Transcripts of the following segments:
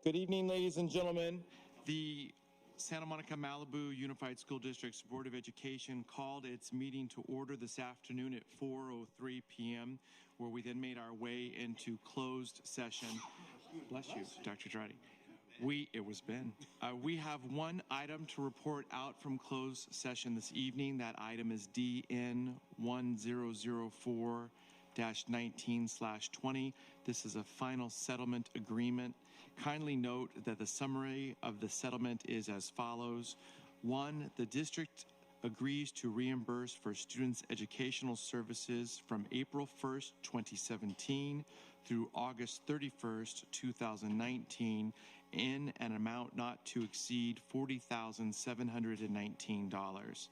Good evening, ladies and gentlemen. The Santa Monica Malibu Unified School District's Board of Education called its meeting to order this afternoon at 4:03 p.m., where we then made our way into closed session. Bless you, Dr. Drati. It was Ben. We have one item to report out from closed session this evening. That item is DN 1004-19/20. This is a final settlement agreement. Kindly note that the summary of the settlement is as follows. 1, the district agrees to reimburse for students' educational services from April 1st, 2017 through August 31st, 2019 in an amount not to exceed $40,719.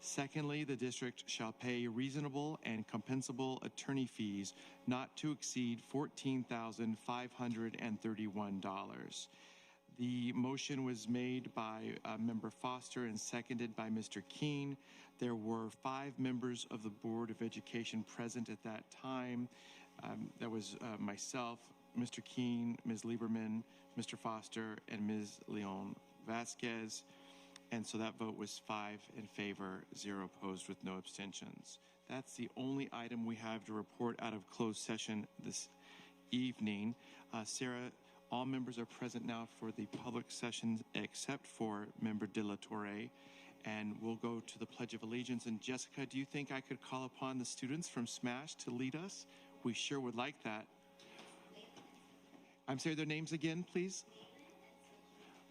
Secondly, the district shall pay reasonable and compensable attorney fees not to exceed $14,531. The motion was made by Member Foster and seconded by Mr. Keene. There were 5 members of the Board of Education present at that time. That was myself, Mr. Keene, Ms. Lieberman, Mr. Foster, and Ms. Leon Vasquez. And so that vote was 5 in favor, 0 opposed with no abstentions. That's the only item we have to report out of closed session this evening. Sarah, all members are present now for the public sessions except for Member De La Torre. And we'll go to the Pledge of Allegiance. And Jessica, do you think I could call upon the students from SMASH to lead us? We sure would like that. I'm sorry, their names again, please.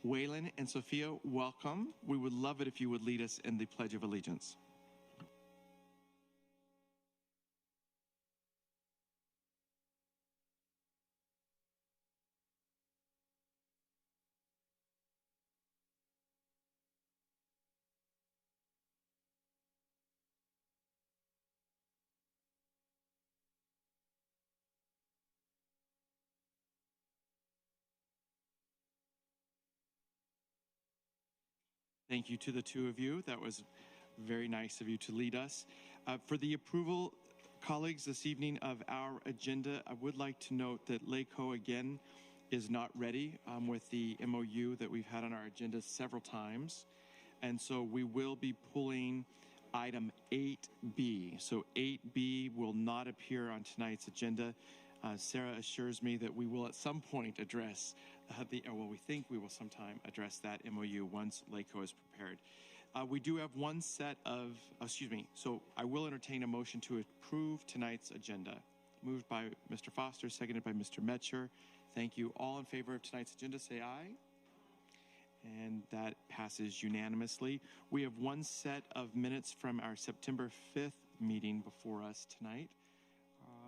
Waylon and Sophia, welcome. We would love it if you would lead us in the Pledge of Allegiance. Thank you to the two of you. That was very nice of you to lead us. For the approval, colleagues, this evening of our agenda, I would like to note that LACO, again, is not ready with the MOU that we've had on our agenda several times. And so we will be pulling item 8B. So 8B will not appear on tonight's agenda. Sarah assures me that we will at some point address we think we will sometime address that MOU once LACO is prepared. We do have one set of, so I will entertain a motion to approve tonight's agenda. Moved by Mr. Foster, seconded by Mr. Metcher. Thank you. All in favor of tonight's agenda, say aye. And that passes unanimously. We have one set of minutes from our September 5th meeting before us tonight.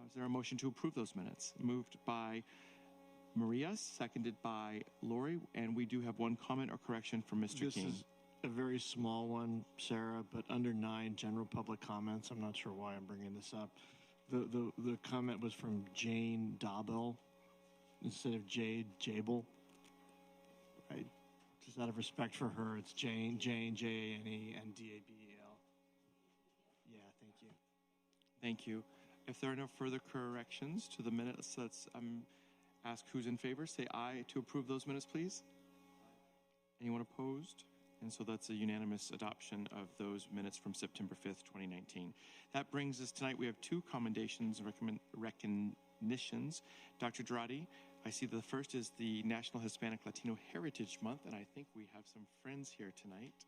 Is there a motion to approve those minutes? Moved by Maria, seconded by Lori, and we do have one comment or correction from Mr. King. This is a very small one, Sarah, but under 9, general public comments. I'm not sure why I'm bringing this up. The comment was from Jane Dobell instead of Jade Jabel. Right? Just out of respect for her, it's Jane, J-A-N-E, and D-A-B-E-L. Yeah, thank you. Thank you. If there are no further corrections to the minutes, let's ask who's in favor. Say aye to approve those minutes, please. Anyone opposed? And so that's a unanimous adoption of those minutes from September 5th, 2019. That brings us tonight. We have 2 commendations and recognitions. Dr. Drati, I see the first is the National Hispanic Latino Heritage Month, and I think we have some friends here tonight.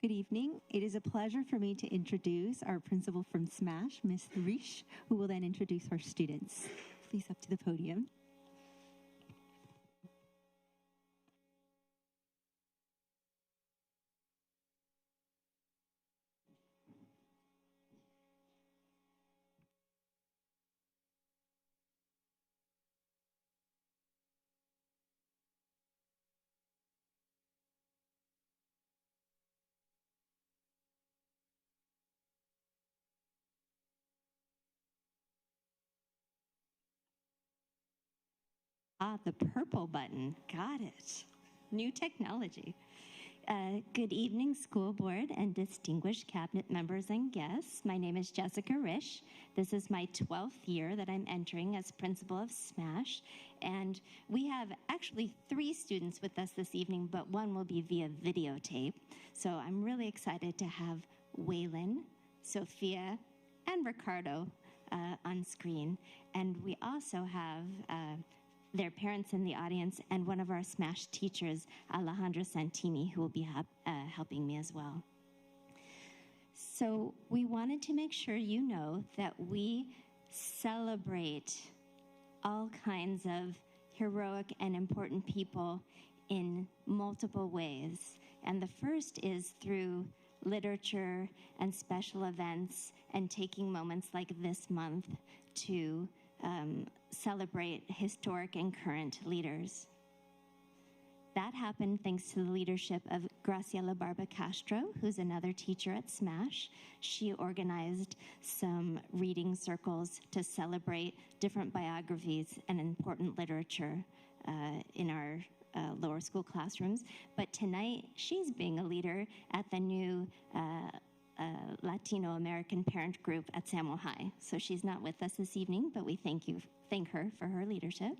Good evening. It is a pleasure for me to introduce our principal from SMASH, Ms. Rish, who will then introduce our students. Please up to the podium. Ah, the purple button. Got it. New technology. Good evening, school board and distinguished cabinet members and guests. My name is Jessica Risch. This is my 12th year that I'm entering as principal of SMASH. And we have actually 3 students with us this evening, but one will be via videotape. So I'm really excited to have Waylon, Sophia, and Ricardo on screen. And we also have their parents in the audience, and one of our SMASH teachers, Alejandra Santini, who will be helping me as well. So we wanted to make sure you know that we celebrate all kinds of heroic and important people in multiple ways. And the first is through literature and special events and taking moments like this month to celebrate historic and current leaders. That happened thanks to the leadership of Graciela Barba Castro, who's another teacher at SMASH. She organized some reading circles to celebrate different biographies and important literature in our lower school classrooms. But tonight, she's being a leader at the new Latino American parent group at Samuel High. So she's not with us this evening, but we thank her for her leadership.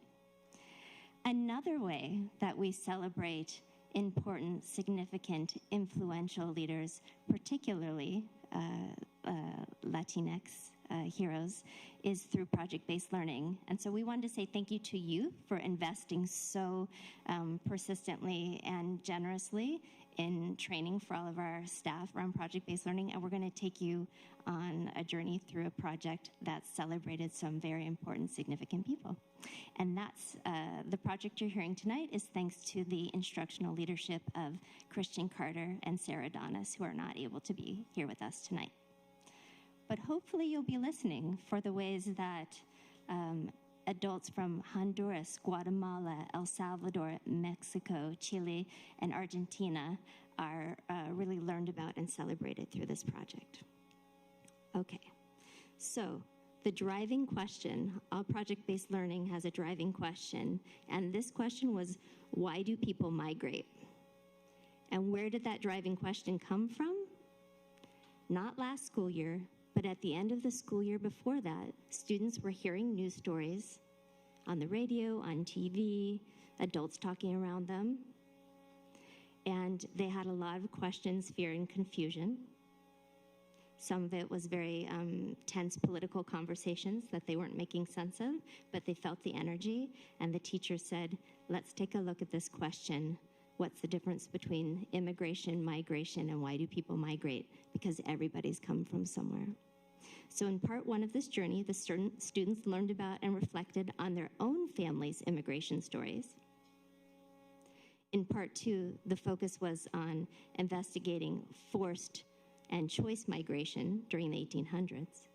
Another way that we celebrate important, significant, influential leaders, particularly Latinx heroes, is through project-based learning. And so we wanted to say thank you to you for investing so persistently and generously in training for all of our staff around project-based learning, and we're going to take you on a journey through a project that celebrated some very important, significant people. And that's the project you're hearing tonight is thanks to the instructional leadership of Christian Carter and Sarah Donis, who are not able to be here with us tonight. But hopefully you'll be listening for the ways that adults from Honduras, Guatemala, El Salvador, Mexico, Chile, and Argentina are really learned about and celebrated through this project. Okay, so the driving question, all project-based learning has a driving question, and this question was, why do people migrate? And where did that driving question come from? Not last school year, but at the end of the school year before that, students were hearing news stories on the radio, on TV, adults talking around them. And they had a lot of questions, fear, and confusion. Some of it was very tense political conversations that they weren't making sense of, but they felt the energy. And the teacher said, let's take a look at this question. What's the difference between immigration, migration, and why do people migrate? Because everybody's come from somewhere. So in part 1 of this journey, the students learned about and reflected on their own family's immigration stories. In part 2, the focus was on investigating forced and choice migration during the 1800s.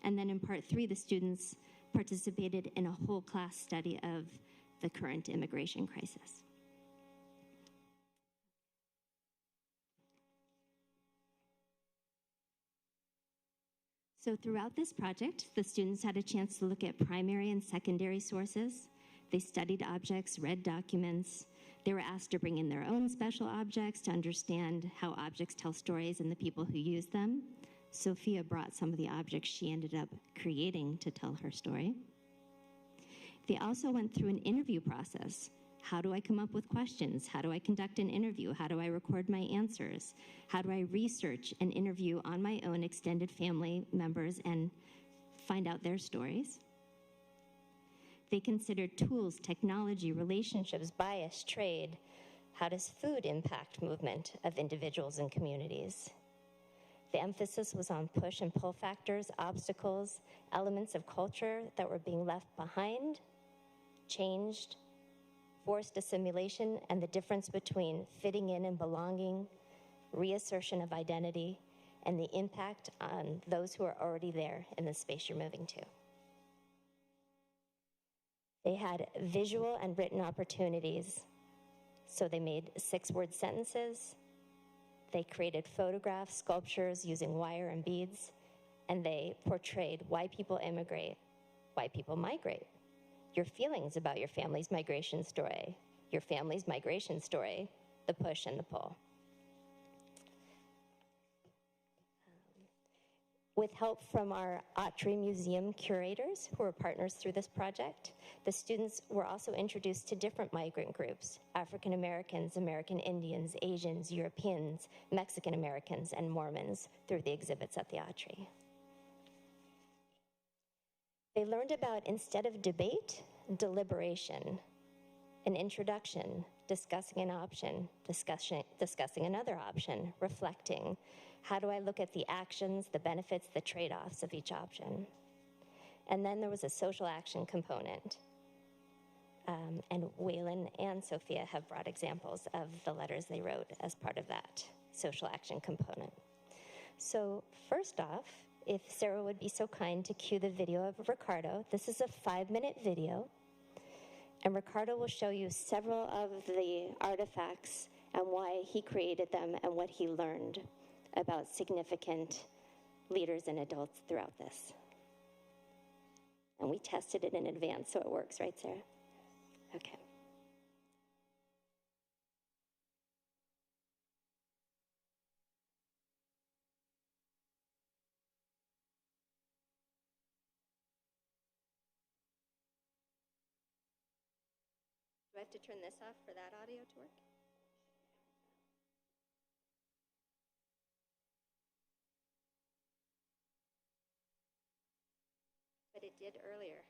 And then in part 3, the students participated in a whole class study of the current immigration crisis. So throughout this project, the students had a chance to look at primary and secondary sources. They studied objects, read documents. They were asked to bring in their own special objects to understand how objects tell stories and the people who use them. Sophia brought some of the objects she ended up creating to tell her story. They also went through an interview process. How do I come up with questions? How do I conduct an interview? How do I record my answers? How do I research and interview on my own extended family members and find out their stories? They considered tools, technology, relationships, bias, trade. How does food impact movement of individuals and communities? The emphasis was on push and pull factors, obstacles, elements of culture that were being left behind, changed, forced assimilation, and the difference between fitting in and belonging, reassertion of identity, and the impact on those who are already there in the space you're moving to. They had visual and written opportunities, so they made 6-word sentences. They created photographs, sculptures using wire and beads, and they portrayed why people immigrate, why people migrate, your feelings about your family's migration story, the the push and the pull. With help from our Autry Museum curators, who are partners through this project, the students were also introduced to different migrant groups: African Americans, American Indians, Asians, Europeans, Mexican Americans, and Mormons through the exhibits at the Autry. They learned about, instead of debate, deliberation, an introduction, discussing an option, discussing another option, reflecting. How do I look at the actions, the benefits, the trade-offs of each option? And then there was a social action component. And Waylon and Sophia have brought examples of the letters they wrote as part of that social action component. So first off, if Sarah would be so kind to cue the video of Ricardo. This is a 5-minute video. And Ricardo will show you several of the artifacts and why he created them and what he learned about significant leaders and adults throughout this. And we tested it in advance, so it works, right, Sarah? Okay. Do I have to turn this off for that audio to work? But it did earlier.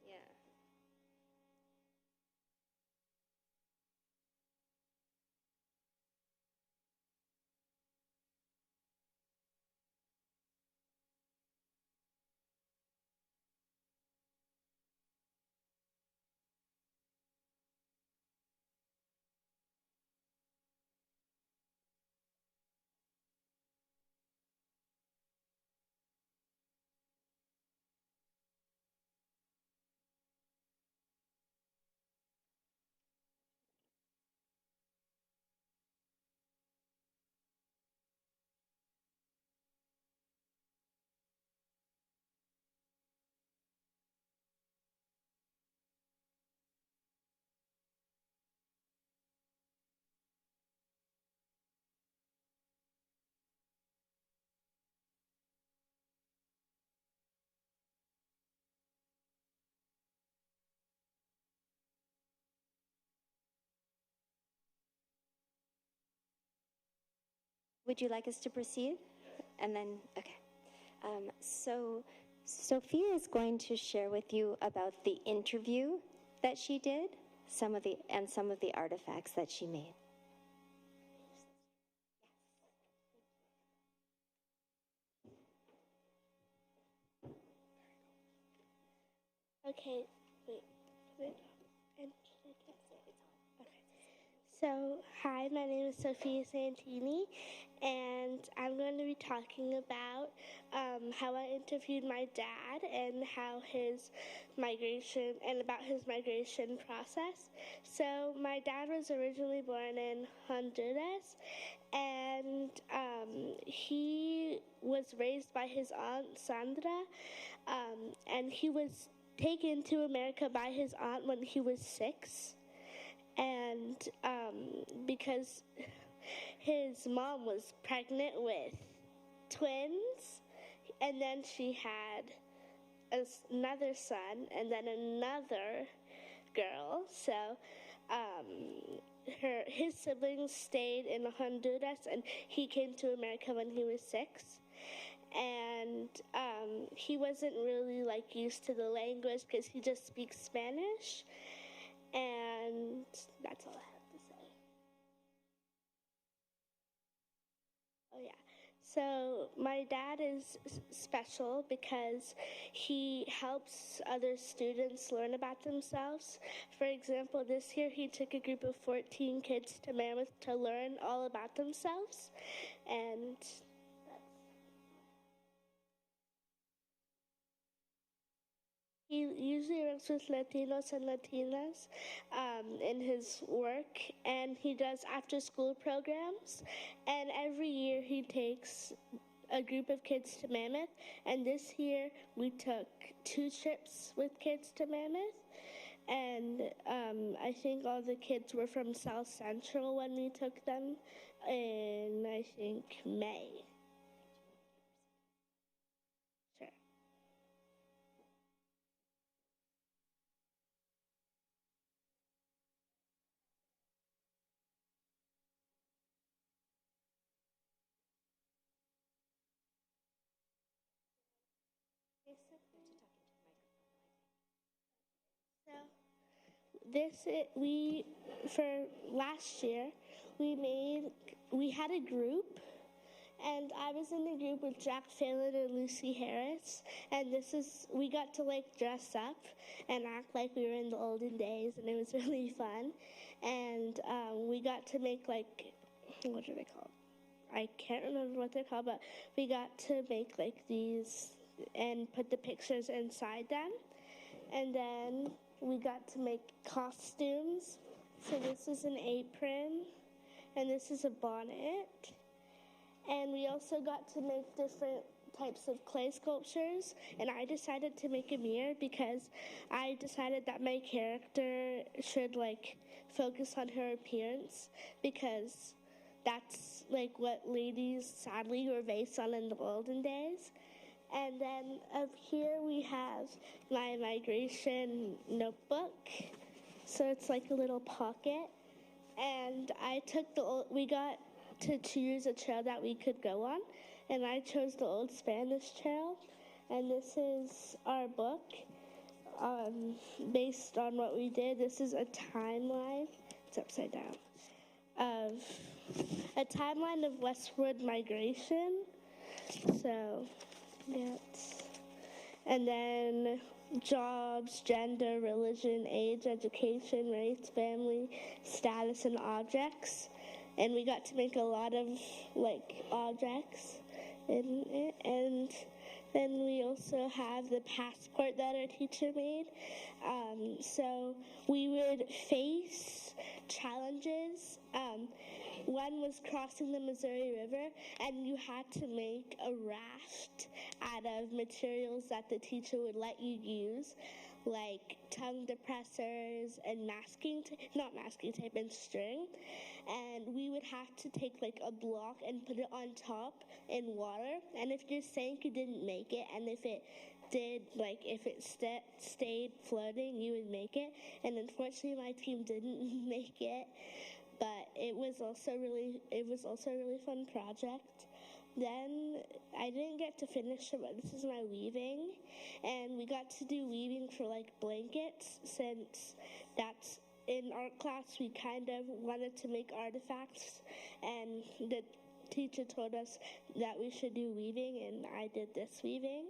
Yeah. Would you like us to proceed? And then, okay. So Sophia is going to share with you about the interview that she did, some of the artifacts that she made. Okay, wait. So, hi, my name is Sophia Santini, and I'm going to be talking about how I interviewed my dad and how his migration process. So, my dad was originally born in Honduras, and he was raised by his aunt Sandra, and he was taken to America by his aunt when he was 6. And because his mom was pregnant with twins, and then she had another son, and then another girl. So his siblings stayed in Honduras, and he came to America when he was 6. And he wasn't really used to the language because he just speaks Spanish. And that's all I have to say. Oh yeah. So my dad is special because he helps other students learn about themselves. For example, this year he took a group of 14 kids to Mammoth to learn all about themselves. And he usually works with Latinos and Latinas in his work, and he does after-school programs. And every year he takes a group of kids to Mammoth, and this year we took 2 trips with kids to Mammoth. and I think all the kids were from South Central when we took them in, I think, May. Sure. So for last year we had a group, and I was in the group with Jack Phelan and Lucy Harris, and we got to like dress up and act like we were in the olden days, and it was really fun. And we got to make like, what are they called? I can't remember what they're called, but we got to make like these and put the pictures inside them. And then we got to make costumes. So this is an apron, and this is a bonnet. And we also got to make different types of clay sculptures. And I decided to make a mirror because I decided that my character should like focus on her appearance, because that's like what ladies sadly were based on in the olden days. And then up here we have my migration notebook. So it's like a little pocket. And we got to choose a trail that we could go on. And I chose the Old Spanish Trail. And this is our book based on what we did. This is a timeline. It's upside down. Of a timeline of westward migration. So, yeah. And then jobs, gender, religion, age, education, race, family, status, and objects. And we got to make a lot of like objects in it. And then we also have the passport that our teacher made. So we would face challenges. One was crossing the Missouri River, and you had to make a raft out of materials that the teacher would let you use, like tongue depressors and not masking tape, and string. And we would have to take like a block and put it on top in water. And if you sank, you didn't make it. And if it did, like if it stayed floating, you would make it. And unfortunately, my team didn't make it. But it was also a really fun project. Then I didn't get to finish it, but this is my weaving. And we got to do weaving for like blankets, since that's in art class we kind of wanted to make artifacts, and the teacher told us that we should do weaving, and I did this weaving.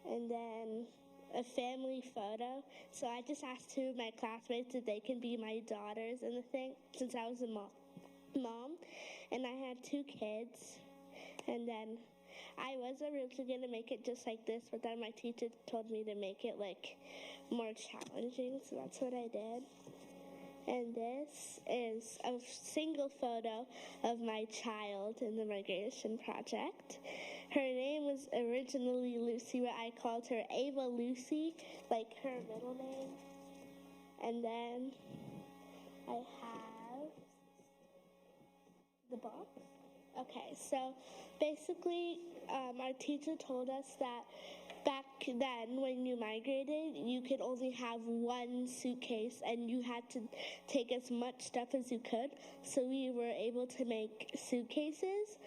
And then a family photo. So I just asked two of my classmates if they can be my daughters in the thing, since I was a mom. And I had two kids. And then I was originally going to make it just like this, but then my teacher told me to make it like more challenging, so that's what I did. And this is a single photo of my child in the migration project. Her name was originally Lucy, but I called her Ava Lucy, like her middle name. And then I have the box. Okay, so basically our teacher told us that back then when you migrated, you could only have one suitcase and you had to take as much stuff as you could. So we were able to make suitcases.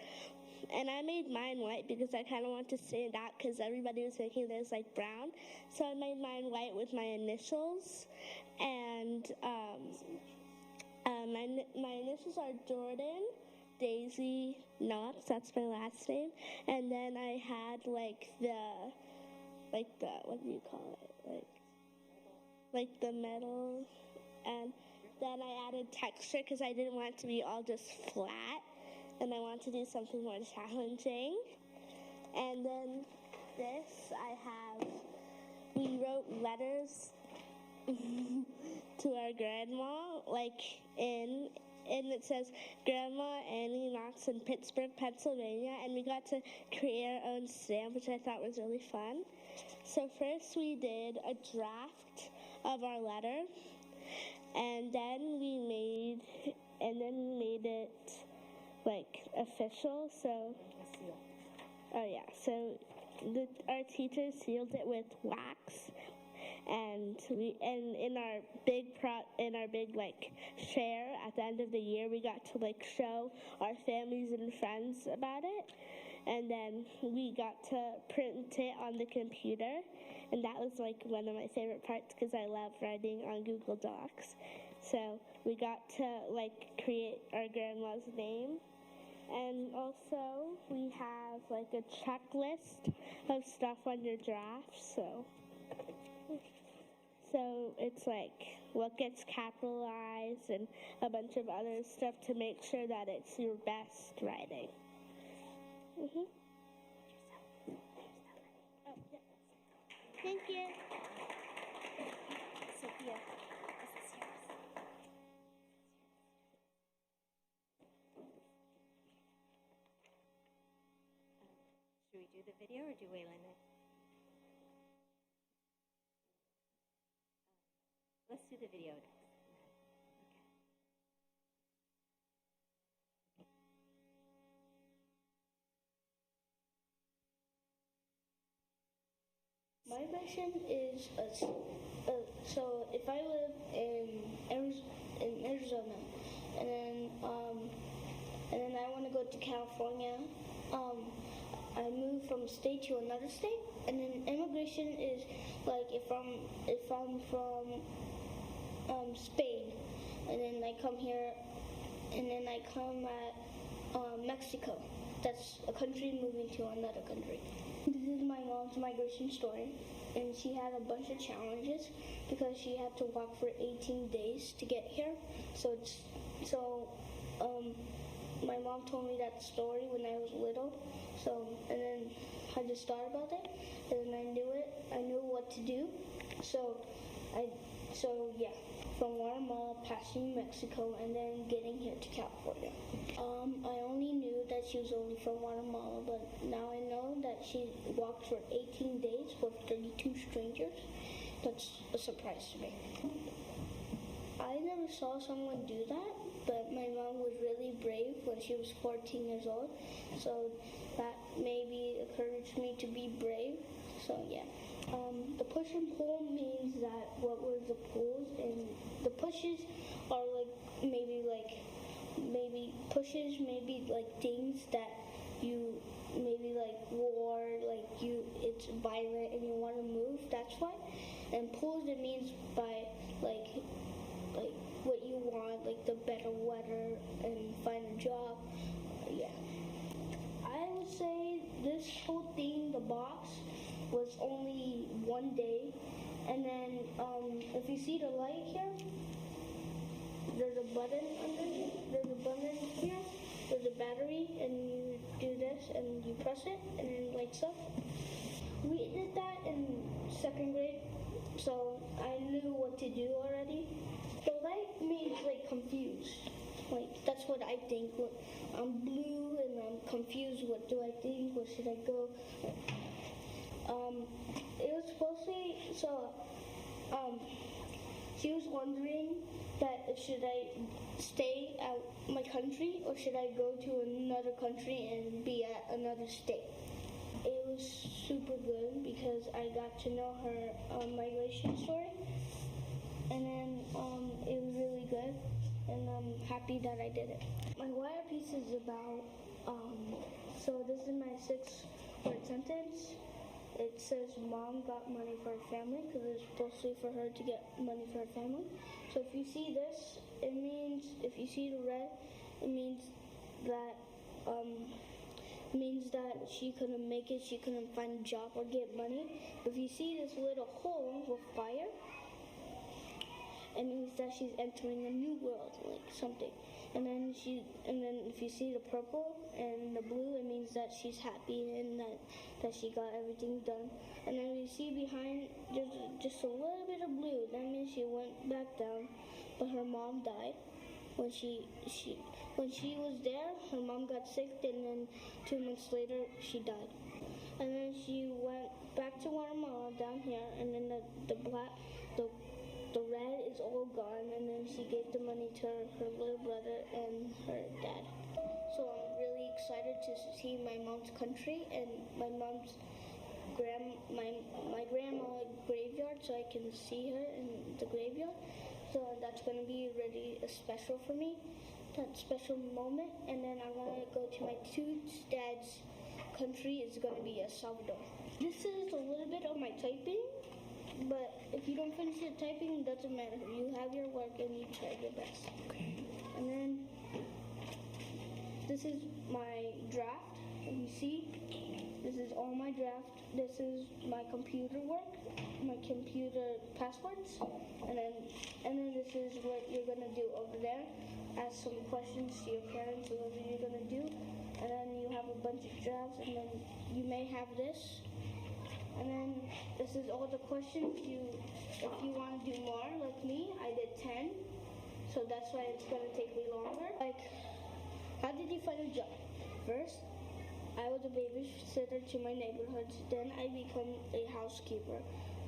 And I made mine white because I kind of want to stand out, because everybody was making theirs like brown. So I made mine white with my initials. And my initials are Jordan, Daisy, Knox, that's my last name. And then I had like the what do you call it? Like the metal. And then I added texture because I didn't want it to be all just flat. And I want to do something more challenging. And then we wrote letters to our grandma, and it says, Grandma Annie Knox in Pittsburgh, Pennsylvania, and we got to create our own stamp, which I thought was really fun. So first we did a draft of our letter, and then we made it like official. So, oh yeah, so our teacher sealed it with wax, and in our big like share at the end of the year, we got to like show our families and friends about it, and then we got to print it on the computer, and that was like one of my favorite parts because I love writing on Google Docs. So we got to like create our grandma's name. And also, we have like a checklist of stuff on your draft. So it's like what gets capitalized and a bunch of other stuff to make sure that it's your best writing. Mm-hmm. Oh, yeah. Thank you. Sophia. Should we do the video or do Waylon next? Let's do the video next. My mission is so if I live in Arizona, and then I want to go to California, I move from state to another state, and then immigration is like if I'm from Spain, and then I come here, and then I come at Mexico. That's a country moving to another country. This is my mom's migration story, and she had a bunch of challenges because she had to walk for 18 days to get here. My mom told me that story when I was little. And then I just thought about it, and then I knew it. I knew what to do. From Guatemala, passing Mexico, and then getting here to California. I only knew that she was only from Guatemala, but now I know that she walked for 18 days with 32 strangers. That's a surprise to me. I never saw someone do that, but my mom was really brave when she was 14 years old, so that maybe encouraged me to be brave. So yeah. The push and pull means that what was the pulls, and the pushes are maybe things that you maybe like war, it's violent and you want to move, that's why. And pulls, it means by like what you want, like the better weather and find a job. Yeah. I would say this whole thing, the box, was only one day, and then if you see the light here, there's a button under here, there's a battery, and you do this and you press it and it lights up. We did that in second grade, so I knew what to do already. The light means confused. That's what I think. I'm blue and I'm confused. What do I think? Where should I go? It was supposedly, she was wondering that should I stay at my country or should I go to another country and be at another state. It was super good because I got to know her migration story, and then it was really good, and I'm happy that I did it. My wire piece is about, so this is my 6-word sentence. It says mom got money for her family because it's supposedly for her to get money for her family. So if you see this, it means, if you see the red, it means that she couldn't make it, she couldn't find a job or get money. If you see this little hole with fire, it means that she's entering a new world, something. And then if you see the purple and the blue, it means that she's happy and that she got everything done. And then you see behind, there's just a little bit of blue. That means she went back down, but her mom died. When she was there, her mom got sick, and then 2 months later, she died. And then she went back to Guatemala down here, and then the is all gone, and then she gave the money to her little brother and her dad. So I'm really excited to see my mom's country and my mom's my grandma graveyard, so I can see her in the graveyard. So that's going to be really special for me, that special moment. And then I want to go to my two dads' country. Is going to be El Salvador. This is a little bit of my typing, but if you don't finish your typing, it doesn't matter. You have your work and you try your best. Okay. And then this is my draft. You see, this is all my draft. This is my computer work, my computer passwords, and then this is what you're gonna do over there. Ask some questions to your parents, whatever you're gonna do, and then you have a bunch of drafts, and then you may have this, and then this is all the questions. If you want to do more, like me, I did 10, so that's why it's gonna take me longer. Like, how did you find a job? First, I was a babysitter to my neighborhoods. Then I became a housekeeper.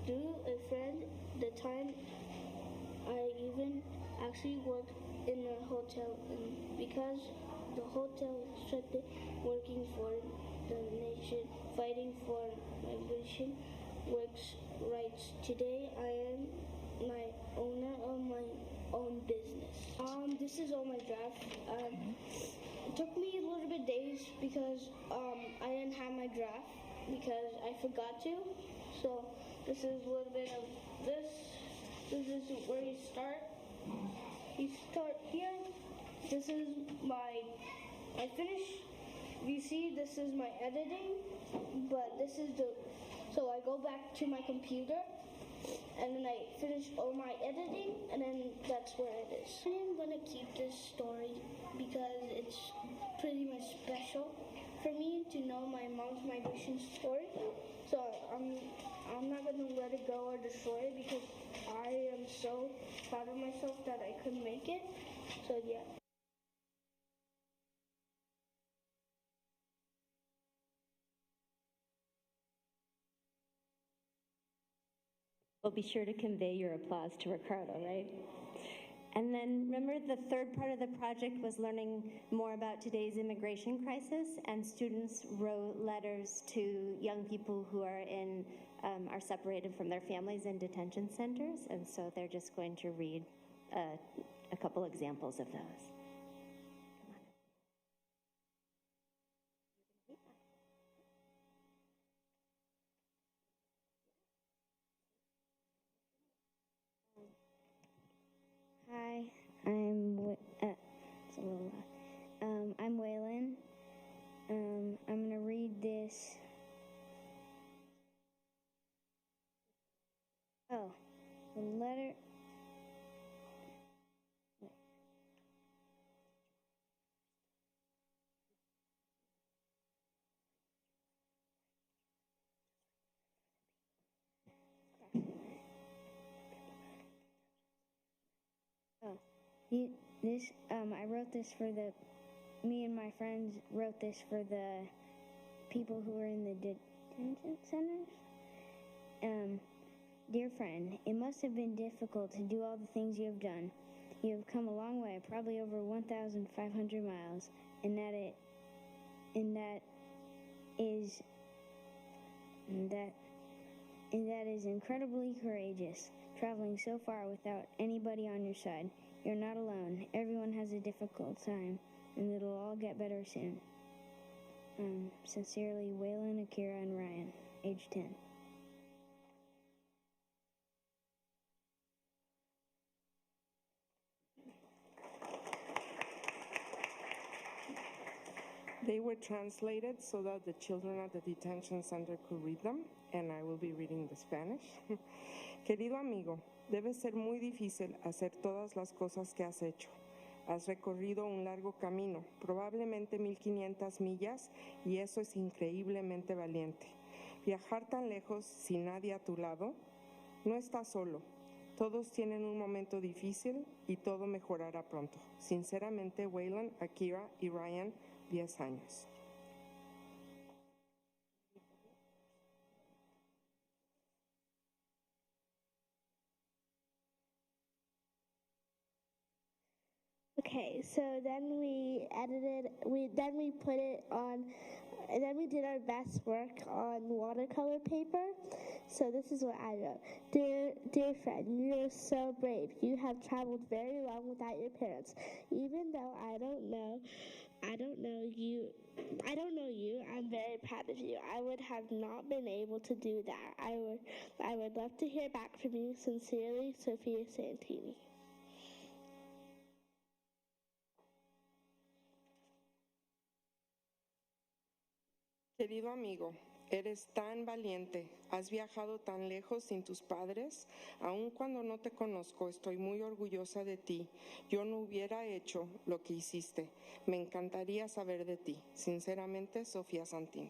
Through a friend, the time I even actually worked in a hotel, and because the hotel started working for the nation, fighting for migration works rights. Today I am my owner of my own business. This is all my draft. It took me a little bit days because I didn't have my draft because I forgot to. So this is a little bit of this. This is where you start. You start here. This is I finish. You see, this is my editing, but this is so I go back to my computer and then I finish all my editing, and then that's where it is. I'm gonna keep this story because it's pretty much special for me to know my mom's migration story. So I'm not gonna let it go or destroy it because I am so proud of myself that I could make it. So yeah. Well, be sure to convey your applause to Ricardo, right? And then remember, the third part of the project was learning more about today's immigration crisis, and students wrote letters to young people who are separated from their families in detention centers, and so they're just going to read a couple examples of those. Hi, I'm Waylon. I'm going to read this. Oh, the letter. Oh, I wrote this me and my friends wrote this for the people who are in the detention centers. Dear friend, it must have been difficult to do all the things you have done. You have come a long way, probably over 1,500 miles, and that is incredibly courageous, traveling so far without anybody on your side. You're not alone. Everyone has a difficult time, and it'll all get better soon. Sincerely, Waylon, Akira, and Ryan, age 10. They were translated so that the children at the detention center could read them, and I will be reading the Spanish. Querido amigo, debe ser muy difícil hacer todas las cosas que has hecho. Has recorrido un largo camino, probablemente 1,500 millas, y eso es increíblemente valiente. Viajar tan lejos sin nadie a tu lado, no estás solo. Todos tienen un momento difícil y todo mejorará pronto. Sinceramente, Waylon, Akira y Ryan, 10 años. Okay, so then we edited, then we put it on, and then we did our best work on watercolor paper. So this is what I wrote. Dear friend, you are so brave. You have traveled very long without your parents. Even though I don't know you, I'm very proud of you. I would have not been able to do that. I would love to hear back from you. Sincerely, Sophia Santini. Querido amigo, eres tan valiente, has viajado tan lejos sin tus padres, aun cuando no te conozco, estoy muy orgullosa de ti. Yo no hubiera hecho lo que hiciste. Me encantaría saber de ti. Sinceramente, Sofía Santín.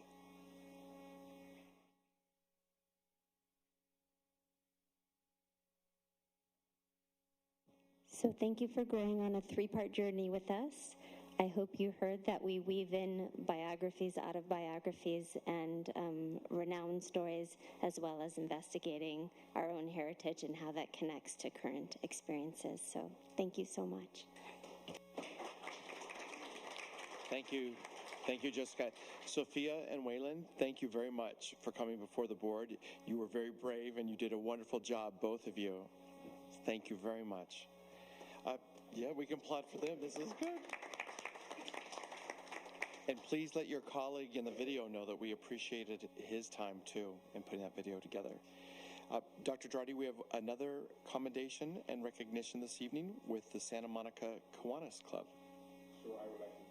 So thank you for going on a 3-part journey with us. I hope you heard that we weave in biographies out of biographies and renowned stories, as well as investigating our own heritage and how that connects to current experiences. So thank you so much. Thank you. Thank you, Jessica. Sophia and Waylon, thank you very much for coming before the board. You were very brave and you did a wonderful job, both of you. Thank you very much. Yeah, we can applaud for them. This is good. And please let your colleague in the video know that we appreciated his time too in putting that video together. Dr. Draudi, we have another commendation and recognition this evening with the Santa Monica Kiwanis Club. Sure, I would like to.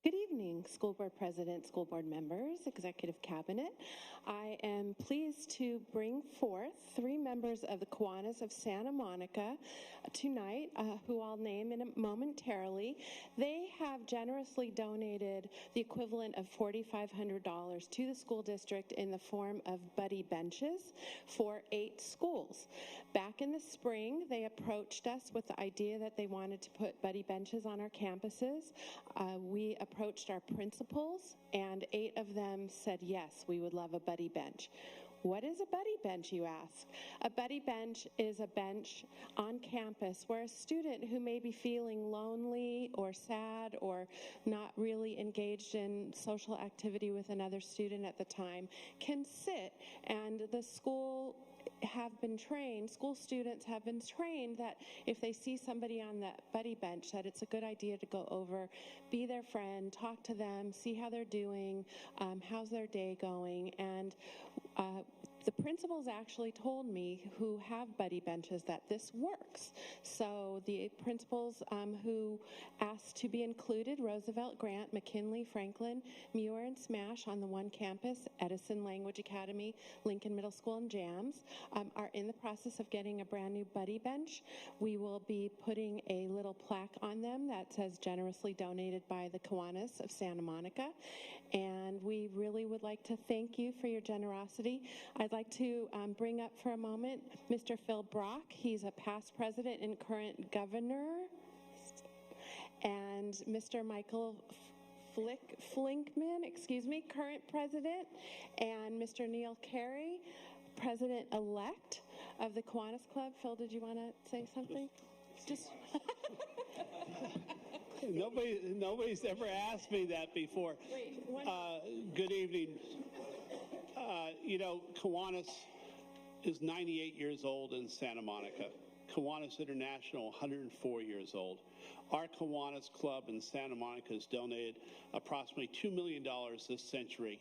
Good evening, School Board President, School Board members, Executive Cabinet. I am pleased to bring forth 3 members of the Kiwanis of Santa Monica tonight, who I'll name momentarily. They have generously donated the equivalent of $4,500 to the school district in the form of buddy benches for 8 schools. Back in the spring, they approached us with the idea that they wanted to put buddy benches on our campuses. We approached our principals, and 8 of them said, yes, we would love a buddy bench. What is a buddy bench, you ask? A buddy bench is a bench on campus where a student who may be feeling lonely or sad or not really engaged in social activity with another student at the time can sit, and the school students have been trained that if they see somebody on that buddy bench, that it's a good idea to go over, be their friend, talk to them, see how they're doing, how's their day going, and the principals actually told me, who have buddy benches, that this works. So the principals who asked to be included, Roosevelt, Grant, McKinley, Franklin, Muir, and Smash on the one campus, Edison Language Academy, Lincoln Middle School, and JAMS, are in the process of getting a brand new buddy bench. We will be putting a little plaque on them that says generously donated by the Kiwanis of Santa Monica. And we really would like to thank you for your generosity. I'd like to bring up for a moment Mr. Phil Brock. He's a past president and current governor. And Mr. Michael Flinkman, current president. And Mr. Neil Carey, president-elect of the Kiwanis Club. Phil, did you want to say something? Just Nobody's ever asked me that before. Good evening. Kiwanis is 98 years old in Santa Monica. Kiwanis International, 104 years old. Our Kiwanis Club in Santa Monica has donated approximately $2 million this century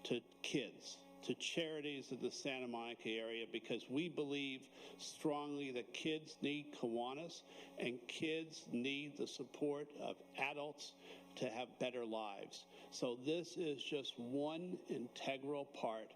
to kids, to charities in the Santa Monica area, because we believe strongly that kids need Kiwanis and kids need the support of adults to have better lives. So this is just one integral part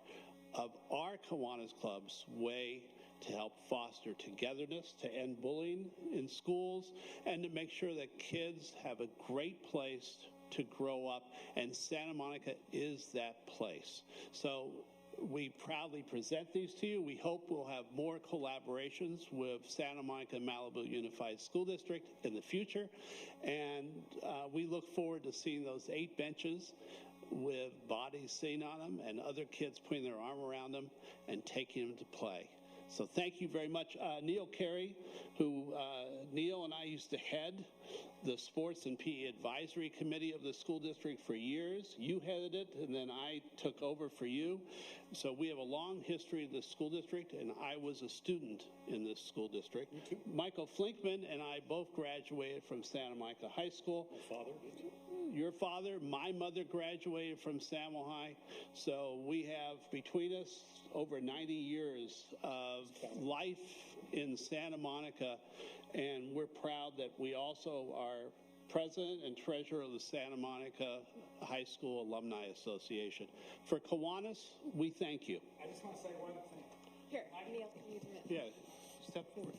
of our Kiwanis Club's way to help foster togetherness, to end bullying in schools, and to make sure that kids have a great place to grow up, and Santa Monica is that place. So we proudly present these to you. We hope we'll have more collaborations with Santa Monica and Malibu Unified School District in the future, and we look forward to seeing those 8 benches with bodies sitting on them and other kids putting their arm around them and taking them to play. So thank you very much. Neil Carey, who Neil and I used to head the Sports and PE Advisory Committee of the school district for years. You headed it, and then I took over for you. So we have a long history in the school district, and I was a student in this school district. Michael Flinkman and I both graduated from Santa Monica High School. My father did too. Your father, my mother graduated from Samuel High. So we have between us over 90 years of life in Santa Monica, and we're proud that we also are president and treasurer of the Santa Monica High School Alumni Association. For Kiwanis, we thank you. I just want to say one thing. Here, Neil, can you do it? Yeah, step forward.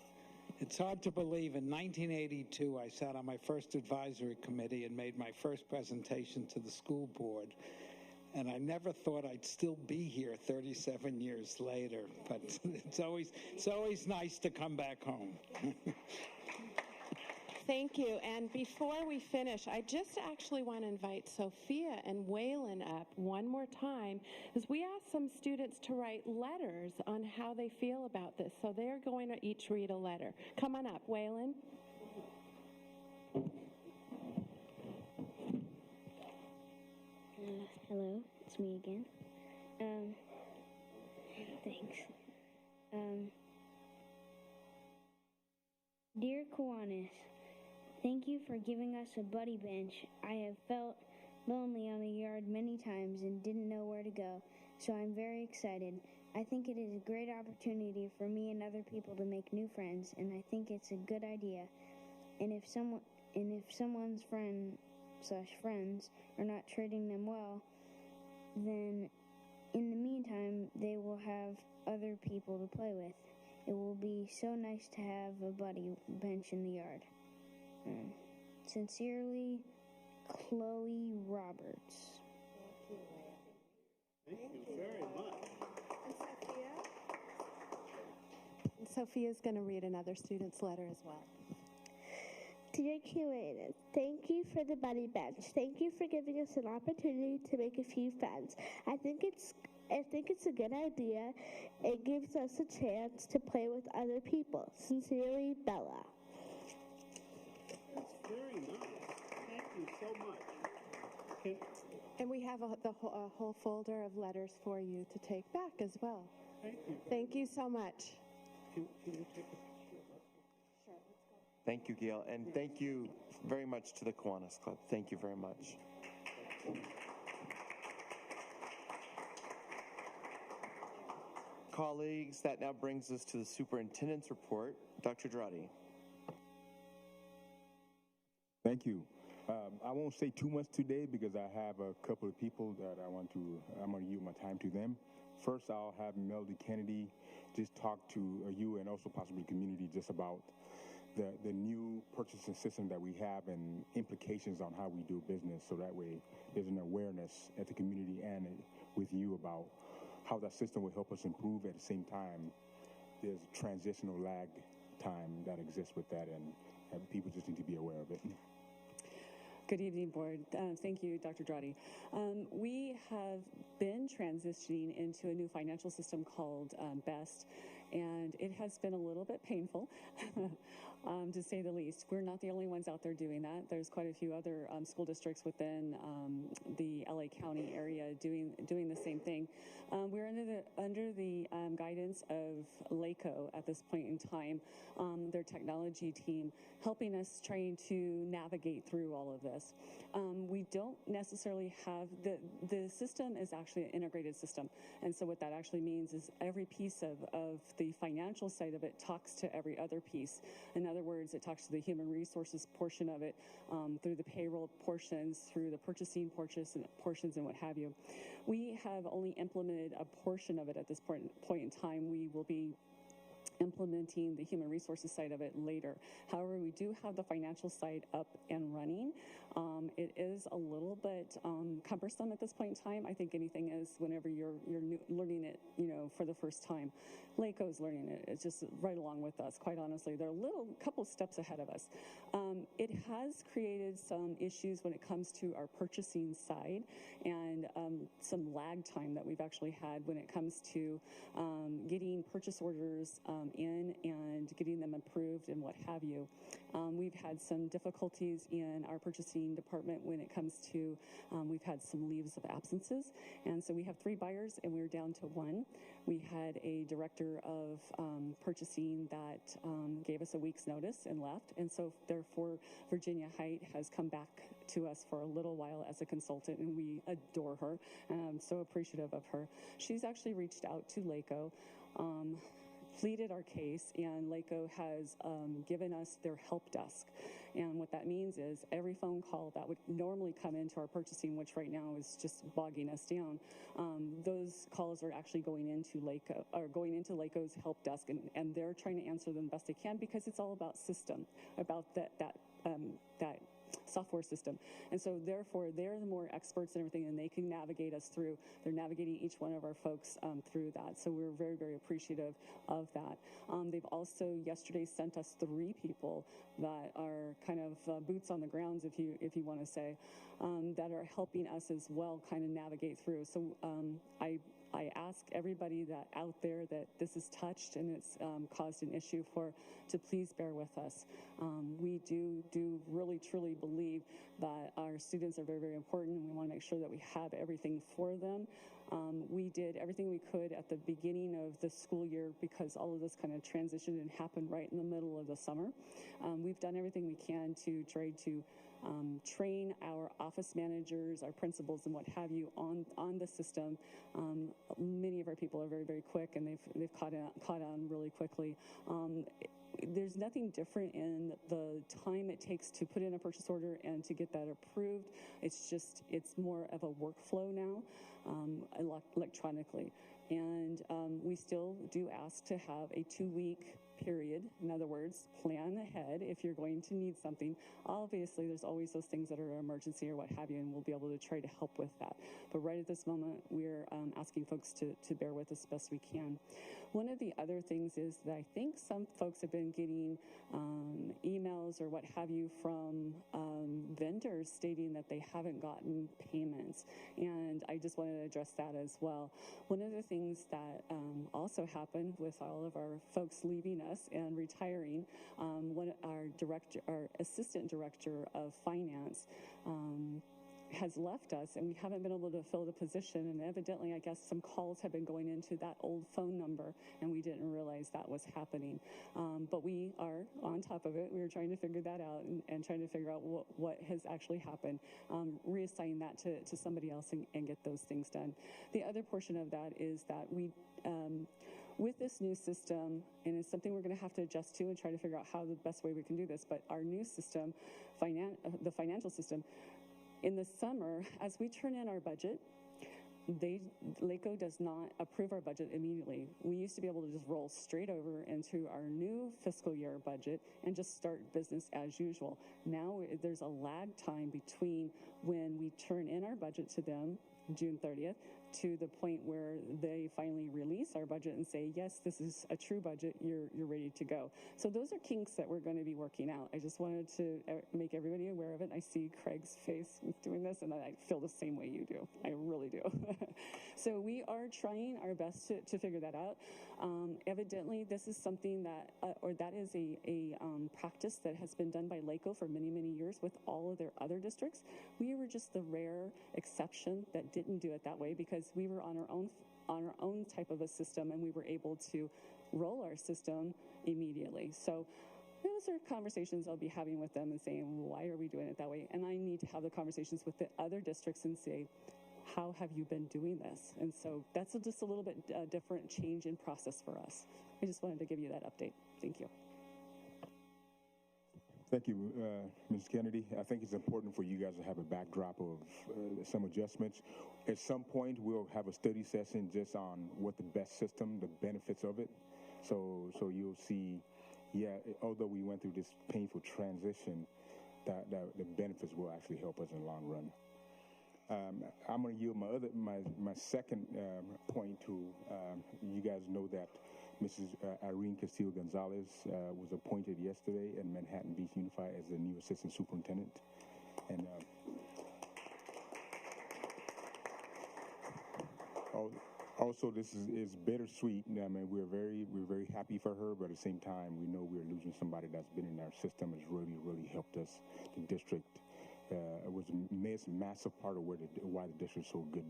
It's hard to believe in 1982 I sat on my first advisory committee and made my first presentation to the school board. And I never thought I'd still be here 37 years later, but it's always nice to come back home. Thank you. And before we finish, I just actually want to invite Sophia and Waylon up one more time, as we asked some students to write letters on how they feel about this. So they're going to each read a letter. Come on up, Waylon. Hello, it's me again. Thanks. Dear Kiwanis, thank you for giving us a buddy bench. I have felt lonely on the yard many times and didn't know where to go, so I'm very excited. I think it is a great opportunity for me and other people to make new friends, and I think it's a good idea. And if someone's friends are not treating them well, then in the meantime, they will have other people to play with. It will be so nice to have a buddy bench in the yard. Sincerely, Chloe Roberts. Thank you very much. And Sophia? And Sophia's going to read another student's letter as well. Dear Kiwanis, thank you for the buddy bench. Thank you for giving us an opportunity to make a few friends. I think it's a good idea. It gives us a chance to play with other people. Sincerely, Bella. That's very nice. Thank you so much. And we have a whole folder of letters for you to take back as well. Thank you. Thank you so much. Can you take a Thank you, Gail, and thank you very much to the Kiwanis Club. Thank you very much. Colleagues, that now brings us to the superintendent's report. Dr. Drati. Thank you. I won't say too much today because I have a couple of people that I'm going to use my time to them. First, I'll have Melody Kennedy just talk to you and also possibly the community just about the new purchasing system that we have and implications on how we do business, so that way there's an awareness at the community and with you about how that system will help us improve. At the same time, there's a transitional lag time that exists with that, and people just need to be aware of it. Good evening, Board. Thank you, Dr. Drati. We have been transitioning into a new financial system called BEST, and it has been a little bit painful, to say the least. We're not the only ones out there doing that. There's quite a few other school districts within the LA County area doing the same thing. We're under the guidance of LACO at this point in time, their technology team, helping us trying to navigate through all of this. We don't necessarily have, the system is actually an integrated system. And so what that actually means is every piece of the financial side of it talks to every other piece. In other words, it talks to the human resources portion of it, through the payroll portions, through the purchasing portions and what have you. We have only implemented a portion of it at this point in time. We will be implementing the human resources side of it later. However, we do have the financial side up and running. It is a little bit cumbersome at this point in time. I think anything is whenever you're learning it, for the first time. LACO's learning it. It's just right along with us, quite honestly. They're a couple steps ahead of us. It has created some issues when it comes to our purchasing side and some lag time that we've actually had when it comes to getting purchase orders in and getting them approved and what have you. We've had some difficulties in our purchasing department when it comes to, we've had some leaves of absences. And so we have 3 buyers and we're down to 1. We had a director of purchasing that gave us a week's notice and left. And so therefore, Virginia Height has come back to us for a little while as a consultant, and we adore her. And I'm so appreciative of her. She's actually reached out to LACO, pleaded our case, and LACO has given us their help desk. And what that means is every phone call that would normally come into our purchasing, which right now is just bogging us down, those calls are actually going into LACO, or going into LACO's help desk, and they're trying to answer them best they can because it's all about system, about that software system. And so therefore they're the more experts and everything, and they can navigate us through. They're navigating each one of our folks through that. So we're very, very appreciative of that. They've also yesterday sent us 3 people that are kind of boots on the grounds, if you want to say, that are helping us as well kind of navigate through. So I ask everybody that out there that this is touched and it's caused an issue to please bear with us. We do really truly believe that our students are very, very important, and we want to make sure that we have everything for them. We did everything we could at the beginning of the school year because all of this kind of transitioned and happened right in the middle of the summer. We've done everything we can to try to train our office managers, our principals, and what have you on the system. Many of our people are very, very quick, and they've caught on really quickly. There's nothing different in the time it takes to put in a purchase order and to get that approved. It's more of a workflow now, electronically. And we still do ask to have a 2-week period. In other words, plan ahead if you're going to need something. Obviously, there's always those things that are an emergency or what have you, and we'll be able to try to help with that. But right at this moment, we're asking folks to bear with us best we can. One of the other things is that I think some folks have been getting emails or what have you from vendors stating that they haven't gotten payments. And I just wanted to address that as well. One of the things that also happened with all of our folks leaving us and retiring, our assistant director of finance has left us, and we haven't been able to fill the position. And evidently, I guess some calls have been going into that old phone number, and we didn't realize that was happening. But we are on top of it. We were trying to figure that out and trying to figure out what has actually happened, reassign that to somebody else and get those things done. The other portion of that is that we with this new system, and it's something we're going to have to adjust to and try to figure out how the best way we can do this, but our new system, the financial system, in the summer, as we turn in our budget, LACO does not approve our budget immediately. We used to be able to just roll straight over into our new fiscal year budget and just start business as usual. Now there's a lag time between when we turn in our budget to them, June 30th, to the point where they finally release our budget and say, yes, this is a true budget, you're ready to go. So those are kinks that we're going to be working out. I just wanted to make everybody aware of it. I see Craig's face doing this, and I feel the same way you do. I really do. So we are trying our best to figure that out. Evidently, this is something that is a practice that has been done by LACO for many, many years with all of their other districts. We were just the rare exception that didn't do it that way because we were on our own type of a system, and we were able to roll our system immediately. So those are conversations I'll be having with them and saying, why are we doing it that way? And I need to have the conversations with the other districts and say, how have you been doing this? And so that's just a little bit different change in process for us. I just wanted to give you that update. Thank you. Thank you, Ms. Kennedy. I think it's important for you guys to have a backdrop of some adjustments. At some point, we'll have a study session just on what the best system, the benefits of it. So you'll see, yeah, although we went through this painful transition, the benefits will actually help us in the long run. I'm going to yield my second point to you guys know that Mrs. Irene Castillo Gonzalez was appointed yesterday in Manhattan Beach Unified as the new assistant superintendent, and also this is bittersweet. I mean, we're very happy for her, but at the same time, we know we're losing somebody that's been in our system, has really helped us. The district was a massive part of why the district's so good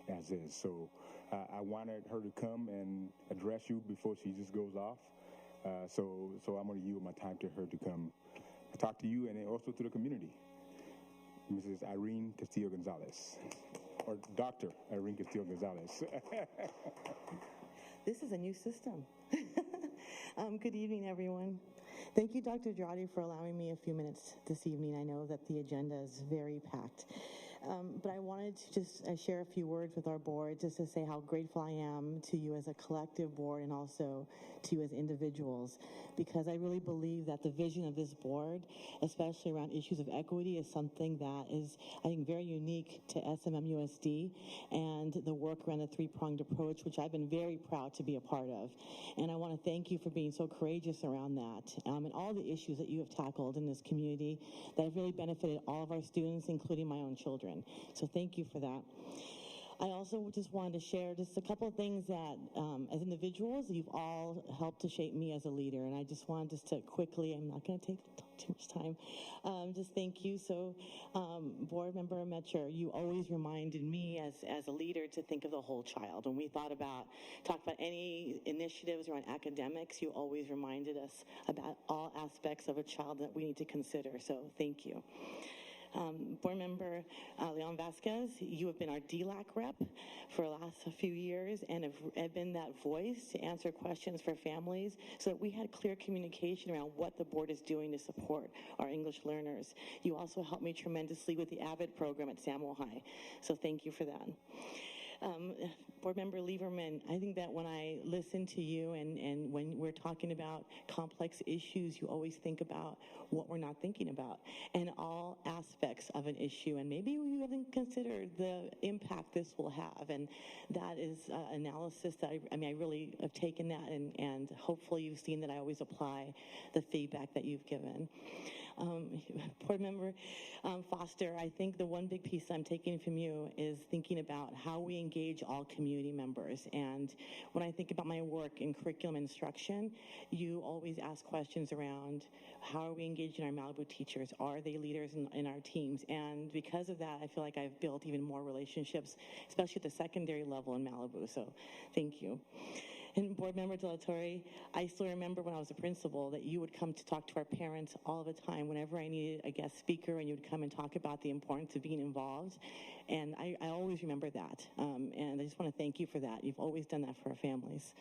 as is. So I wanted her to come and address you before she just goes off. So I'm going to yield my time to her to come talk to you and also to the community. Mrs. Irene Castillo Gonzalez, or Dr. Irene Castillo Gonzalez. This is a new system. Good evening, everyone. Thank you, Dr. Dradi, for allowing me a few minutes this evening. I know that the agenda is very packed. But I wanted to just share a few words with our board just to say how grateful I am to you as a collective board and also to you as individuals, because I really believe that the vision of this board, especially around issues of equity, is something that is, I think, very unique to SMMUSD and the work around the three-pronged approach, which I've been very proud to be a part of. And I want to thank you for being so courageous around that and all the issues that you have tackled in this community that have really benefited all of our students, including my own children. So thank you for that. I also just wanted to share just a couple of things that, as individuals, you've all helped to shape me as a leader. And I just wanted just to quickly, I'm not going to take too much time, just thank you. So, Board Member Metcher, you always reminded me as a leader to think of the whole child. When we talked about any initiatives around academics, you always reminded us about all aspects of a child that we need to consider. So thank you. Board Member Leon Vasquez, you have been our DLAC rep for the last few years and have been that voice to answer questions for families so that we had clear communication around what the board is doing to support our English learners. You also helped me tremendously with the AVID program at Samuel High, so thank you for that. Board Member Lieberman, I think that when I listen to you and when we're talking about complex issues, you always think about what we're not thinking about and all aspects of an issue. And maybe we haven't considered the impact this will have. And that is analysis that I really have taken that and hopefully you've seen that I always apply the feedback that you've given. Board Member Foster, I think the one big piece I'm taking from you is thinking about how we engage all community members. And when I think about my work in curriculum instruction, you always ask questions around how are we engaging our Malibu teachers? Are they leaders in our teams? And because of that, I feel like I've built even more relationships, especially at the secondary level in Malibu. So thank you. And Board Member De La Torre, I still remember when I was a principal that you would come to talk to our parents all the time whenever I needed a guest speaker, and you would come and talk about the importance of being involved. And I always remember that. And I just want to thank you for that. You've always done that for our families.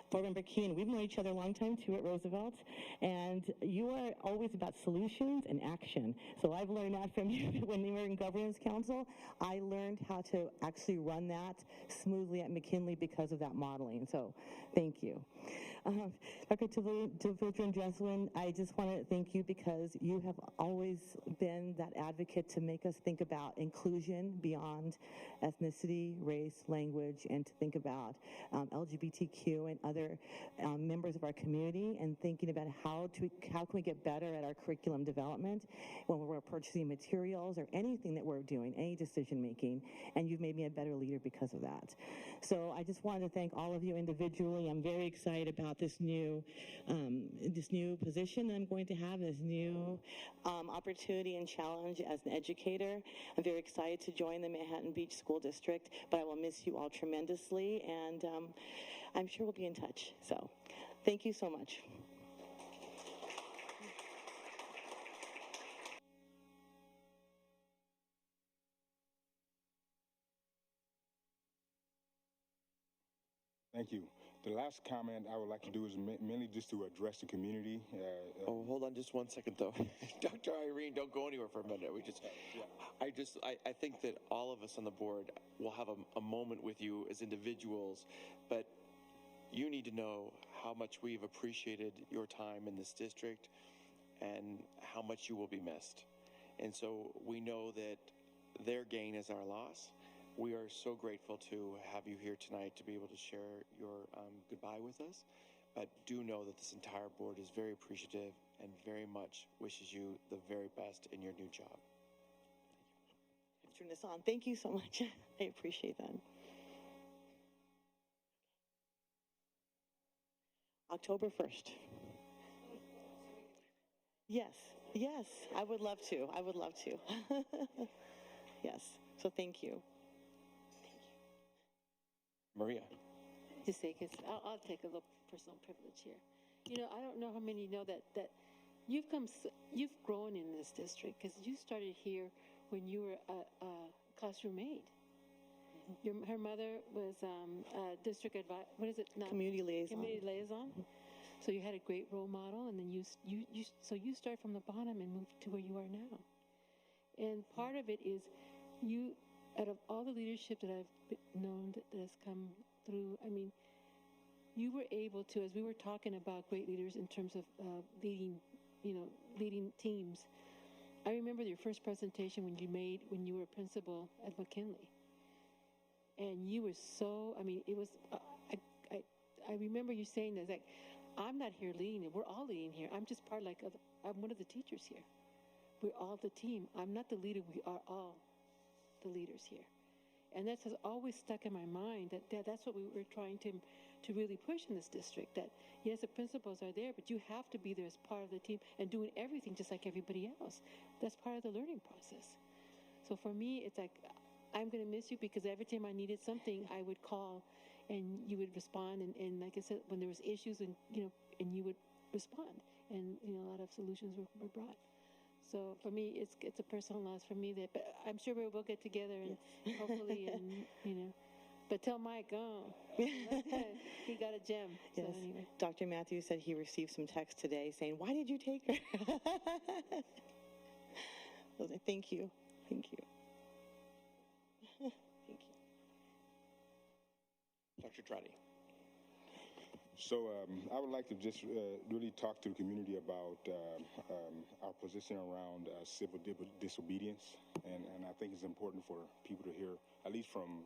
Board Member Keen, we've known each other a long time too at Roosevelt, and you are always about solutions and action. So I've learned that from you when you were in Governance Council. I learned how to actually run that smoothly at McKinley because of that modeling. So thank you. Dr. Tavildran Jeswin, I just want to thank you because you have always been that advocate to make us think about inclusion beyond ethnicity, race, language, and to think about LGBTQ and other members of our community, and thinking about how can we get better at our curriculum development when we're purchasing materials or anything that we're doing, any decision making, and you've made me a better leader because of that. So I just wanted to thank all of you individually. I'm very excited about this new position I'm going to have, this new opportunity and challenge as an educator. I'm very excited to join the Manhattan Beach School District, but I will miss you all tremendously, and I'm sure we'll be in touch. So thank you so much. Thank you. The last comment I would like to do is mainly just to address the community. Oh, hold on just 1 second, though. Dr. Irene, don't go anywhere for a minute. I think that all of us on the board will have a moment with you as individuals, but you need to know how much we've appreciated your time in this district. and how much you will be missed. And so we know that their gain is our loss. We are so grateful to have you here tonight to be able to share your goodbye with us. But do know that this entire board is very appreciative and very much wishes you the very best in your new job. Let's turn this on. Thank you so much. I appreciate that. October 1st. Yes, yes, I would love to. I would love to. Yes, so thank you. Maria. Just say, because I'll take a little personal privilege here. You know, I don't know how many know that you've grown in this district, because you started here when you were a classroom aide. Her mother was district what is it? Community liaison. Community liaison. So you had a great role model, and then you start from the bottom and move to where you are now. And part of it is you, out of all the leadership that I've known that has come through, I mean, you were able to, as we were talking about great leaders in terms of leading teams. I remember your first presentation when you were a principal at McKinley. And you were so, I mean, it was, I remember you saying that, like, I'm not here leading it. We're all leading here. I'm just part, I'm one of the teachers here. We're all the team. I'm not the leader. We are all the leaders here. And that has always stuck in my mind, that's what we were trying to really push in this district, that, yes, the principals are there, but you have to be there as part of the team and doing everything just like everybody else. That's part of the learning process. So for me, it's like, I'm going to miss you, because every time I needed something, I would call and you would respond. And like I said, when there was issues and you would respond, and, a lot of solutions were brought. So for me, it's a personal loss for me but I'm sure we'll get together and hopefully, and, but tell Mike, he got a gem. Yes. So anyway. Dr. Matthews said he received some text today saying, "Why did you take her?" I was like, thank you. Thank you. Thank you. Dr. Trotty. So I would like to just really talk to the community about our position around civil disobedience, and I think it's important for people to hear, at least from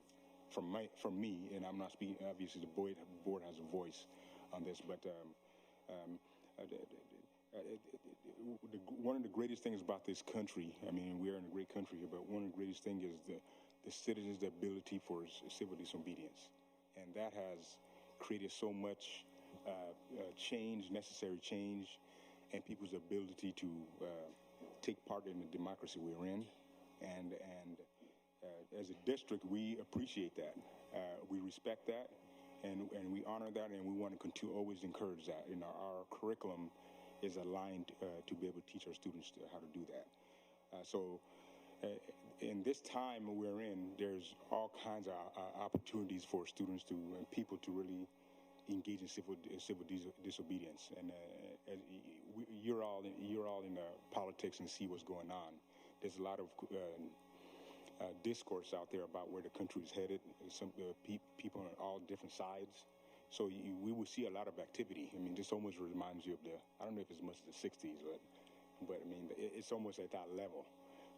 me, and I'm not speaking, obviously the board has a voice on this, but one of the greatest things about this country, I mean, we're in a great country here, but one of the greatest things is the citizens' ability for civil disobedience, and that has created so much change, necessary change, and people's ability to take part in the democracy we're in. And as a district, we appreciate that. We respect that, and we honor that, and we want to continue always encourage that. Our curriculum is aligned to be able to teach our students how to do that. So in this time we're in, there's all kinds of opportunities for students and people to really engage in civil disobedience, and you're all in politics and see what's going on. There's a lot of discourse out there about where the country is headed. Some people on all different sides, so we will see a lot of activity. I mean, this almost reminds you of I don't know if it's much of the '60s, but I mean, it's almost at that level.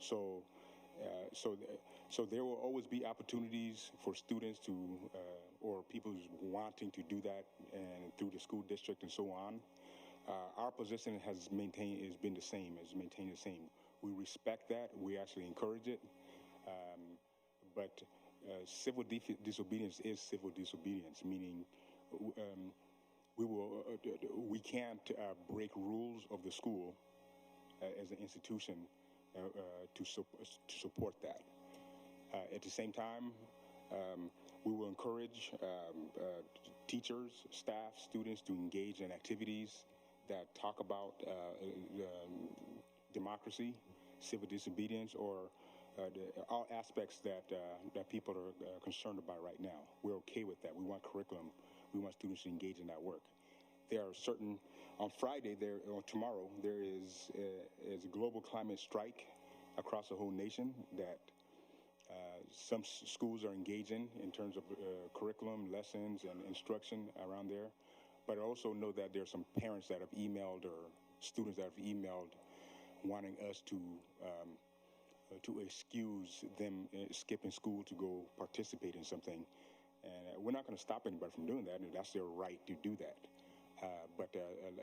So there will always be opportunities for students to, or people who's wanting to do that, and through the school district and so on. Our position has been the same. We respect that. We actually encourage it. But civil disobedience is civil disobedience, meaning we can't break rules of the school as an institution to support that. At the same time, we will encourage teachers, staff, students to engage in activities that talk about democracy, civil disobedience, or all aspects that people are concerned about right now. We're okay with that. We want curriculum. We want students to engage in that work. There are certain, on Friday, or tomorrow, there is a global climate strike across the whole nation that some schools are engaging in terms of curriculum, lessons, and instruction around there. But I also know that there are some parents that have emailed or students that have emailed wanting us to excuse them skipping school to go participate in something. And we're not going to stop anybody from doing that, and that's their right to do that. But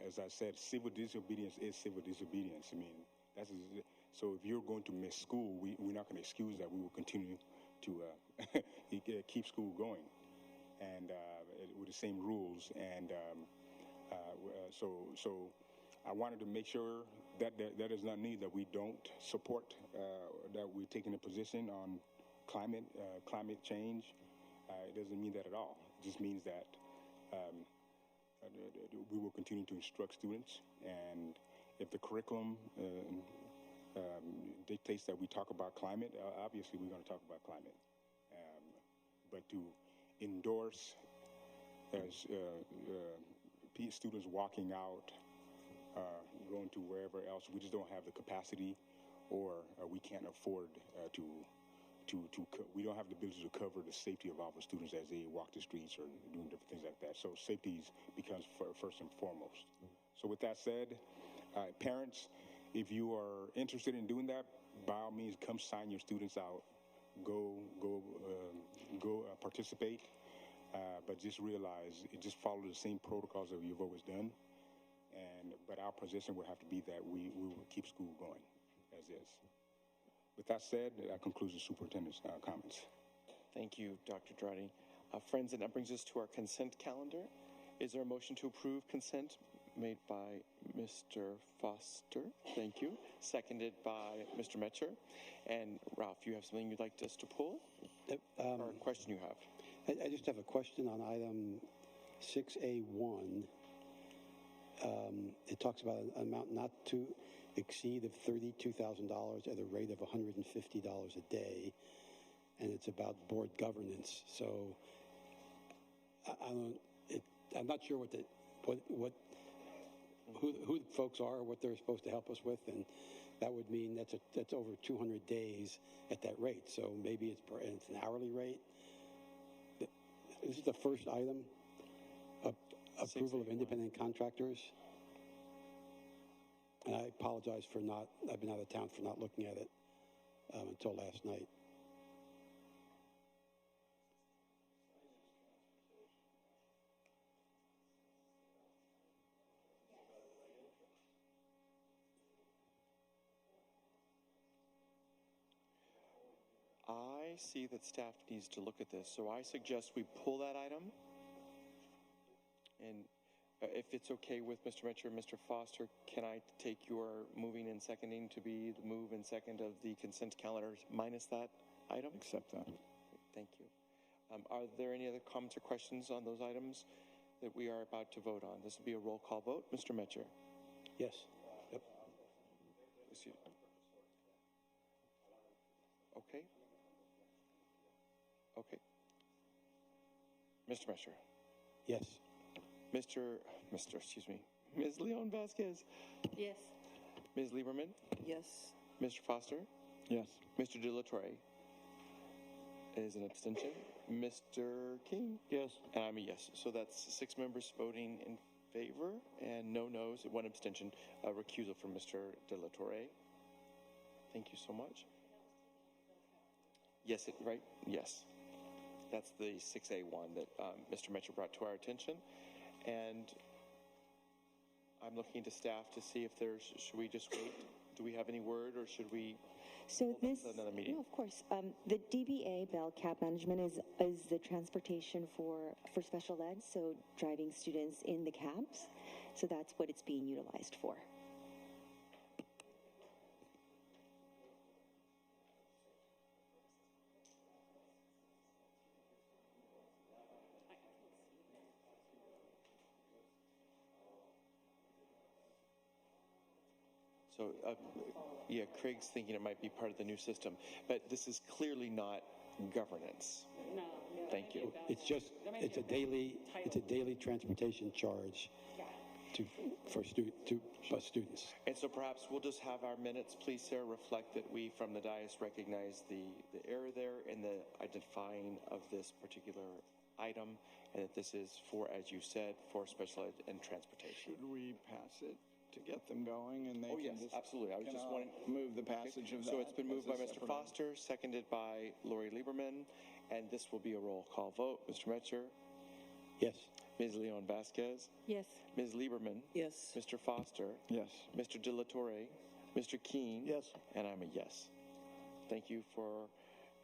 as I said, civil disobedience is civil disobedience. I mean, so if you're going to miss school, we're not going to excuse that. We will continue to keep school going, and with the same rules. And so I wanted to make sure that that does not mean that we don't support that we're taking a position on climate change. It doesn't mean that at all. It just means that we will continue to instruct students, and if the curriculum dictates that we talk about climate, obviously we're going to talk about climate. But to endorse students walking out, going to wherever else, we just don't have the capacity, or we can't afford we don't have the ability to cover the safety of our students as they walk the streets or doing different things like that. So safety becomes first and foremost. So with that said, parents, if you are interested in doing that, by all means, come sign your students out. Go participate. But just realize, just follow the same protocols that you've always done. But our position would have to be that we will keep school going as is. With that said, that concludes the superintendent's comments. Thank you, Dr. Dradi. Friends, and that brings us to our consent calendar. Is there a motion to approve consent made by Mr. Foster? Thank you. Seconded by Mr. Metcher. And Ralph, you have something you'd like us to pull? Or a question you have? I just have a question on item 6A1. It talks about an amount not to exceed of $32,000 at a rate of $150 a day, and it's about board governance. So I'm not sure who the folks are, what they're supposed to help us with, and that would mean that's over 200 days at that rate. So maybe it's an hourly rate. This is the first item, approval of independent contractors. And I apologize for I've been out of town for not looking at it until last night. I see that staff needs to look at this, so I suggest we pull that item. And if it's okay with Mr. Metcher and Mr. Foster, can I take your moving and seconding to be the move and second of the consent calendar minus that item? Accept that. Thank you. Are there any other comments or questions on those items that we are about to vote on? This will be a roll call vote. Mr. Metcher? Yes. Yep. Excuse me. Okay. Okay. Mr. Metcher? Yes. Excuse me, Ms. Leon Vasquez? Yes. Ms. Lieberman? Yes. Mr. Foster? Yes. Mr. De La Torre is an abstention. Mr. King? Yes. And I'm a yes. So that's 6 members voting in favor and no no's, 1 abstention, a recusal from Mr. De La Torre. Thank you so much. Yes, right? Yes. That's the 6A1 that Mr. Metcher brought to our attention. And I'm looking to staff to see if should we just wait? Do we have any word, or should we So this, another meeting? no, of course. The DBA, Bell Cap Management, is the transportation for special ed, so driving students in the cabs. So that's what it's being utilized for. So, yeah, Craig's thinking it might be part of the new system, but this is clearly not governance. No. Thank you. It's a daily transportation charge for bus students. And so perhaps we'll just have our minutes, please, Sarah, reflect that we from the dais recognize the error there in the identifying of this particular item, and that this is for, as you said, for special ed and transportation. Should we pass it? to get them going, and they Oh, can yes, just absolutely. I was can just all wanting. move the passage of that. So it's been moved by as a Mr. separate Foster, seconded by Lori Lieberman, and this will be a roll call vote. Mr. Metcher? Yes. Ms. Leon Vasquez? Yes. Ms. Lieberman? Yes. Mr. Foster? Yes. Mr. De La Torre? Mr. Keene? Yes. And I'm a yes. Thank you for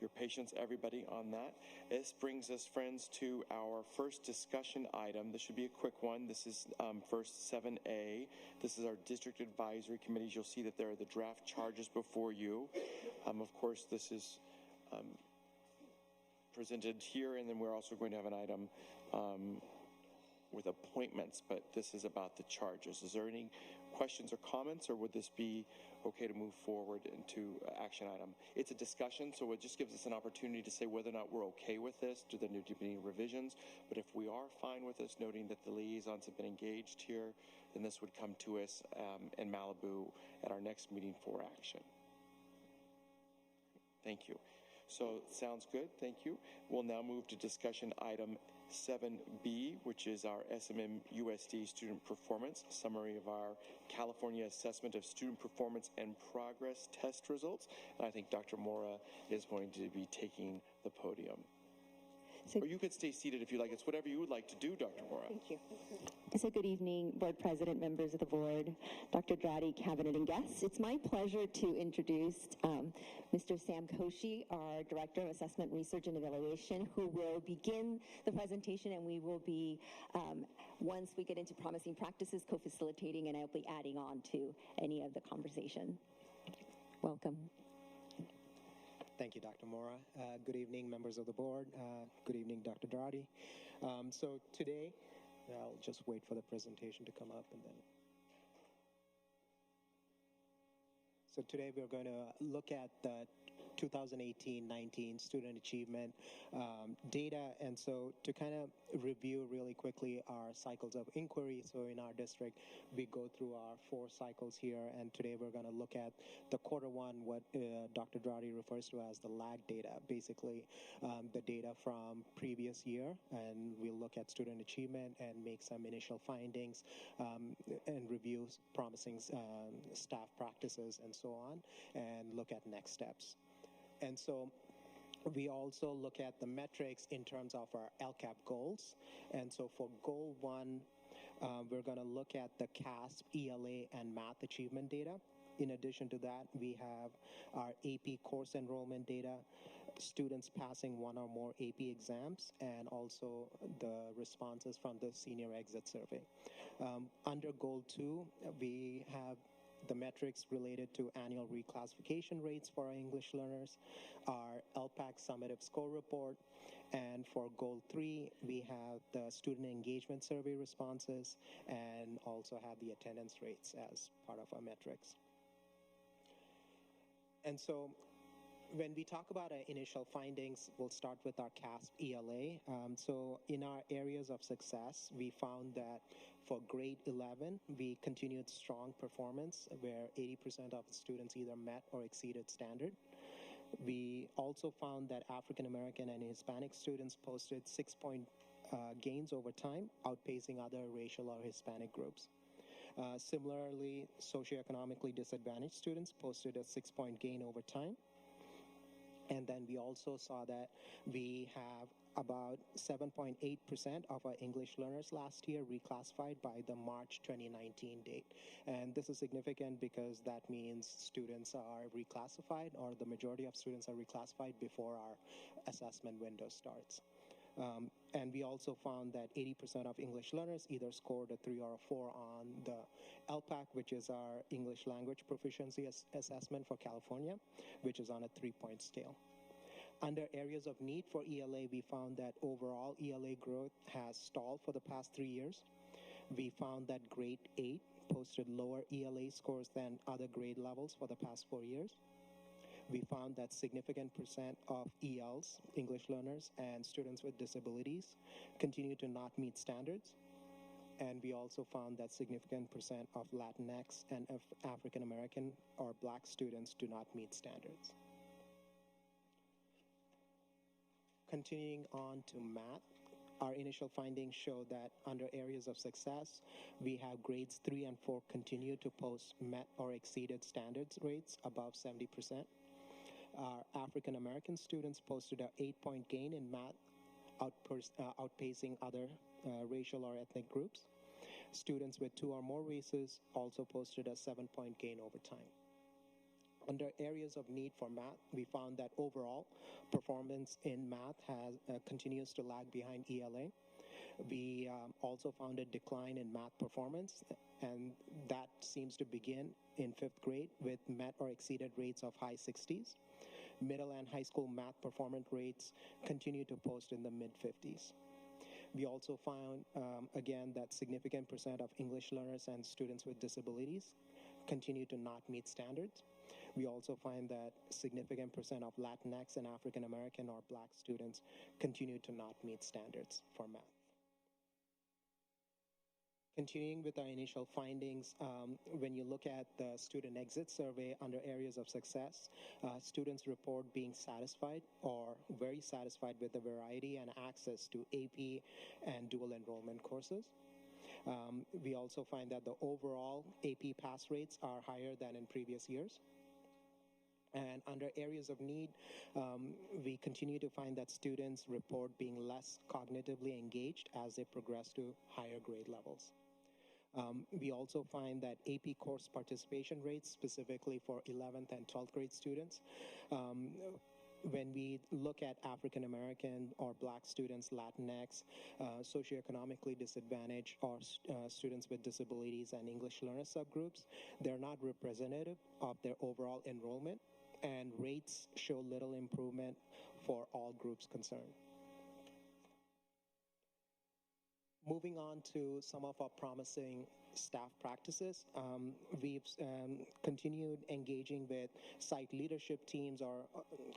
your patience, everybody, on that. This brings us, friends, to our first discussion item. This should be a quick one. This is first 7A. This is our district advisory committees. You'll see that there are the draft charges before you. Of course, this is presented here, and then we're also going to have an item with appointments, but this is about the charges. Is there any questions or comments, or would this be okay to move forward into action item? It's a discussion, so it just gives us an opportunity to say whether or not we're okay with this. Do there need to be any revisions? But if we are fine with this, noting that the liaisons have been engaged here, then this would come to us in Malibu at our next meeting for action. Thank you. So sounds good. Thank you. We'll now move to discussion item 7B, which is our SMM USD student performance, summary of our California Assessment of Student Performance and Progress test results. And I think Dr. Mora is going to be taking the podium. Or you could stay seated if you like. It's whatever you would like to do, Dr. Mora. Thank you. So good evening, Board President, members of the Board, Dr. Dradi, Cabinet, and guests. It's my pleasure to introduce Mr. Sam Koshi, our Director of Assessment Research and Evaluation, who will begin the presentation, and we will be, once we get into promising practices, co-facilitating, and I'll be adding on to any of the conversation. Welcome. Thank you, Dr. Mora. Good evening, members of the board. Good evening, Dr. Dradi. So today, I'll just wait for the presentation to come up and then. So today we're going to look at the 2018-19 student achievement data. And so to kind of review really quickly our cycles of inquiry. So in our district, we go through our 4 cycles here. And today we're going to look at the quarter one, what Dr. Dradi refers to as the lag data, basically the data from previous year. And we'll look at student achievement and make some initial findings and review promising staff practices and so on, and look at next steps. And so we also look at the metrics in terms of our LCAP goals. And so for goal 1, we're going to look at the CASP, ELA, and math achievement data. In addition to that, we have our AP course enrollment data, students passing 1 or more AP exams, and also the responses from the senior exit survey. Under goal 2, we have the metrics related to annual reclassification rates for our English learners, our LPAC summative score report, and for goal 3, we have the student engagement survey responses and also have the attendance rates as part of our metrics. And so when we talk about our initial findings, we'll start with our CASP ELA. So in our areas of success, we found that for grade 11, we continued strong performance where 80% of the students either met or exceeded standard. We also found that African American and Hispanic students posted 6-point gains over time, outpacing other racial or Hispanic groups. Similarly, socioeconomically disadvantaged students posted a 6-point gain over time. And then we also saw that we have about 7.8% of our English learners last year reclassified by the March 2019 date. And this is significant because that means students are reclassified, or the majority of students are reclassified before our assessment window starts. And we also found that 80% of English learners either scored a 3 or a 4 on the LPAC, which is our English language proficiency assessment for California, which is on a 3-point scale. Under areas of need for ELA, we found that overall ELA growth has stalled for the past 3 years. We found that grade 8 posted lower ELA scores than other grade levels for the past 4 years. We found that significant percent of ELs, English learners, and students with disabilities continue to not meet standards. And we also found that significant percent of Latinx and African American or Black students do not meet standards. Continuing on to math, Our initial findings show that under areas of success, we have grades 3 and 4 continue to post met or exceeded standards rates above 70%. Our African American students posted an 8-point gain in math, outpacing other racial or ethnic groups. Students with 2 or more races also posted a 7-point gain over time. Under areas of need for math, we found that overall performance in math continues to lag behind ELA. We also found a decline in math performance, and that seems to begin in 5th grade with met or exceeded rates of high 60s. Middle and high school math performance rates continue to post in the mid 50s. We also found, again, that significant percent of English learners and students with disabilities continue to not meet standards. We also find that significant percent of Latinx and African American or Black students continue to not meet standards for math. Continuing with our initial findings, when you look at the student exit survey under areas of success, students report being satisfied or very satisfied with the variety and access to AP and dual enrollment courses. We also find that the overall AP pass rates are higher than in previous years. And under areas of need, we continue to find that students report being less cognitively engaged as they progress to higher grade levels. We also find that AP course participation rates, specifically for 11th and 12th grade students, when we look at African American or Black students, Latinx, socioeconomically disadvantaged, or students with disabilities and English learner subgroups, they're not representative of their overall enrollment, and rates show little improvement for all groups concerned. Moving on to some of our promising staff practices, we've continued engaging with site leadership teams, or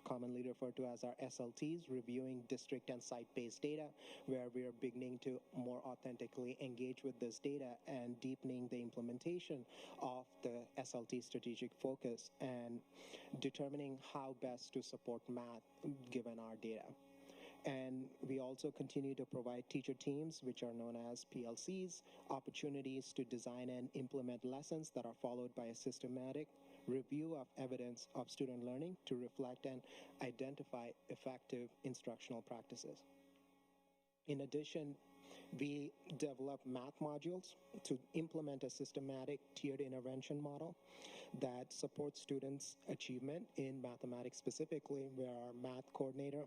commonly referred to as our SLTs, reviewing district and site-based data, where we are beginning to more authentically engage with this data and deepening the implementation of the SLT strategic focus and determining how best to support math given our data. And we also continue to provide teacher teams, which are known as PLCs, opportunities to design and implement lessons that are followed by a systematic review of evidence of student learning to reflect and identify effective instructional practices. In addition, we develop math modules to implement a systematic tiered intervention model that supports students' achievement in mathematics specifically, where our math coordinator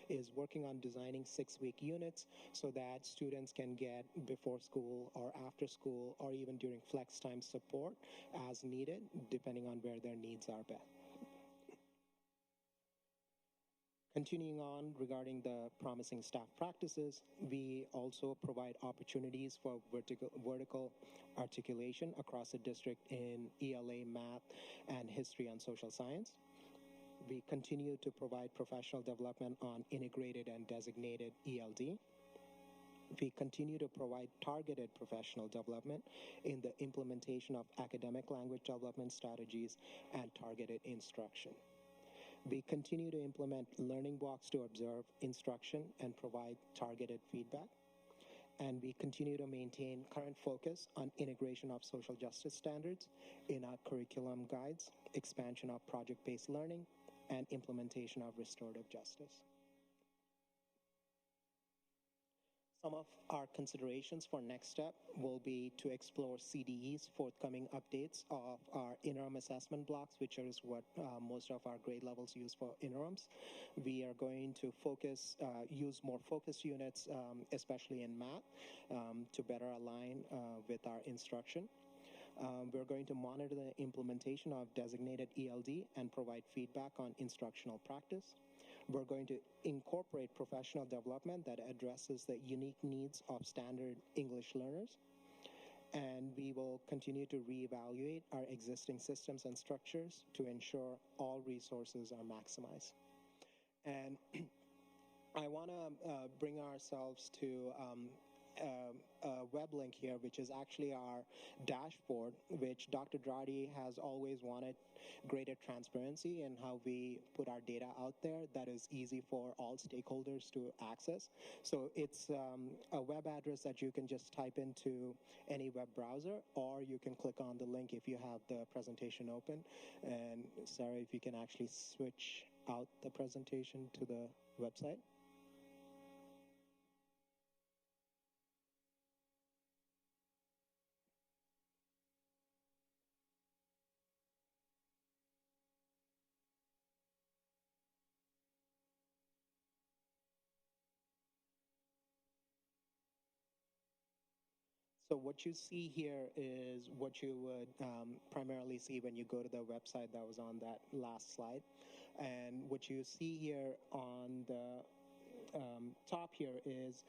is working on designing 6-week units so that students can get before school or after school or even during flex time support as needed, depending on where their needs are best. Continuing on regarding the promising staff practices, we also provide opportunities for vertical articulation across the district in ELA, math, and history and social science. We continue to provide professional development on integrated and designated ELD. We continue to provide targeted professional development in the implementation of academic language development strategies and targeted instruction. We continue to implement learning blocks to observe instruction and provide targeted feedback. And we continue to maintain current focus on integration of social justice standards in our curriculum guides, expansion of project-based learning, and implementation of restorative justice. Some of our considerations for next step will be to explore CDE's forthcoming updates of our interim assessment blocks, which is what most of our grade levels use for interims. We are going to use more focus units, especially in math, to better align with our instruction. We're going to monitor the implementation of designated ELD and provide feedback on instructional practice. We're going to incorporate professional development that addresses the unique needs of standard English learners. And we will continue to reevaluate our existing systems and structures to ensure all resources are maximized. And I want to bring ourselves to a web link here, which is actually our dashboard, which Dr. Dradi has always wanted greater transparency in how we put our data out there that is easy for all stakeholders to access. So it's a web address that you can just type into any web browser, or you can click on the link if you have the presentation open. And Sarah, if you can actually switch out the presentation to the website. So what you see here is what you would primarily see when you go to the website that was on that last slide. And what you see here on the top here is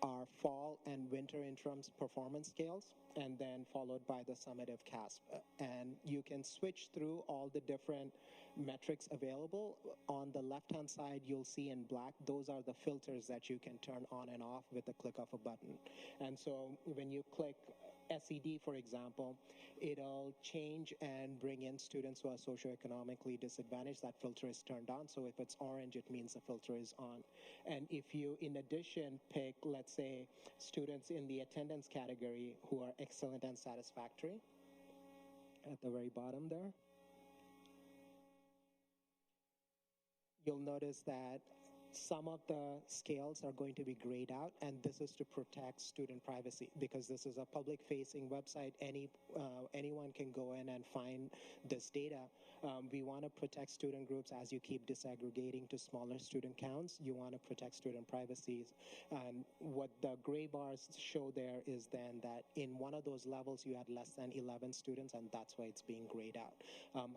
our fall and winter interims performance scales, and then followed by the summative CASP. And you can switch through all the different metrics available. On the left-hand side, you'll see in black, those are the filters that you can turn on and off with the click of a button. And so when you click SED, for example, it'll change and bring in students who are socioeconomically disadvantaged. That filter is turned on. So if it's orange, it means the filter is on. And if you, in addition, pick, let's say, students in the attendance category who are excellent and satisfactory, at the very bottom there, you'll notice that some of the scales are going to be grayed out, and this is to protect student privacy because this is a public-facing website. Anyone can go in and find this data. We want to protect student groups as you keep disaggregating to smaller student counts. You want to protect student privacies. And what the gray bars show there is then that in one of those levels you had less than 11 students, and that's why it's being grayed out.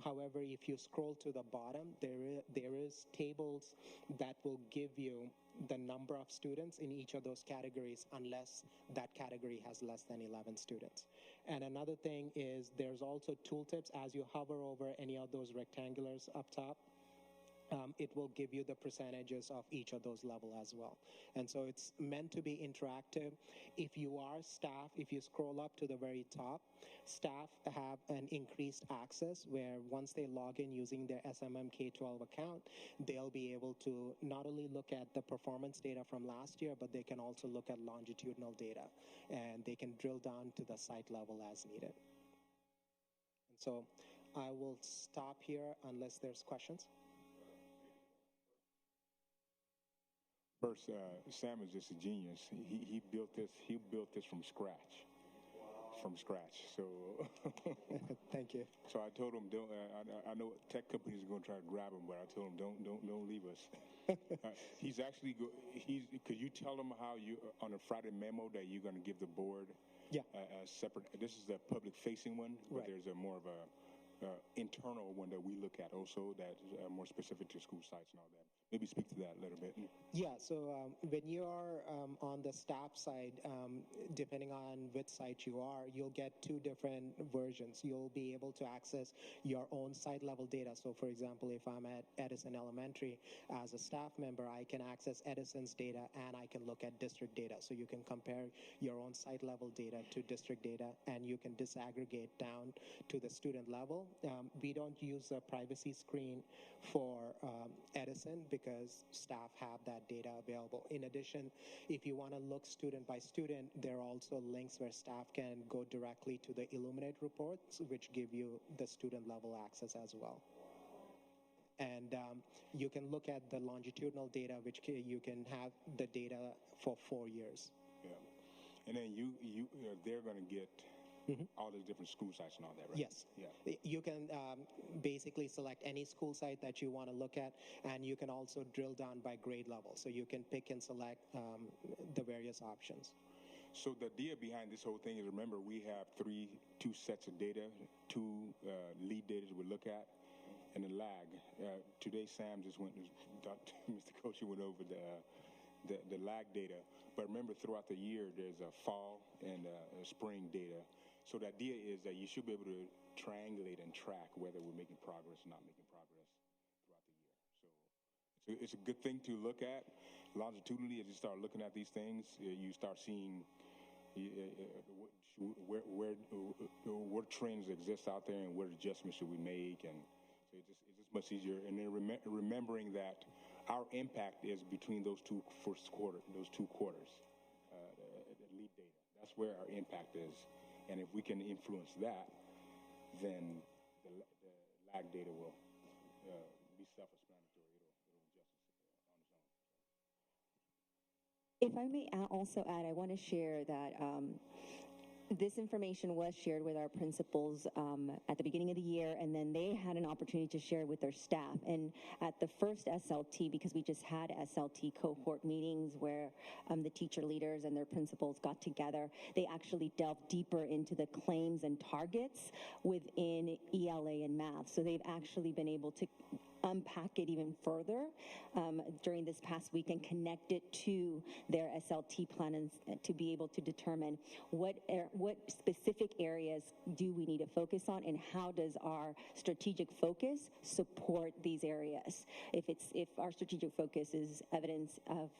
However, if you scroll to the bottom, there is tables that will give you the number of students in each of those categories unless that category has less than 11 students. And another thing is there's also tooltips. As you hover over any of those rectangulars up top, it will give you the percentages of each of those levels as well. And so it's meant to be interactive. If you are staff, if you scroll up to the very top, staff have an increased access where once they log in using their SMM K-12 account, they'll be able to not only look at the performance data from last year, but they can also look at longitudinal data, and they can drill down to the site level as needed. And so I will stop here unless there's questions. First, Sam is just a genius. He built this. He built this from scratch. From scratch. So thank you. So I told him, don't. I know tech companies are going to try to grab him, but I told him, don't leave us. He's actually could you tell him how you on a Friday memo that you're going to give the board? Yeah. A separate. This is the public-facing one, but there's a more of a internal one that we look at also that's more specific to school sites and all that. Maybe speak to that a little bit. Yeah, so when you are on the staff side, depending on which site you are, you'll get two different versions. You'll be able to access your own site level data. So for example, if I'm at Edison Elementary as a staff member, I can access Edison's data and I can look at district data. So you can compare your own site level data to district data, and you can disaggregate down to the student level. We don't use a privacy screen for Edison because staff have that data available. In addition, if you want to look student by student, there are also links where staff can go directly to the Illuminate reports, which give you the student level access as well. And you can look at the longitudinal data, which you can have the data for 4 years. Yeah. And then they're going to get all these different school sites and all that, right? Yes. Yeah. You can basically select any school site that you want to look at, and you can also drill down by grade level. So you can pick and select the various options. So the idea behind this whole thing is, remember, we have two sets of data, two lead data we look at, and a lag. Today, Sam just went, Mr. Koshi went over the lag data. But remember, throughout the year, there's a fall and a spring data. So the idea is that you should be able to triangulate and track whether we're making progress or not making progress throughout the year. So it's a good thing to look at. longitudinally, as you start looking at these things, you start seeing what trends exist out there and what adjustments should we make, and so it's just much easier. And then remembering that our impact is between those two quarters, the lead data. That's where our impact is, and if we can influence that, then the lag data will be self-explanatory. It'll adjust on its own. If I may also add, I want to share that this information was shared with our principals at the beginning of the year, and then they had an opportunity to share with their staff. And at the first SLT, because we just had SLT cohort meetings where the teacher leaders and their principals got together, they actually delved deeper into the claims and targets within ELA and math. So they've actually been able to unpack it even further during this past week and connect it to their SLT plan and to be able to determine what specific areas do we need to focus on and how does our strategic focus support these areas. If our strategic focus is evidence of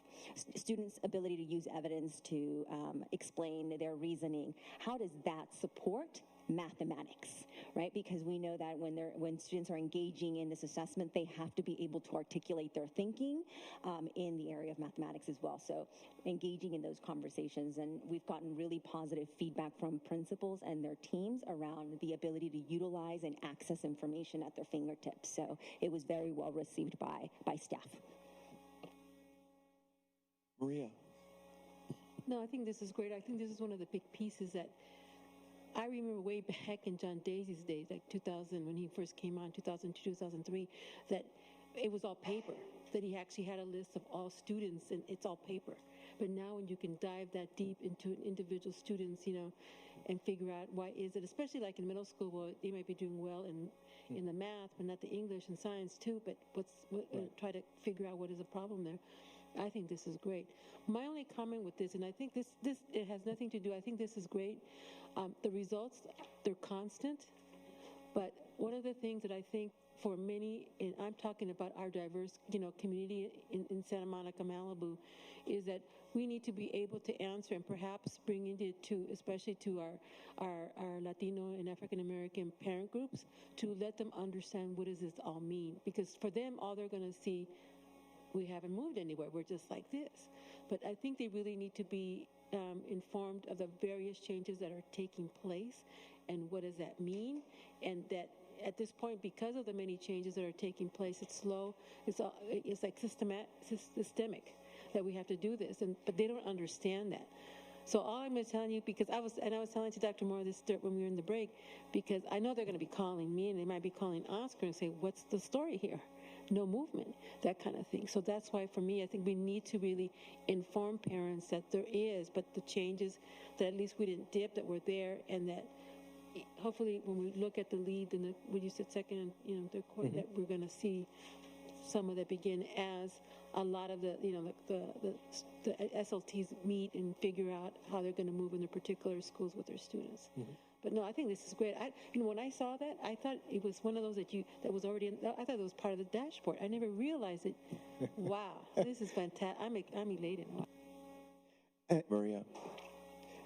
students' ability to use evidence to explain their reasoning, how does that support mathematics, right? Because we know that when students are engaging in this assessment, they have to be able to articulate their thinking in the area of mathematics as well. So engaging in those conversations, and we've gotten really positive feedback from principals and their teams around the ability to utilize and access information at their fingertips. So it was very well received by staff. Maria. No, I think this is great. I think this is one of the big pieces that I remember way back in John Daisy's days, like 2000, when he first came on, 2002, 2003, that it was all paper, that he actually had a list of all students, and it's all paper. But now when you can dive that deep into individual students, and figure out why is it, especially like in middle school, well, they might be doing well in the math, but not the English and science too, but try to figure out what is the problem there. I think this is great. My only comment with this, and I think this it has nothing to do, I think this is great. The results, they're constant, but one of the things that I think for many, and I'm talking about our diverse, community in Santa Monica, Malibu, is that we need to be able to answer and perhaps bring it to, especially to our Latino and African American parent groups, to let them understand what does this all mean. Because for them, all they're going to see, we haven't moved anywhere, we're just like this. But I think they really need to be informed of the various changes that are taking place and what does that mean, and that at this point, because of the many changes that are taking place, it's slow, it's like systemic that we have to do this, but they don't understand that. So all I'm telling you, because I was telling to Dr. Moore this when we were in the break, because I know they're going to be calling me and they might be calling Oscar and say, what's the story here? No movement, that kind of thing. So that's why for me, I think we need to really inform parents that there is, but the changes that at least we didn't dip, that were there, and that hopefully when we look at the lead and when you said second and third quarter, that we're going to see some of that begin as a lot of the SLTs meet and figure out how they're going to move in their particular schools with their students. But no, I think this is great. When I saw that, I thought it was one of those that was already. I thought it was part of the dashboard. I never realized it. Wow, this is fantastic. I'm elated. Maria.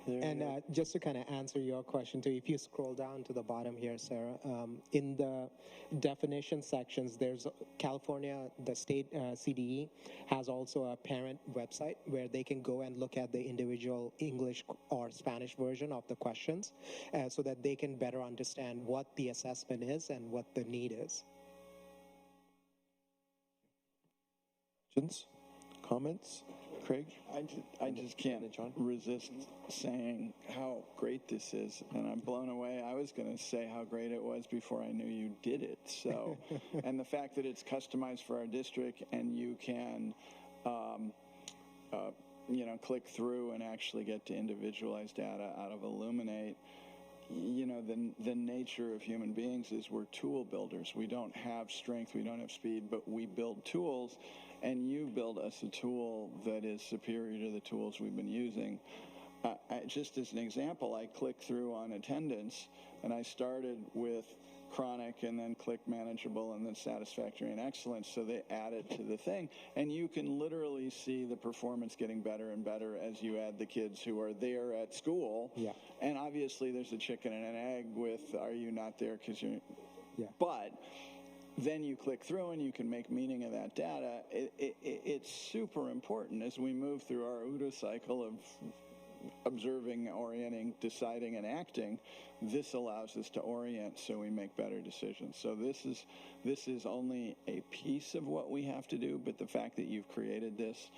And just to kind of answer your question too, if you scroll down to the bottom here, Sarah, in the definition sections, there's California, the state CDE has also a parent website where they can go and look at the individual English or Spanish version of the questions so that they can better understand what the assessment is and what the need is. Questions? Comments? Craig? I just can't resist saying how great this is, and I'm blown away. I was going to say how great it was before I knew you did it. So, and the fact that it's customized for our district, and you can, click through and actually get to individualized data out of Illuminate. The nature of human beings is we're tool builders. We don't have strength, we don't have speed, but we build tools. And you build us a tool that is superior to the tools we've been using. Just as an example, I clicked through on attendance, and I started with chronic, and then click manageable, and then satisfactory and excellent. So they add it to the thing. And you can literally see the performance getting better and better as you add the kids who are there at school. Yeah. And obviously there's a chicken and an egg with, are you not there because you're... Yeah. But then you click through and you can make meaning of that data. It's super important as we move through our OODA cycle of observing, orienting, deciding, and acting. This allows us to orient so we make better decisions. So this is only a piece of what we have to do, but the fact that you've created this,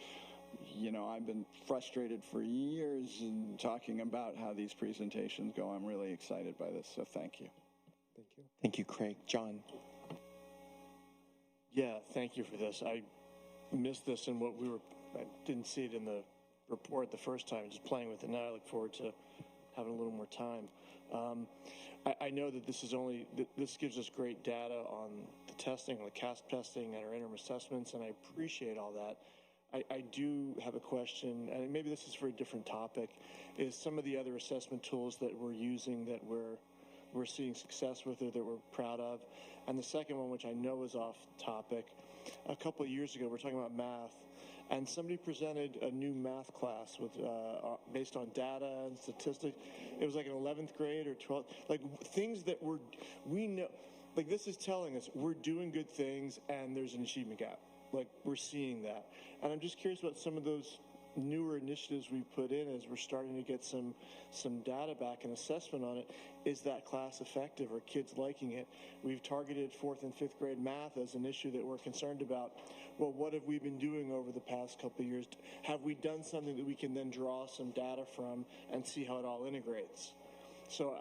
you know, I've been frustrated for years in talking about how these presentations go. I'm really excited by this, so thank you. Thank you. Thank you, Craig. John. Yeah, thank you for this. I missed this in I didn't see it in the report the first time, just playing with it now. I look forward to having a little more time. I know that this gives us great data on the testing, the CASP testing, and our interim assessments, and I appreciate all that. I do have a question, and maybe this is for a different topic, is some of the other assessment tools that we're using that we're seeing success with or that we're proud of. And the second one, which I know is off topic, a couple of years ago, we're talking about math, and somebody presented a new math class with based on data and statistics. It was like an 11th grade or 12th, like things that we know, like this is telling us we're doing good things and there's an achievement gap. Like we're seeing that. And I'm just curious about some of those newer initiatives we put in as we're starting to get some data back and assessment on it. Is that class effective? Are kids liking it? We've targeted 4th and 5th grade math as an issue that we're concerned about. Well, what have we been doing over the past couple of years? Have we done something that we can then draw some data from and see how it all integrates? So,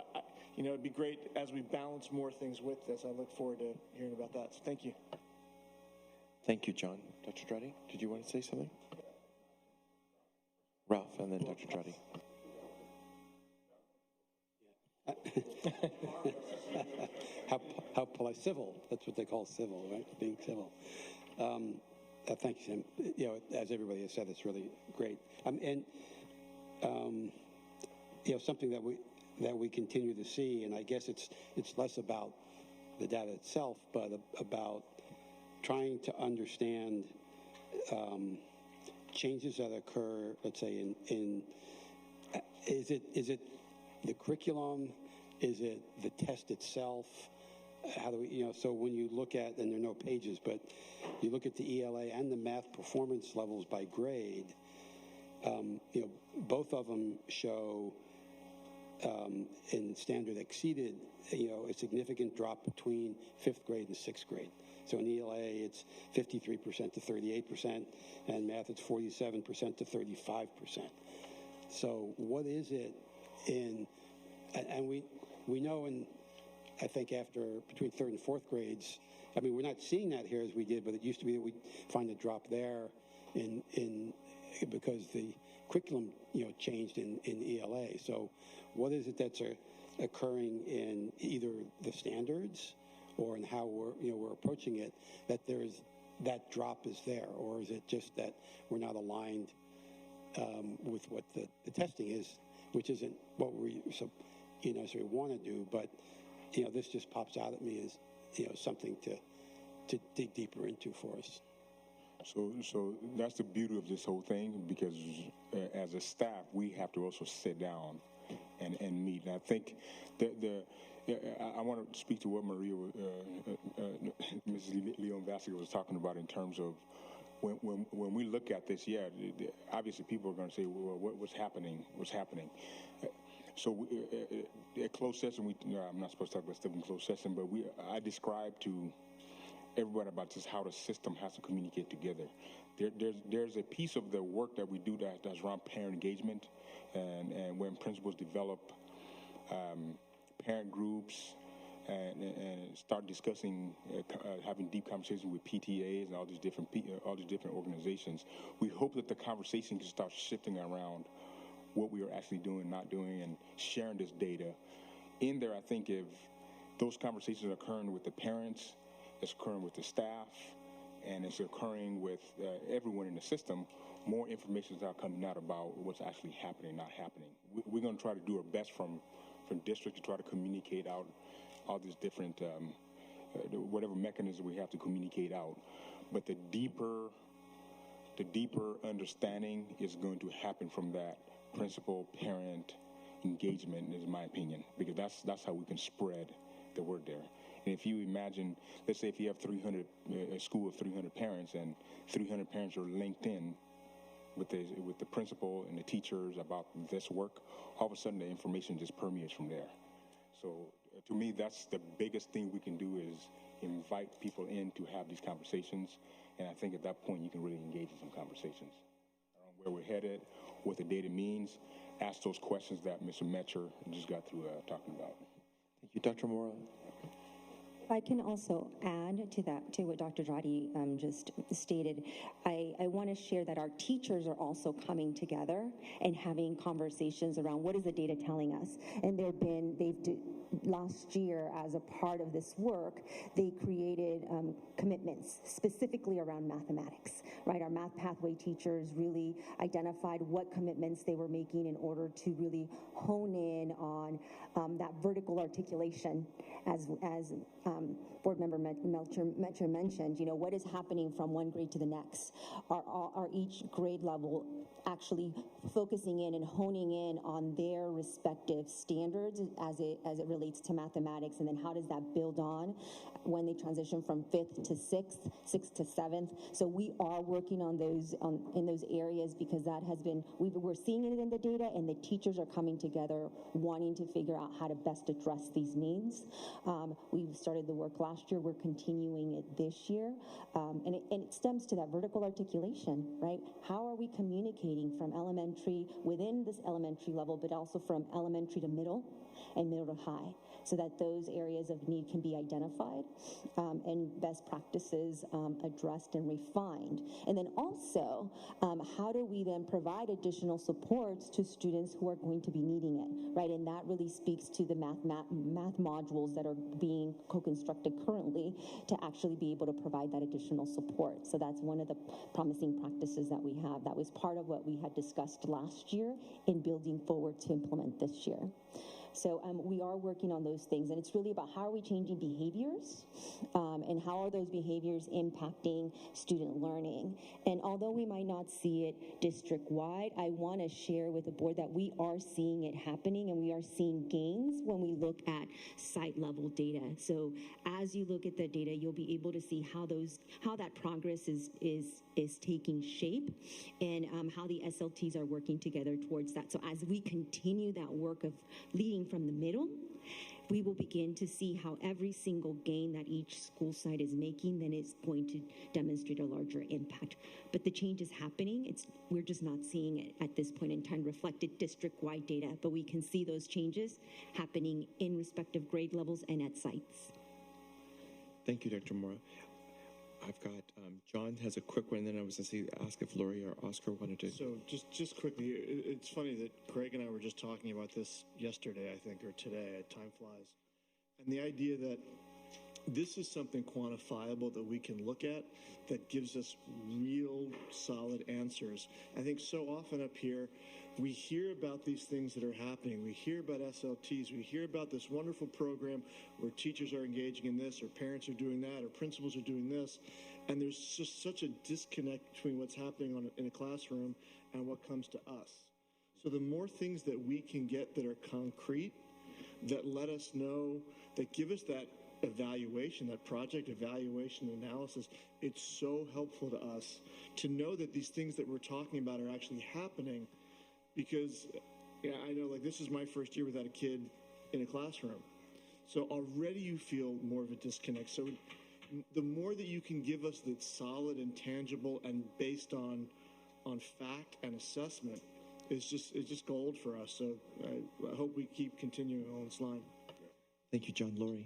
it'd be great as we balance more things with this. I look forward to hearing about that. So thank you. Thank you, John. Dr. Draddy, did you want to say something? Ralph, and then Dr. Draddy. How polite, civil. That's what they call civil, right? Being civil. Thank you, Sam. As everybody has said, it's really great. Something that we continue to see, and I guess it's less about the data itself, but about trying to understand changes that occur, let's say, is it the curriculum? Is it the test itself? How do we, so when you look at, and there are no pages, but you look at the ELA and the math performance levels by grade, both of them show in standard exceeded, a significant drop between 5th grade and 6th grade. So in ELA, it's 53% to 38%, and math, it's 47% to 35%. So what is it and we know I think between 3rd and 4th grades, we're not seeing that here as we did, but it used to be that we'd find a drop there because the curriculum, changed in ELA. So what is it that's occurring in either the standards or in how we're approaching it, that drop is there? Or is it just that we're not aligned with what the testing is, which isn't what we want to do, but this just pops out at me as something to dig deeper into for us. So that's the beauty of this whole thing, because as a staff, we have to also sit down and meet. And I think I want to speak to what Maria, Mrs. Leon Vassiger was talking about in terms of when we look at this. Yeah, obviously people are going to say, well, what's happening? What's happening? So a closed session, I'm not supposed to talk about stuff in closed session, but I described to everybody about just how the system has to communicate together. There's a piece of the work that we do that's around parent engagement, and when principals develop parent groups and start discussing, having deep conversations with PTAs and all these different organizations, we hope that the conversation can start shifting around what we are actually doing, not doing, and sharing this data. In there, I think if those conversations are occurring with the parents, it's occurring with the staff, and it's occurring with everyone in the system, more information is coming out about what's actually happening, not happening. We're going to try to do our best from district to try to communicate out all these different whatever mechanism we have to communicate out. But the deeper understanding is going to happen from that principal-parent engagement, is my opinion, because that's how we can spread the word there. And if you imagine, let's say if you have a school of 300 parents, and 300 parents are linked in with the principal and the teachers about this work, all of a sudden the information just permeates from there. So to me, that's the biggest thing we can do, is invite people in to have these conversations. And I think at that point, you can really engage in some conversations around where we're headed, what the data means, ask those questions that Mr. Metcher just got through talking about. Thank you, Dr. Mora. If I can also add to that, to what Dr. Dradi just stated, I want to share that our teachers are also coming together and having conversations around what is the data telling us. And last year, as a part of this work, they created commitments specifically around mathematics, right? Our math pathway teachers really identified what commitments they were making in order to really hone in on that vertical articulation, as Board Member Metcher mentioned, what is happening from one grade to the next? Are each grade level actually focusing in and honing in on their respective standards as it relates to mathematics, and then how does that build on when they transition from 5th to 6th, 6th to 7th? So we are working on those in those areas, because that has been, we're seeing it in the data, and the teachers are coming together wanting to figure out how to best address these needs. We started the work last year, we're continuing it this year, and it stems to that vertical articulation, right? How are we communicating from elementary, within this elementary level, but also from elementary to middle and middle to high, so that those areas of need can be identified and best practices addressed and refined. And then also, how do we then provide additional supports to students who are going to be needing it, right? And that really speaks to the math modules that are being co-constructed currently to actually be able to provide that additional support. So that's one of the promising practices that we have. That was part of what we had discussed last year in building forward to implement this year. So we are working on those things, and it's really about how are we changing behaviors, and how are those behaviors impacting student learning. And although we might not see it district-wide, I want to share with the board that we are seeing it happening, and we are seeing gains when we look at site-level data. So as you look at the data, you'll be able to see how that progress is taking shape, and how the SLTs are working together towards that. So as we continue that work of leading from the middle, we will begin to see how every single gain that each school site is making then is going to demonstrate a larger impact. But the change is happening. We're just not seeing it at this point in time reflected district-wide data, but we can see those changes happening in respective grade levels and at sites. Thank you, Dr. Mora. I've got, John has a quick one, and then I was going to ask if Lori or Oscar wanted to. So just quickly, it's funny that Craig and I were just talking about this yesterday, I think, or today. Time flies. And the idea that this is something quantifiable that we can look at that gives us real solid answers. I think so often up here, we hear about these things that are happening. We hear about SLTs. We hear about this wonderful program where teachers are engaging in this, or parents are doing that, or principals are doing this. And there's just such a disconnect between what's happening in a classroom and what comes to us. So the more things that we can get that are concrete, that let us know, that give us that evaluation, that project evaluation analysis, it's so helpful to us to know that these things that we're talking about are actually happening. Because I know, like, this is my first year without a kid in a classroom. So already you feel more of a disconnect. So the more that you can give us that's solid and tangible and based on fact and assessment is just gold for us. So I hope we keep continuing on this line. Thank you, John. Lori.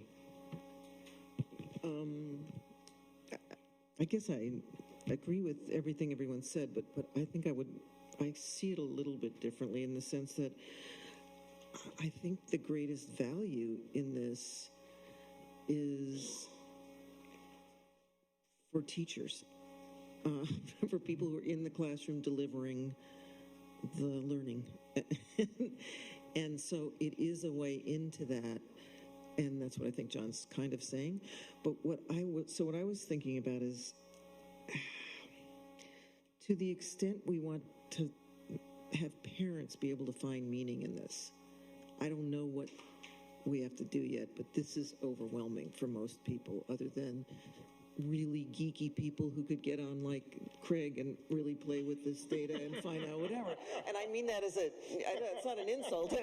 I guess I agree with everything everyone said, but I think I see it a little bit differently, in the sense that I think the greatest value in this is for teachers, for people who are in the classroom delivering the learning. And so it is a way into that. and that's what I think John's kind of saying. But what I was thinking about is, to the extent we want to have parents be able to find meaning in this, I don't know what we have to do yet, but this is overwhelming for most people, other than really geeky people who could get on like Craig and really play with this data and find out whatever. And I mean that as it's not an insult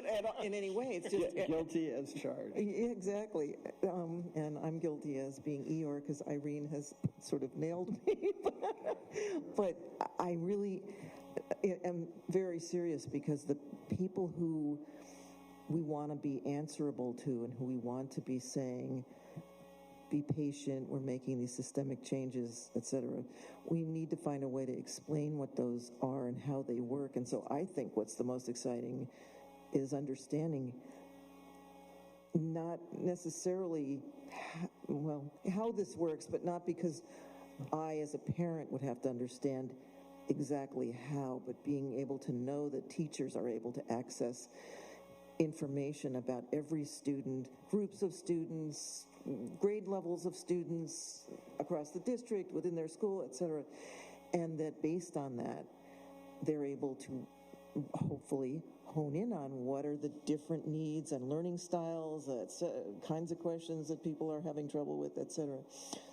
in any way. It's just guilty as charged. Exactly. And I'm guilty as being Eeyore because Irene has sort of nailed me. But I really am very serious, because the people who we want to be answerable to and who we want to be saying, be patient, we're making these systemic changes, etc. We need to find a way to explain what those are and how they work. And so I think what's the most exciting is understanding not necessarily how this works, but not because I as a parent would have to understand exactly how, but being able to know that teachers are able to access information about every student, groups of students, grade levels of students across the district, within their school, etc. And that based on that, they're able to hopefully hone in on what are the different needs and learning styles, kinds of questions that people are having trouble with, etc.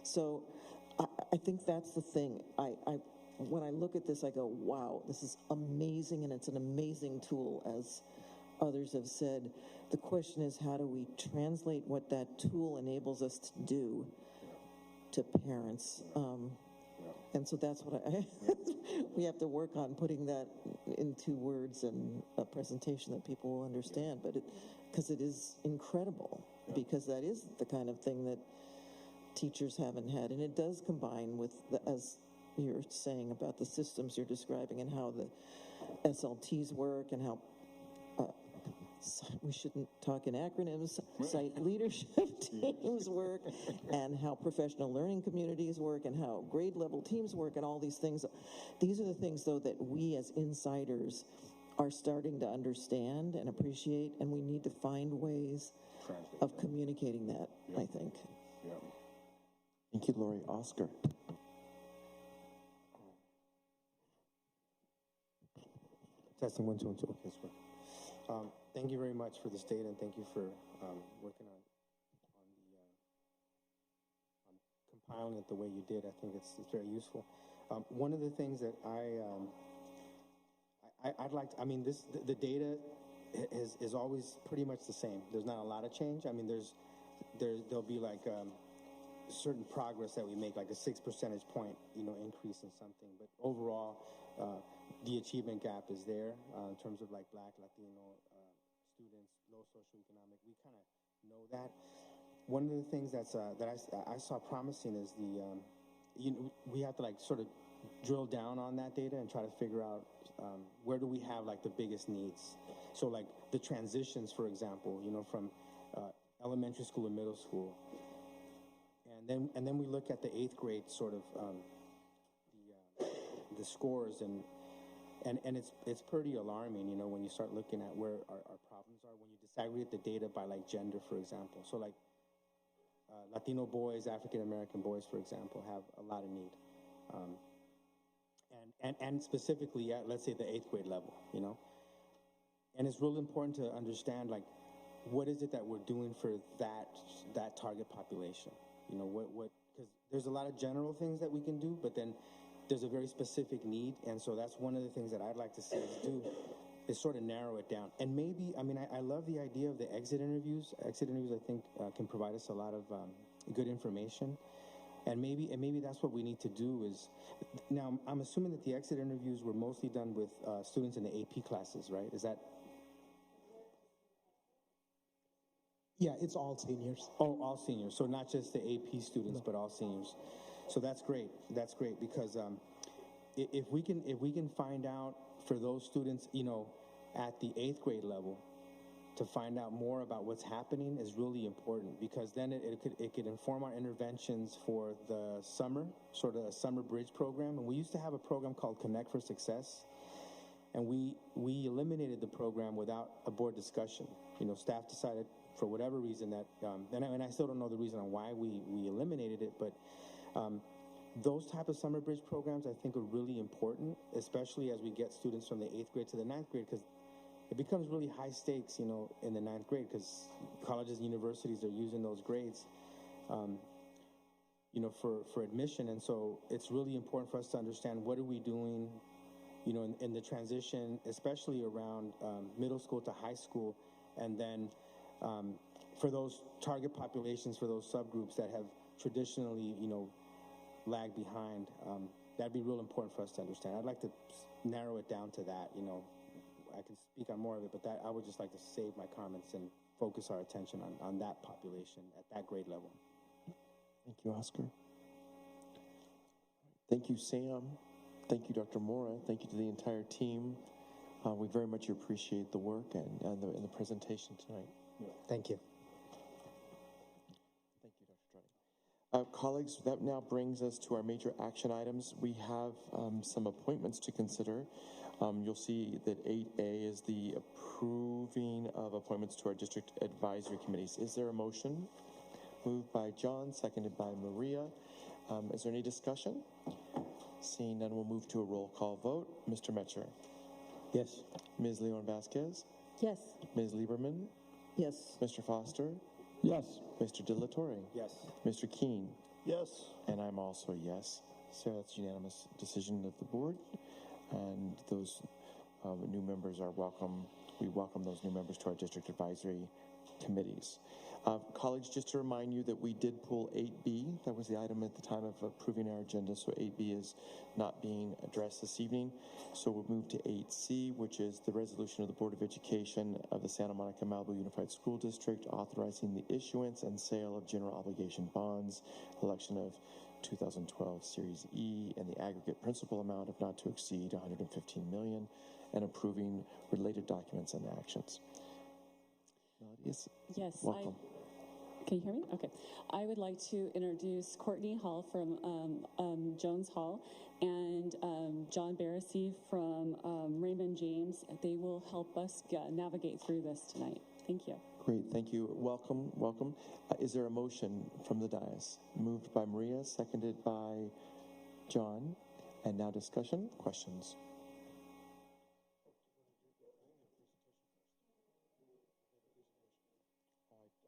So I think that's the thing. When I look at this, I go, wow, this is amazing, and it's an amazing tool, as others have said. The question is, how do we translate what that tool enables us to do to parents? And so that's what we have to work on, putting that into words and a presentation that people will understand. But because it is incredible, because that is the kind of thing that teachers haven't had, and it does combine with as you're saying about the systems you're describing and how the SLTs work and how we shouldn't talk in acronyms, site leadership teams work, and how professional learning communities work, and how grade level teams work, and all these things. These are the things, though, that we as insiders are starting to understand and appreciate, and we need to find ways of communicating that, I think. Yeah. Thank you, Lori. Oscar. Testing 1, 2, and 2. Okay, sure. Thank you very much for this data, and thank you for working on compiling it the way you did. I think it's very useful. One of the things that I'd like to, the data is always pretty much the same. There's not a lot of change. I mean, there'll be like certain progress that we make, like a 6 percentage point, increase in something. But overall, the achievement gap is there in terms of like Black, Latino students, low socioeconomic. We kind of know that. One of the things that I saw promising is we have to like sort of drill down on that data and try to figure out where do we have like the biggest needs. So like the transitions, for example, from elementary school and middle school, and then we look at the 8th grade sort of the scores and it's pretty alarming, when you start looking at where our problems are when you disaggregate the data by like gender, for example. So like Latino boys, African American boys, for example, have a lot of need, and specifically at, let's say, the 8th grade level, And it's really important to understand like what is it that we're doing for that target population, what because there's a lot of general things that we can do, but then there's a very specific need, and so that's one of the things that I'd like to see us do is sort of narrow it down. And maybe, I love the idea of the exit interviews. Exit interviews, I think, can provide us a lot of good information, and maybe that's what we need to do is, now I'm assuming that the exit interviews were mostly done with students in the AP classes, right? Is that? Yeah, it's all seniors. Oh, all seniors. So not just the AP students, but all seniors. So that's great. That's great because if we can find out for those students, at the 8th grade level, to find out more about what's happening is really important, because then it could inform our interventions for the summer, sort of a summer bridge program. And we used to have a program called Connect for Success, and we eliminated the program without a board discussion. Staff decided for whatever reason that, and I still don't know the reason on why we eliminated it, but those type of summer bridge programs I think are really important, especially as we get students from the 8th grade to the 9th grade, because it becomes really high stakes, you know, in the 9th grade, because colleges and universities are using those grades, you know, for admission. And so it's really important for us to understand what are we doing, you know, in the transition, especially around middle school to high school, and then for those target populations, for those subgroups that have traditionally, you know, lagged behind. That'd be real important for us to understand. I'd like to narrow it down to that, you know. I can speak on more of it, but that I would just like to save my comments and focus our attention on that population at that grade level. Thank you, Oscar. Thank you, Sam. Thank you, Dr. Mora. Thank you to the entire team. We very much appreciate the work and the presentation tonight. Thank you. Thank you, Dr. Strutting. Colleagues, that now brings us to our major action items. We have some appointments to consider. You'll see that 8A is the approving of appointments to our district advisory committees. Is there a motion? Moved by John, seconded by Maria. Is there any discussion? Seeing none, we'll move to a roll call vote. Mr. Metcher? Yes. Ms. Leon Vasquez? Yes. Ms. Lieberman? Yes. Mr. Foster? Yes. Mr. De La Torre? Yes. Mr. Keene? Yes. And I'm also a yes. So that's a unanimous decision of the board. And those new members are welcome. We welcome those new members to our district advisory committees. Colleagues, just to remind you that we did pull 8B. That was the item at the time of approving our agenda. So 8B is not being addressed this evening. So we'll move to 8C, which is the resolution of the Board of Education of the Santa Monica Malibu Unified School District authorizing the issuance and sale of general obligation bonds, election of 2012 Series E, and the aggregate principal amount of not to exceed $115 million, and approving related documents and actions. Melody, yes, welcome. Can you hear me? Okay. I would like to introduce Courtney Hall from Jones Hall and John Barrissey from Raymond James. They will help us navigate through this tonight. Thank you. Great, thank you. Welcome, welcome. Is there a motion from the dais? Moved by Maria, seconded by John. And now discussion, questions?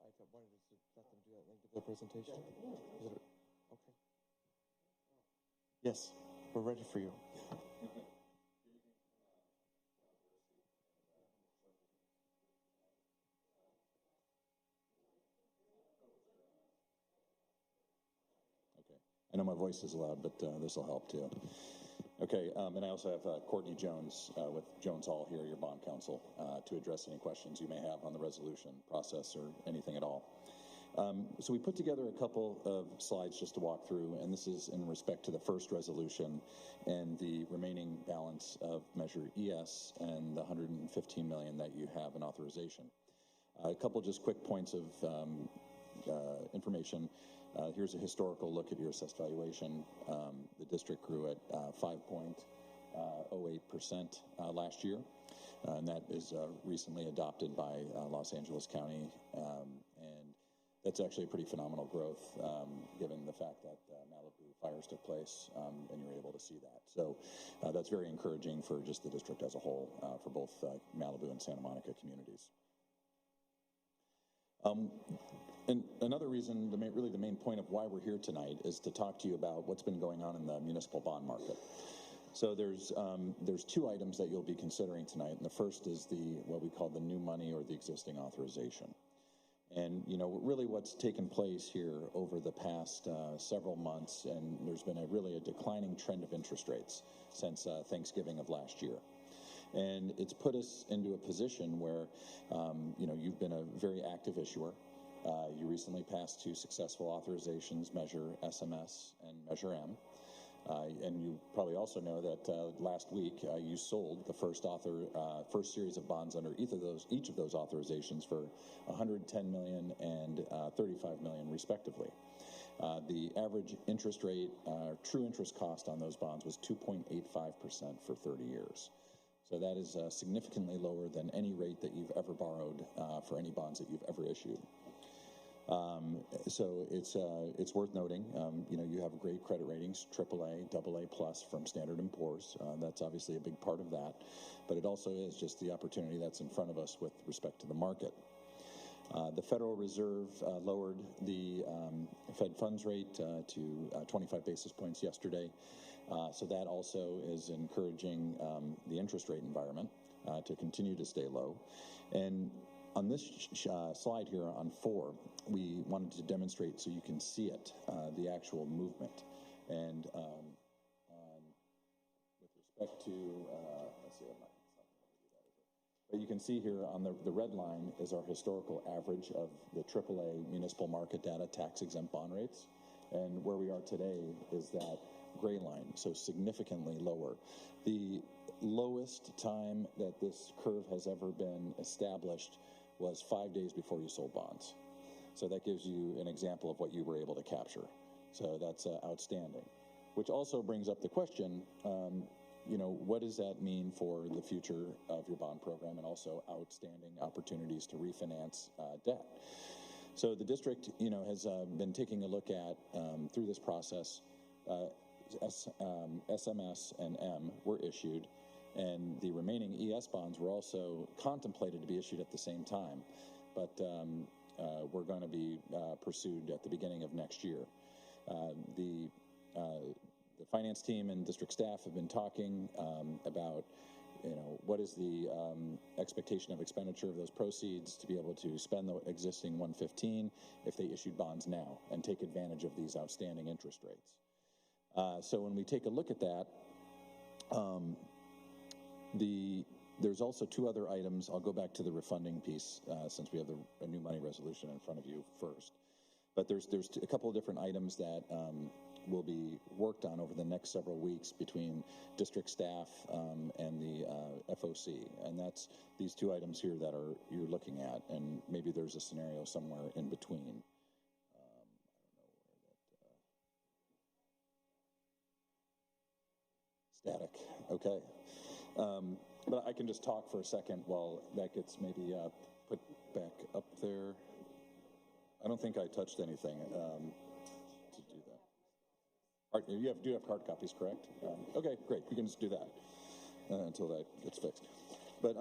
I wanted to let them do that and give their presentation. Okay. Yes, we're ready for you. I know my voice is loud, but this will help too. Okay, and I also have Courtney Jones with Jones Hall here, your bond counsel, to address any questions you may have on the resolution process or anything at all. So we put together a couple of slides just to walk through, and this is in respect to the first resolution and the remaining balance of Measure ES and the $115 million that you have in authorization. A couple just quick points of information. Here's a historical look at your assessed valuation. The district grew at 5.08% last year, and that is recently adopted by Los Angeles County, and that's actually a pretty phenomenal growth given the fact that Malibu fires took place, and you're able to see that. So that's very encouraging for just the district as a whole, for both Malibu and Santa Monica communities. And another reason, really the main point of why we're here tonight, is to talk to you about what's been going on in the municipal bond market. So there's two items that you'll be considering tonight, and the first is what we call the new money or the existing authorization. And really what's taken place here over the past several months, and there's been really a declining trend of interest rates since Thanksgiving of last year. And it's put us into a position where, you've been a very active issuer. You recently passed two successful authorizations, Measure SMS and Measure M. And you probably also know that last week you sold the first series of bonds under each of those authorizations for $110 million and $35 million, respectively. The average interest rate, true interest cost on those bonds was 2.85% for 30 years. So that is significantly lower than any rate that you've ever borrowed for any bonds that you've ever issued. So it's worth noting, you have great credit ratings, AAA, AA plus from Standard & Poor's. That's obviously a big part of that, but it also is just the opportunity that's in front of us with respect to the market. The Federal Reserve lowered the Fed funds rate to 25 basis points yesterday. So that also is encouraging the interest rate environment to continue to stay low. And on this slide here on 4, we wanted to demonstrate so you can see it, the actual movement. And with respect to, let's see, but you can see here on the red line is our historical average of the AAA municipal market data tax-exempt bond rates. And where we are today is that gray line, so significantly lower. The lowest time that this curve has ever been established was 5 days before you sold bonds. So that gives you an example of what you were able to capture. So that's outstanding. Which also brings up the question, what does that mean for the future of your bond program and also outstanding opportunities to refinance debt? So the district, has been taking a look at, through this process, SMS and M were issued, and the remaining ES bonds were also contemplated to be issued at the same time, but were going to be pursued at the beginning of next year. The finance team and district staff have been talking about, what is the expectation of expenditure of those proceeds to be able to spend the existing 115 if they issued bonds now and take advantage of these outstanding interest rates. So when we take a look at that, there's also 2 other items. I'll go back to the refunding piece since we have a new money resolution in front of you first. But there's a couple of different items that will be worked on over the next several weeks between district staff and the FOC. And that's these 2 items here that you're looking at, and maybe there's a scenario somewhere in between. Static, okay. But I can just talk for a second while that gets maybe put back up there. I don't think I touched anything to do that. You do have hard copies, correct? Okay, great. We can just do that until that gets fixed. But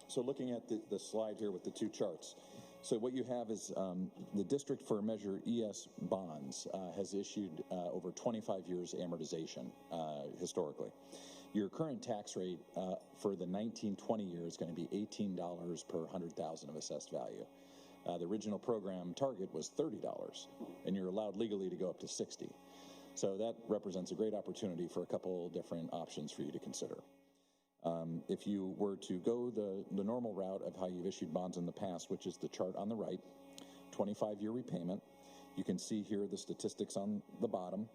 so looking at the slide here with the 2 charts, so what you have is the district for Measure ES bonds has issued over 25 years amortization historically. Your current tax rate for the 19-20 year is going to be $18 per 100,000 of assessed value. The original program target was $30, and you're allowed legally to go up to $60. So that represents a great opportunity for a couple different options for you to consider. If you were to go the normal route of how you've issued bonds in the past, which is the chart on the right, 25-year repayment, you can see here the statistics on the bottom.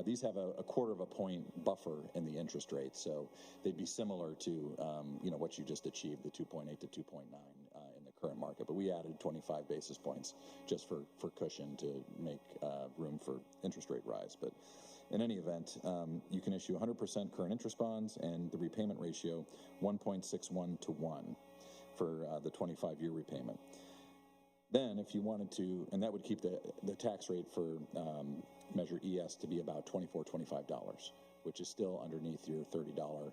These have a 1/4 point buffer in the interest rate, so they'd be similar to what you just achieved, the 2.8 to 2.9 in the current market. But we added 25 basis points just for cushion to make room for interest rate rise. But in any event, you can issue 100% current interest bonds, and the repayment ratio 1.61 to 1 for the 25-year repayment. Then, if you wanted to, and that would keep the tax rate for Measure ES to be about $24, $25, which is still underneath your $30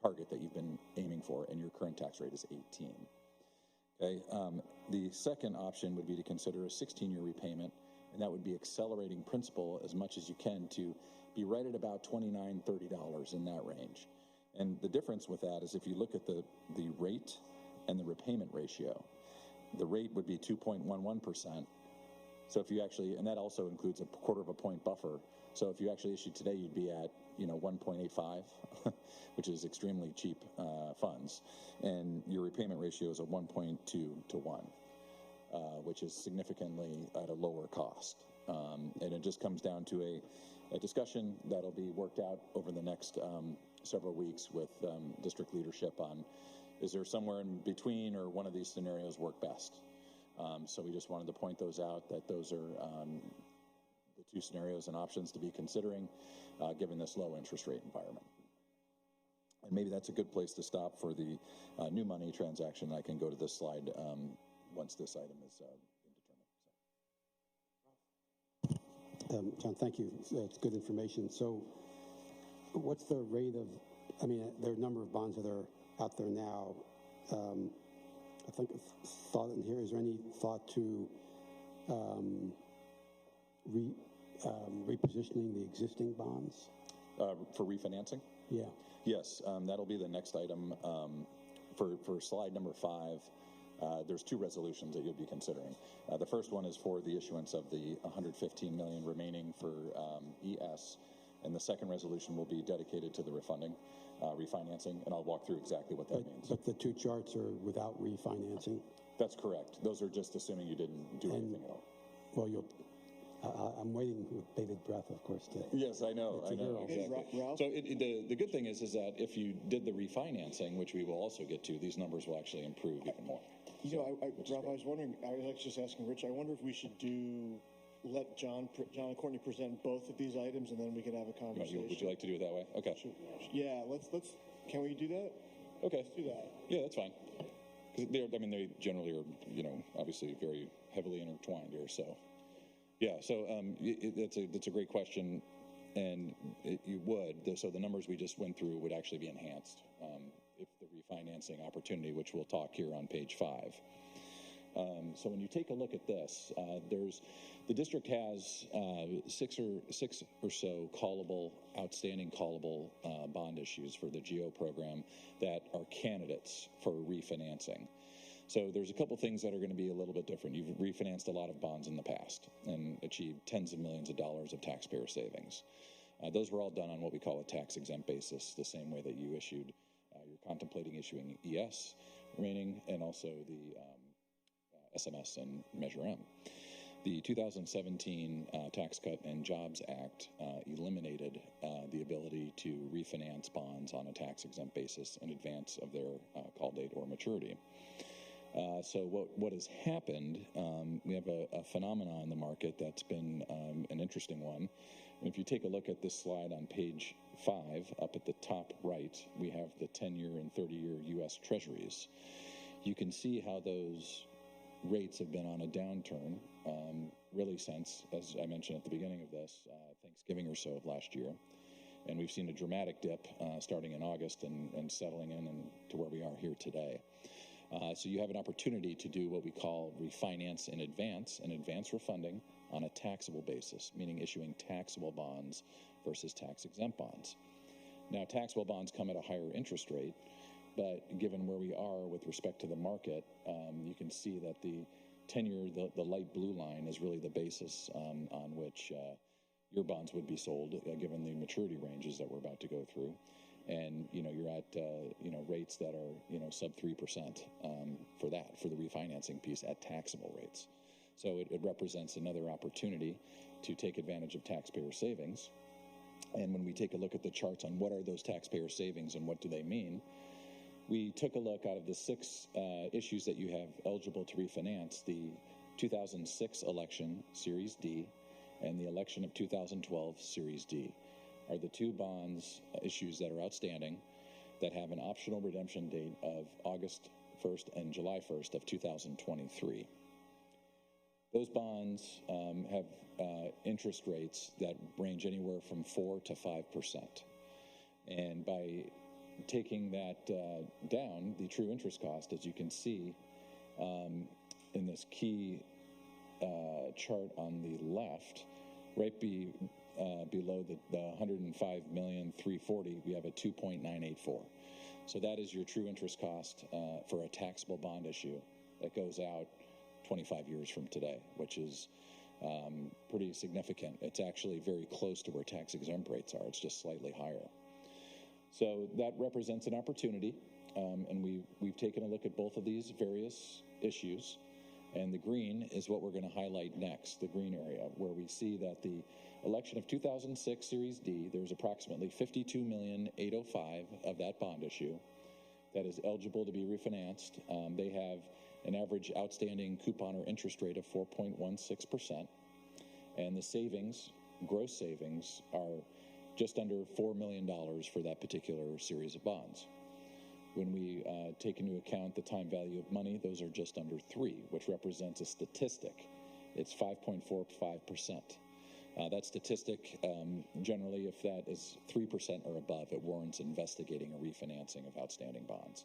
target that you've been aiming for, and your current tax rate is 18. Okay. The second option would be to consider a 16-year repayment, and that would be accelerating principal as much as you can to be right at about $29, $30 in that range. And the difference with that is if you look at the rate and the repayment ratio, the rate would be 2.11%. So if you actually, and that also includes a 1/4 point buffer. So if you actually issued today, you'd be at 1.85, which is extremely cheap funds, and your repayment ratio is a 1.2 to 1, which is significantly at a lower cost. And it just comes down to a discussion that'll be worked out over the next several weeks with district leadership on, is there somewhere in between or one of these scenarios work best? So we just wanted to point those out, that those are the 2 scenarios and options to be considering given this low interest rate environment. And maybe that's a good place to stop for the new money transaction. I can go to this slide once this item is determined. John, thank you. It's good information. So what's the rate of, I mean, there are a number of bonds that are out there now. I think a thought in here, is there any thought to repositioning the existing bonds? For refinancing? Yeah. Yes, that'll be the next item. For slide number 5, there's 2 resolutions that you'll be considering. The first one is for the issuance of the $115 million remaining for ES, and the second resolution will be dedicated to the refinancing, and I'll walk through exactly what that means. But the 2 charts are without refinancing? That's correct. Those are just assuming you didn't do anything at all. Well, I'm waiting with bated breath, of course. Yes, I know. Exactly. So the good thing is that if you did the refinancing, which we will also get to, these numbers will actually improve even more. You know, Ralph, I was wondering, I was actually just asking Rich, I wonder if we should let John and Courtney present both of these items, and then we can have a conversation. Would you like to do it that way? Okay. Yeah, let's. Can we do that? Okay. Let's do that. Yeah, that's fine. They generally are, obviously very heavily intertwined here. So, yeah. So that's a great question, and you would. So the numbers we just went through would actually be enhanced if the refinancing opportunity, which we'll talk here on page 5. So when you take a look at this, the district has six or so outstanding callable bond issues for the GO program that are candidates for refinancing. So there's a couple things that are going to be a little bit different. You've refinanced a lot of bonds in the past and achieved tens of millions of dollars of taxpayer savings. Those were all done on what we call a tax-exempt basis, the same way that you issued. You're contemplating issuing ES remaining, and also the SMS and Measure M. The 2017 Tax Cut and Jobs Act eliminated the ability to refinance bonds on a tax-exempt basis in advance of their call date or maturity. So what has happened, we have a phenomenon in the market that's been an interesting one. And if you take a look at this slide on page 5, up at the top right, we have the 10-year and 30-year U.S. Treasuries. You can see how those rates have been on a downturn, really since, as I mentioned at the beginning of this, Thanksgiving or so of last year. And we've seen a dramatic dip starting in August and settling in and to where we are here today. So you have an opportunity to do what we call refinance in advance refunding on a taxable basis, meaning issuing taxable bonds versus tax-exempt bonds. Now, taxable bonds come at a higher interest rate, but given where we are with respect to the market, you can see that the 10-year, the light blue line is really the basis on which your bonds would be sold, given the maturity ranges that we're about to go through. And, you're at, rates that are, sub 3% for the refinancing piece at taxable rates. So it represents another opportunity to take advantage of taxpayer savings. And when we take a look at the charts on what are those taxpayer savings and what do they mean, we took a look out of the 6 issues that you have eligible to refinance. The 2006 election, Series D, and the election of 2012, Series D, are the 2 bonds issues that are outstanding that have an optional redemption date of August 1st and July 1st of 2023. Those bonds have interest rates that range anywhere from 4 to 5%. And by taking that down, the true interest cost, as you can see in this key chart on the left, right below the $105,340,000, we have a 2.984. So that is your true interest cost for a taxable bond issue that goes out 25 years from today, which is pretty significant. It's actually very close to where tax-exempt rates are. It's just slightly higher. So that represents an opportunity, and we've taken a look at both of these various issues. And the green is what we're going to highlight next, the green area, where we see that the election of 2006 Series D, there's approximately $52,805,000 of that bond issue that is eligible to be refinanced. They have an average outstanding coupon or interest rate of 4.16%. And the savings, gross savings, are just under $4 million for that particular series of bonds. When we take into account the time value of money, those are just under 3, which represents a statistic. It's 5.45%. That statistic, generally, if that is 3% or above, it warrants investigating a refinancing of outstanding bonds.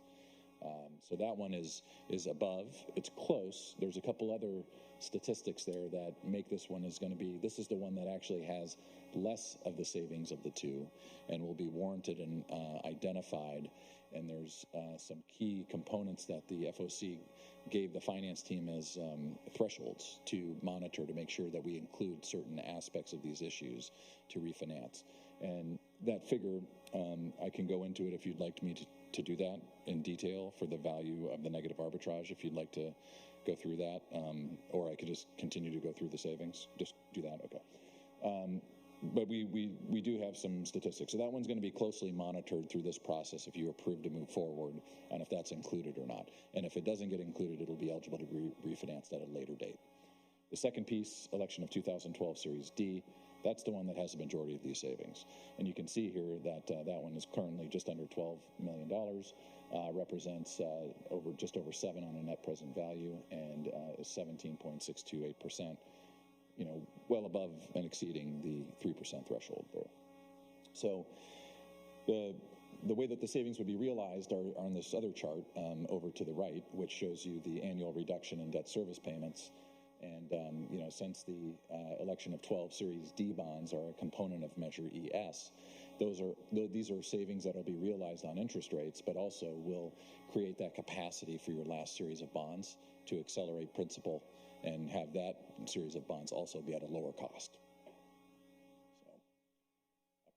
So that one is above. It's close. There's a couple other statistics there that make this one is going to be, this is the one that actually has less of the savings of the two and will be warranted and identified. And there's some key components that the FOC gave the finance team as thresholds to monitor to make sure that we include certain aspects of these issues to refinance. And that figure, I can go into it if you'd like me to do that in detail for the value of the negative arbitrage, if you'd like to go through that, or I could just continue to go through the savings. Just do that, okay. But we do have some statistics. So that one's going to be closely monitored through this process if you approve to move forward on if that's included or not. And if it doesn't get included, it'll be eligible to be refinanced at a later date. The second piece, election of 2012 Series D, that's the one that has the majority of these savings. And you can see here that that one is currently just under $12 million, represents just over 7 on a net present value, and is 17.628%. Well above and exceeding the 3% threshold there. So the way that the savings would be realized are on this other chart over to the right, which shows you the annual reduction in debt service payments. And, since the election of 12 Series D bonds are a component of Measure ES, these are savings that will be realized on interest rates, but also will create that capacity for your last series of bonds to accelerate principal and have that series of bonds also be at a lower cost. So,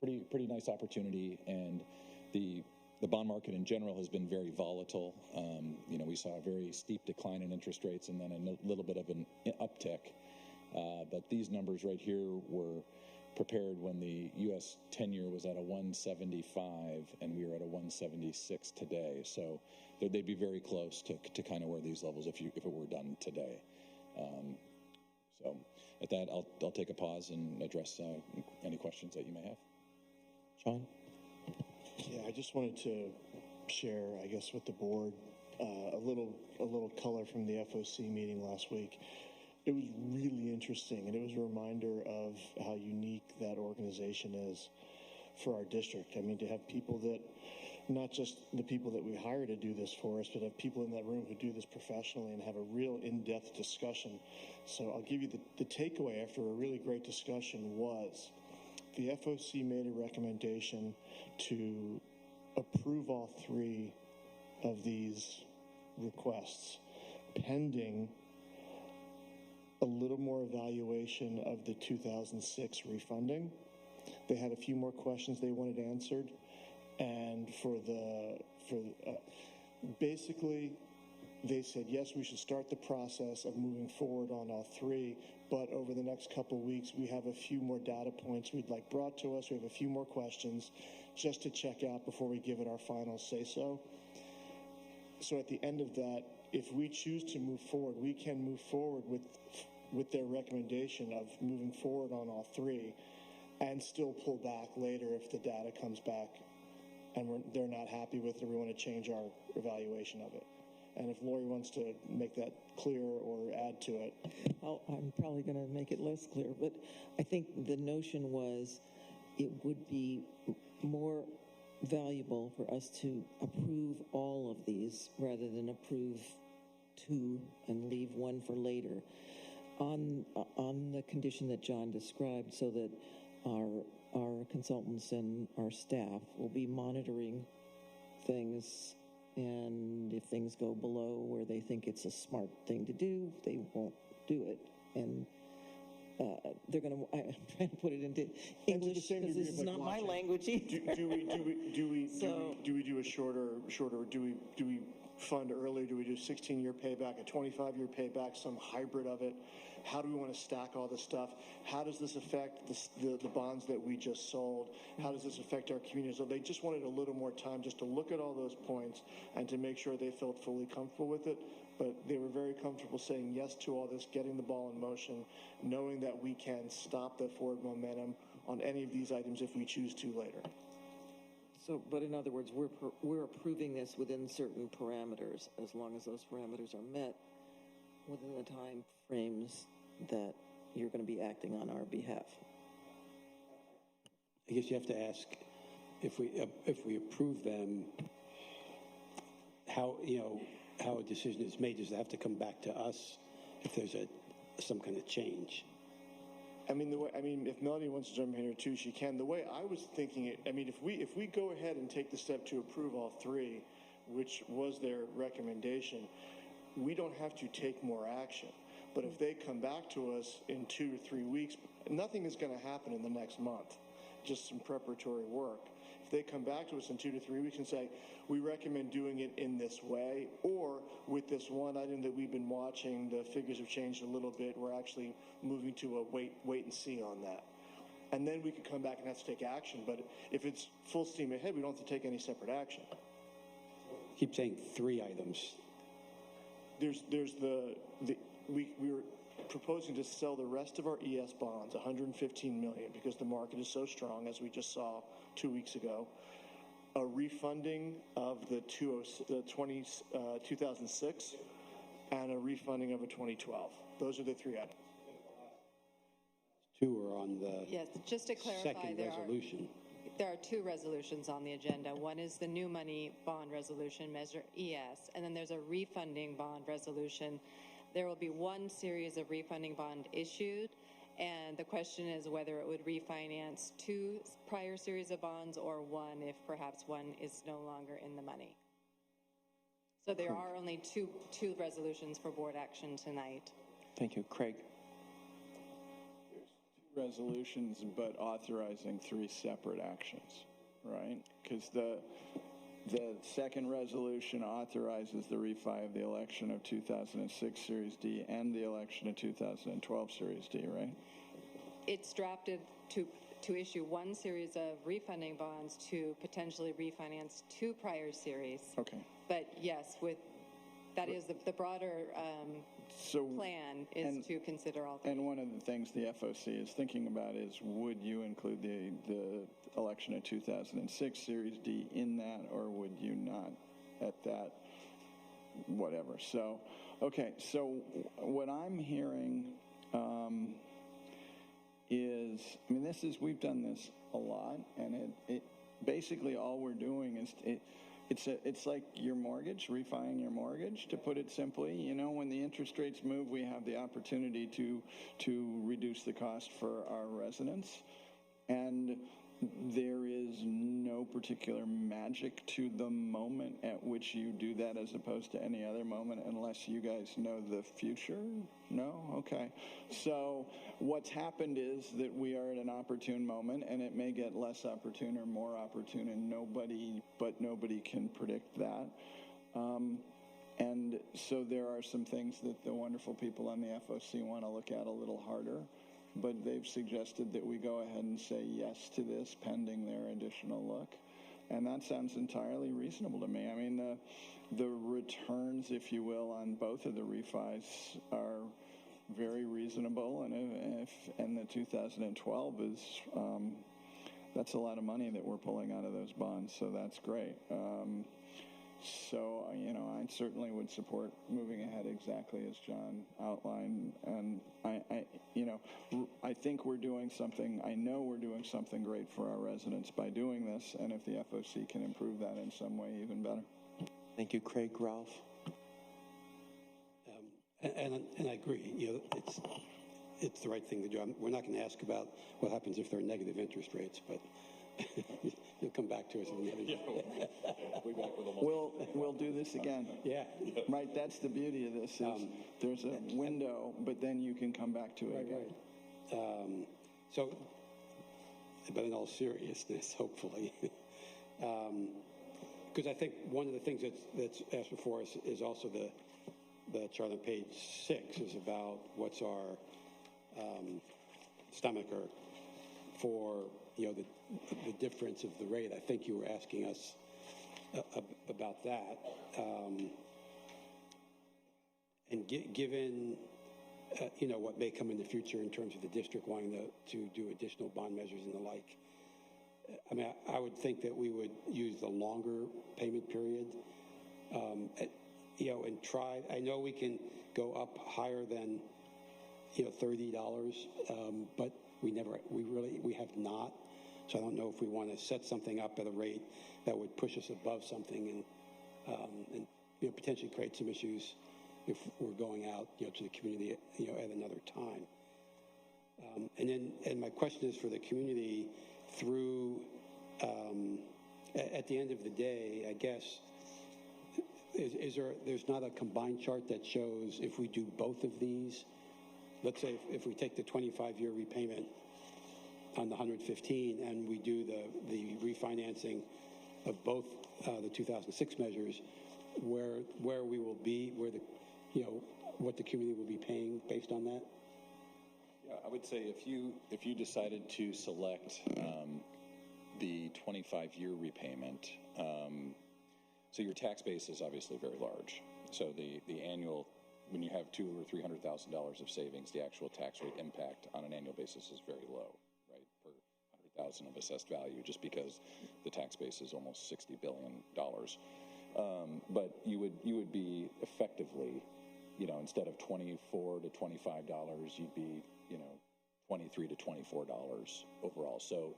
a pretty nice opportunity, and the bond market in general has been very volatile. We saw a very steep decline in interest rates and then a little bit of an uptick. But these numbers right here were prepared when the U.S. 10-year was at a 175 and we were at a 176 today. So they'd be very close to kind of where these levels if it were done today. So at that, I'll take a pause and address any questions that you may have. Sean? Yeah, I just wanted to share, I guess, with the board a little color from the FOC meeting last week. It was really interesting, and it was a reminder of how unique that organization is for our district. I mean, to have people that, not just the people that we hire to do this for us, but have people in that room who do this professionally and have a real in-depth discussion. So I'll give you the takeaway after a really great discussion was the FOC made a recommendation to approve all 3 of these requests pending a little more evaluation of the 2006 refunding. They had a few more questions they wanted answered, and basically they said, yes, we should start the process of moving forward on all 3, but over the next couple of weeks, we have a few more data points we'd like brought to us. We have a few more questions just to check out before we give it our final say-so. So at the end of that, if we choose to move forward, we can move forward with their recommendation of moving forward on all 3 and still pull back later if the data comes back and they're not happy with it or we want to change our evaluation of it. And if Lori wants to make that clear or add to it. I'm probably going to make it less clear, but I think the notion was it would be more valuable for us to approve all of these rather than approve 2 and leave 1 for later on the condition that John described, so that our consultants and our staff will be monitoring things, and if things go below where they think it's a smart thing to do, they won't do it. And they're going to, I'm trying to put it into English because this is not my language either. Do we do a shorter, do we fund earlier? Do we do 16-year payback, a 25-year payback, some hybrid of it? How do we want to stack all this stuff? How does this affect the bonds that we just sold? How does this affect our community? So they just wanted a little more time just to look at all those points and to make sure they felt fully comfortable with it. But they were very comfortable saying yes to all this, getting the ball in motion, knowing that we can stop the forward momentum on any of these items if we choose to later. So, but in other words, we're approving this within certain parameters, as long as those parameters are met within the time frames that you're going to be acting on our behalf. I guess you have to ask if we approve them, how a decision is made. Does it have to come back to us if there's some kind of change? I mean, if Melanie wants to jump in here too, she can. The way I was thinking it, I mean, if we go ahead and take the step to approve all three, which was their recommendation, we don't have to take more action. But if they come back to us in 2 to 3 weeks, nothing is going to happen in the next month, just some preparatory work. If they come back to us in 2 to 3 weeks and say, we recommend doing it in this way, or with this one item that we've been watching, the figures have changed a little bit, we're actually moving to a wait and see on that. And then we could come back and have to take action. But if it's full steam ahead, we don't have to take any separate action. Keep saying 3 items. We were proposing to sell the rest of our ES bonds, 115 million, because the market is so strong, as we just saw 2 weeks ago. A refunding of the 2006 and a refunding of a 2012. Those are the 3 items. 2 are on the Yes, just to clarify, second resolution. There are 2 resolutions on the agenda. One is the new money bond resolution, Measure ES, and then there's a refunding bond resolution. There will be 1 series of refunding bond issued, and the question is whether it would refinance 2 prior series of bonds or 1 if perhaps 1 is no longer in the money. So there are only two resolutions for board action tonight. Thank you. Craig? Resolutions, but authorizing 3 separate actions, right? Because the second resolution authorizes the refi of the election of 2006 Series D and the election of 2012 Series D, right? It's drafted to issue 1 series of refunding bonds to potentially refinance 2 prior series. Okay. But yes, that is the broader plan is to consider all 3. And one of the things the FOC is thinking about is, would you include the election of 2006 Series D in that, or would you not at that, whatever. So, okay, so what I'm hearing is, I mean, we've done this a lot, and it basically all we're doing is, it's like your mortgage, refining your mortgage, to put it simply. You know, when the interest rates move, we have the opportunity to reduce the cost for our residents. And there is no particular magic to the moment at which you do that as opposed to any other moment, unless you guys know the future? No? Okay. So what's happened is that we are at an opportune moment, and it may get less opportune or more opportune, and nobody can predict that. And so there are some things that the wonderful people on the FOC want to look at a little harder. But they've suggested that we go ahead and say yes to this pending their additional look. And that sounds entirely reasonable to me. I mean, the returns, if you will, on both of the refis are very reasonable. And the 2012 is, that's a lot of money that we're pulling out of those bonds. So that's great. So, you know, I certainly would support moving ahead exactly as John outlined. And I think we're doing something, I know we're doing something great for our residents by doing this. And if the FOC can improve that in some way, even better. Thank you, Craig. Ralph? And I agree. You know, it's the right thing to do. We're not going to ask about what happens if there are negative interest rates, but you'll come back to us in a minute. We'll do this again. Yeah. Right, that's the beauty of this is there's a window, but then you can come back to it again. Right. So, but in all seriousness, hopefully, because I think one of the things that's asked before us is also the chart on page 6 is about what's our stomacher for, you know, the difference of the rate. I think you were asking us about that. And given, what may come in the future in terms of the district wanting to do additional bond measures and the like. I mean, I would think that we would use the longer payment period, and try. I know we can go up higher than, $30, but we have not. So I don't know if we want to set something up at a rate that would push us above something and potentially create some issues if we're going out, to the community, at another time. And my question is for the community through, at the end of the day, I guess, there's not a combined chart that shows if we do both of these, let's say if we take the 25-year repayment on the 115 and we do the refinancing of both the 2006 measures, where we will be, what the community will be paying based on that? Yeah, I would say if you decided to select the 25-year repayment, so your tax base is obviously very large. So the annual, when you have $200,000 or $300,000 of savings, the actual tax rate impact on an annual basis is very low, right? Per 100,000 of assessed value, just because the tax base is almost $60 billion. But you would be effectively, instead of $24 to $25, you'd be, $23 to $24 overall. So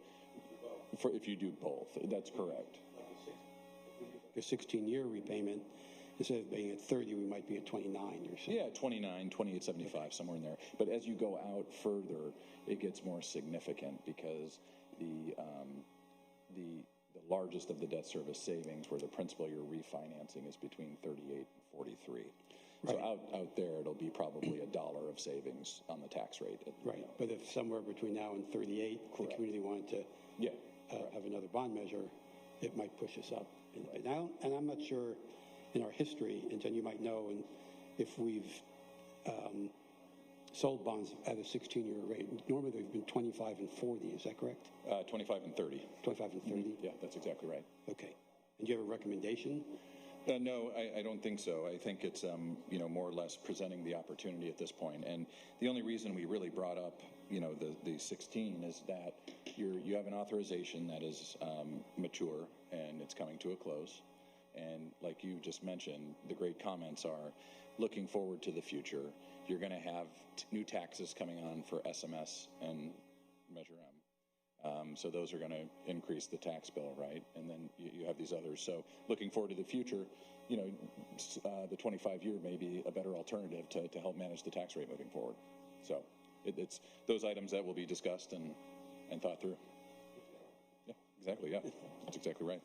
if you do both, that's correct. A 16-year repayment, instead of being at 30, we might be at 29 or something. Yeah, 29, 28.75, somewhere in there. But as you go out further, it gets more significant because the largest of the debt service savings, where the principal you're refinancing is between 38 and 43. Right. So out there, it'll be probably $1 of savings on the tax rate. Right. But if somewhere between now and 38, correct, the community wanted to have another bond measure, it might push us up. And I'm not sure in our history, and Jen, you might know, and if we've sold bonds at a 16-year rate. Normally they've been 25 and 40, is that correct? 25 and 30. 25 and 30? Yeah, that's exactly right. Okay. And do you have a recommendation? No, I don't think so. I think it's, more or less presenting the opportunity at this point. And the only reason we really brought up, the 16 is that you have an authorization that is mature and it's coming to a close. And like you just mentioned, the great comments are looking forward to the future. You're going to have new taxes coming on for SMS and Measure M. So those are going to increase the tax bill, right? And then you have these others. So looking forward to the future, the 25-year may be a better alternative to help manage the tax rate moving forward. So it's those items that will be discussed and thought through. Yeah, exactly. Yeah, that's exactly right.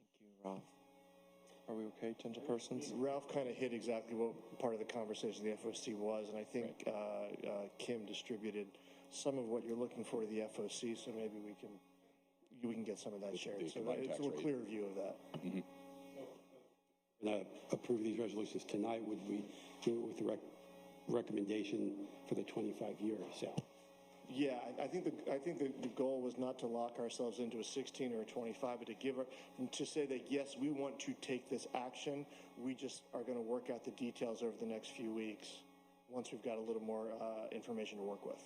Thank you, Ralph. Are we okay, gentle persons? Ralph kind of hit exactly what part of the conversation the FOC was, and I think Kim distributed some of what you're looking for to the FOC, so maybe we can get some of that shared. So it's a little clearer view of that. Mm-hmm. Approve these resolutions tonight. Would we do it with the recommendation for the 25-year sale? Yeah, I think the goal was not to lock ourselves into a 16 or a 25, but to say that yes, we want to take this action. We just are going to work out the details over the next few weeks once we've got a little more information to work with.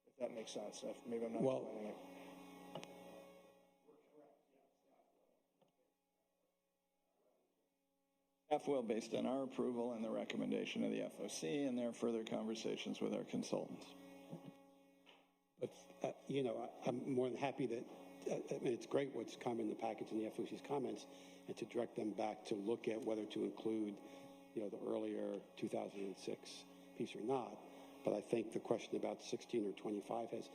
If that makes sense. Maybe I'm not explaining it. Staff will, based on our approval and the recommendation of the FOC and their further conversations with our consultants. But, I'm more than happy that, it's great what's come in the package and the FOC's comments, and to direct them back to look at whether to include, the earlier 2006 piece or not. But I think the question about 16 or 25 has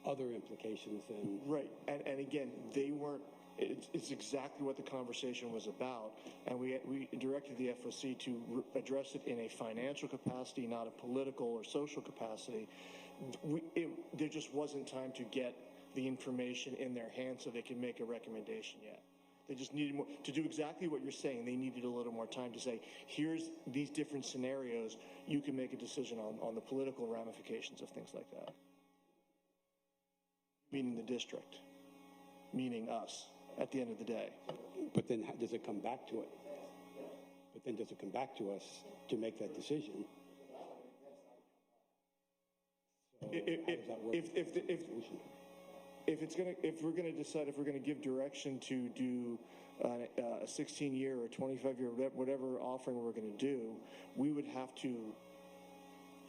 other implications than... Right, and again, it's exactly what the conversation was about, and we directed the FOC to address it in a financial capacity, not a political or social capacity. There just wasn't time to get the information in their hands so they could make a recommendation yet. They just needed more, to do exactly what you're saying. They needed a little more time to say, here's these different scenarios. You can make a decision on the political ramifications of things like that. Meaning the district, meaning us at the end of the day. But then does it come back to it? but then does it come back to us to make that decision? So how does that work? If we're gonna decide if we're gonna give direction to do a 16-year or 25-year, whatever offering we're gonna do, we would have to.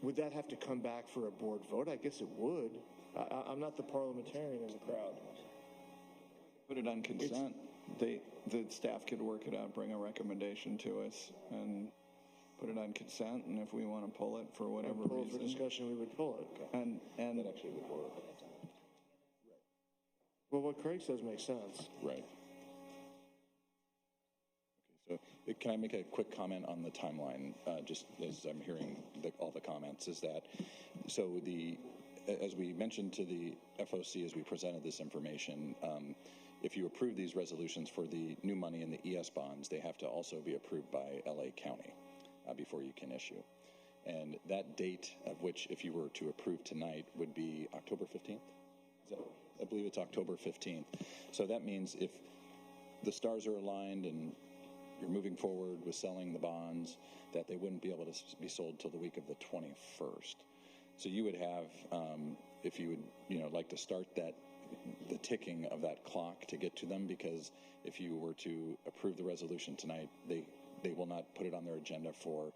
Would that have to come back for a board vote? I guess it would. I'm not the parliamentarian in the crowd. Put it on consent. The staff could work it out, bring a recommendation to us, and put it on consent. And if we want to pull it for whatever reason, for discussion, we would pull it. And that actually would work. Well, what Craig says makes sense. Right. Okay, so can I make a quick comment on the timeline? Just as I'm hearing all the comments, is that so as we mentioned to the FOC as we presented this information, if you approve these resolutions for the new money in the ES bonds, they have to also be approved by LA County before you can issue. And that date of which, if you were to approve tonight, would be October 15th? I believe it's October 15th. So that means if the stars are aligned and you're moving forward with selling the bonds, that they wouldn't be able to be sold till the week of the 21st. So you would have, if you would, like to start the ticking of that clock to get to them, because if you were to approve the resolution tonight, they will not put it on their agenda for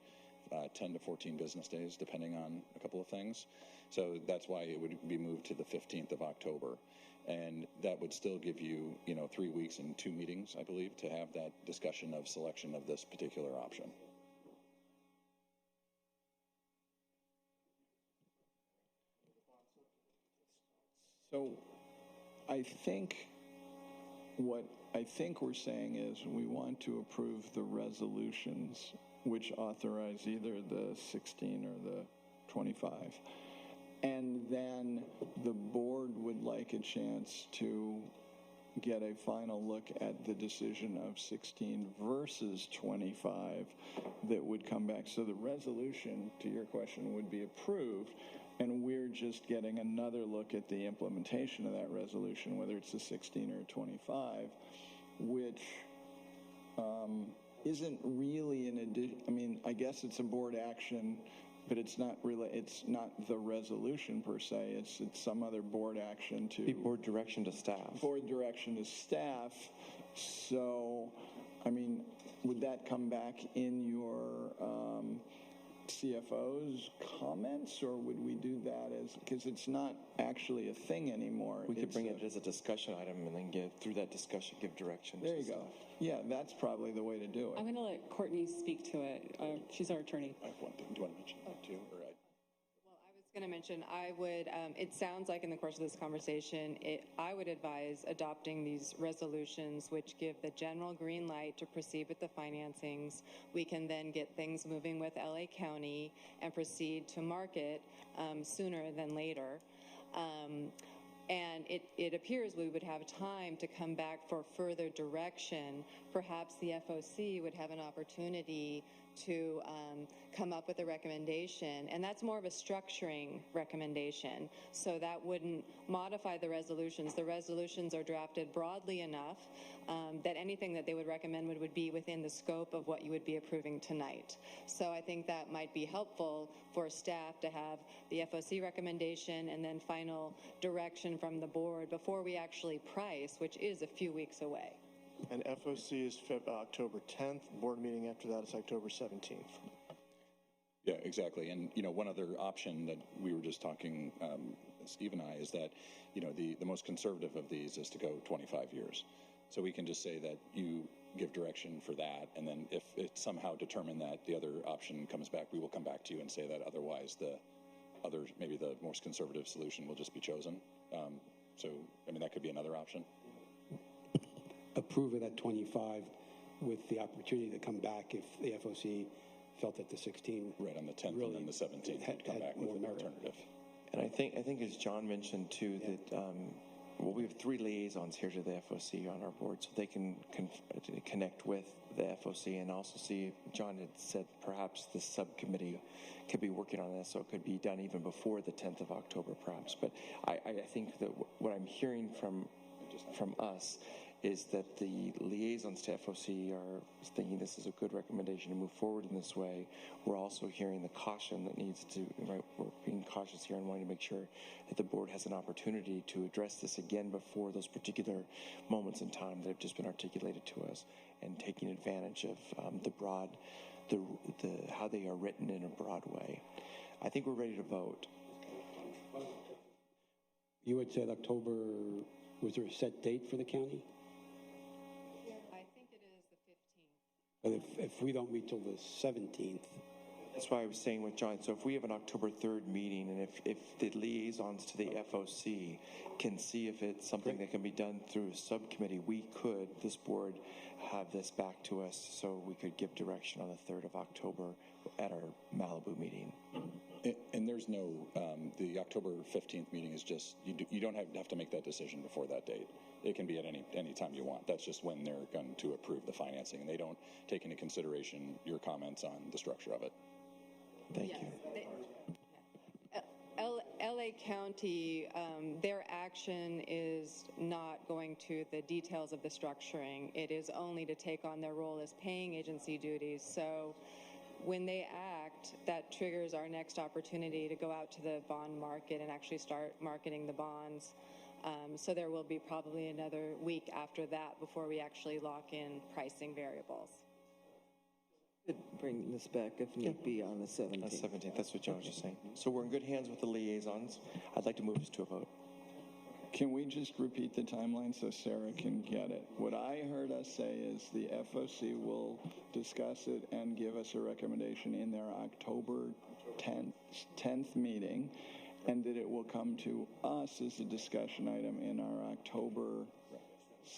10 to 14 business days, depending on a couple of things. So that's why it would be moved to the 15th of October. And that would still give you, 3 weeks and 2 meetings, I believe, to have that discussion of selection of this particular option. So I think we're saying is we want to approve the resolutions which authorize either the 16 or the 25. And then the board would like a chance to get a final look at the decision of 16 versus 25 that would come back. So the resolution, to your question, would be approved, and we're just getting another look at the implementation of that resolution, whether it's a 16 or a 25, which isn't really an addition. I mean, I guess it's a board action, but it's not really, it's not the resolution per se, it's some other board action to... Be board direction to staff. Board direction to staff. So, I mean, would that come back in your CFO's comments, or would we do that as, because it's not actually a thing anymore. We could bring it as a discussion item and then through that discussion, give direction. There you go. Yeah, that's probably the way to do it. I'm going to let Courtney speak to it. She's our attorney. I have one thing. Do you want to mention that too? Or Going to mention, I would, it sounds like in the course of this conversation, I would advise adopting these resolutions which give the general green light to proceed with the financings. We can then get things moving with LA County and proceed to market sooner than later. And it appears we would have time to come back for further direction. Perhaps the FOC would have an opportunity to come up with a recommendation, and that's more of a structuring recommendation, so that wouldn't modify the resolutions. The resolutions are drafted broadly enough that anything that they would recommend would be within the scope of what you would be approving tonight. So I think that might be helpful for staff to have the FOC recommendation and then final direction from the board before we actually price, which is a few weeks away. And FOC is October 10th. Board meeting after that is October 17th. Yeah, exactly. And, one other option that we were just talking, Steve and I, is that, the most conservative of these is to go 25 years. So we can just say that you give direction for that, and then if it's somehow determined that the other option comes back, we will come back to you and say that otherwise maybe the most conservative solution will just be chosen. So, that could be another option. Approve it at 25 with the opportunity to come back if the FOC felt that the 16 right on the 10th really and then the 17th would come back with an alternative. And I think as John mentioned too, that we have 3 liaisons here to the FOC on our board, so they can connect with the FOC and also see. John had said perhaps the subcommittee could be working on this, so it could be done even before the 10th of October, perhaps. But I think that what I'm hearing from us is that the liaisons to FOC are thinking this is a good recommendation to move forward in this way. We're also hearing the caution that needs to, right, we're being cautious here and wanting to make sure that the board has an opportunity to address this again before those particular moments in time that have just been articulated to us, and taking advantage of how they are written in a broad way. I think we're ready to vote. You had said October, was there a set date for the county? I think it is the 15th. But if we don't meet till the 17th. That's why I was saying with John, so if we have an October 3rd meeting, and if the liaisons to the FOC can see if it's something that can be done through a subcommittee, we could, this board, have this back to us so we could give direction on the 3rd of October at our Malibu meeting. And there's no, the October 15th meeting is just, you don't have to make that decision before that date. It can be at any time you want. That's just when they're going to approve the financing, and they don't take into consideration your comments on the structure of it. Thank you. LA County, their action is not going to the details of the structuring. It is only to take on their role as paying agency duties. So when they act, that triggers our next opportunity to go out to the bond market and actually start marketing the bonds. So there will be probably another week after that before we actually lock in pricing variables. Could bring this back if need be on the 17th. On the 17th, that's what John was just saying. So we're in good hands with the liaisons. I'd like to move this to a vote. Can we just repeat the timeline so Sarah can get it? What I heard us say is the FOC will discuss it and give us a recommendation in their October 10th meeting, and that it will come to us as a discussion item in our October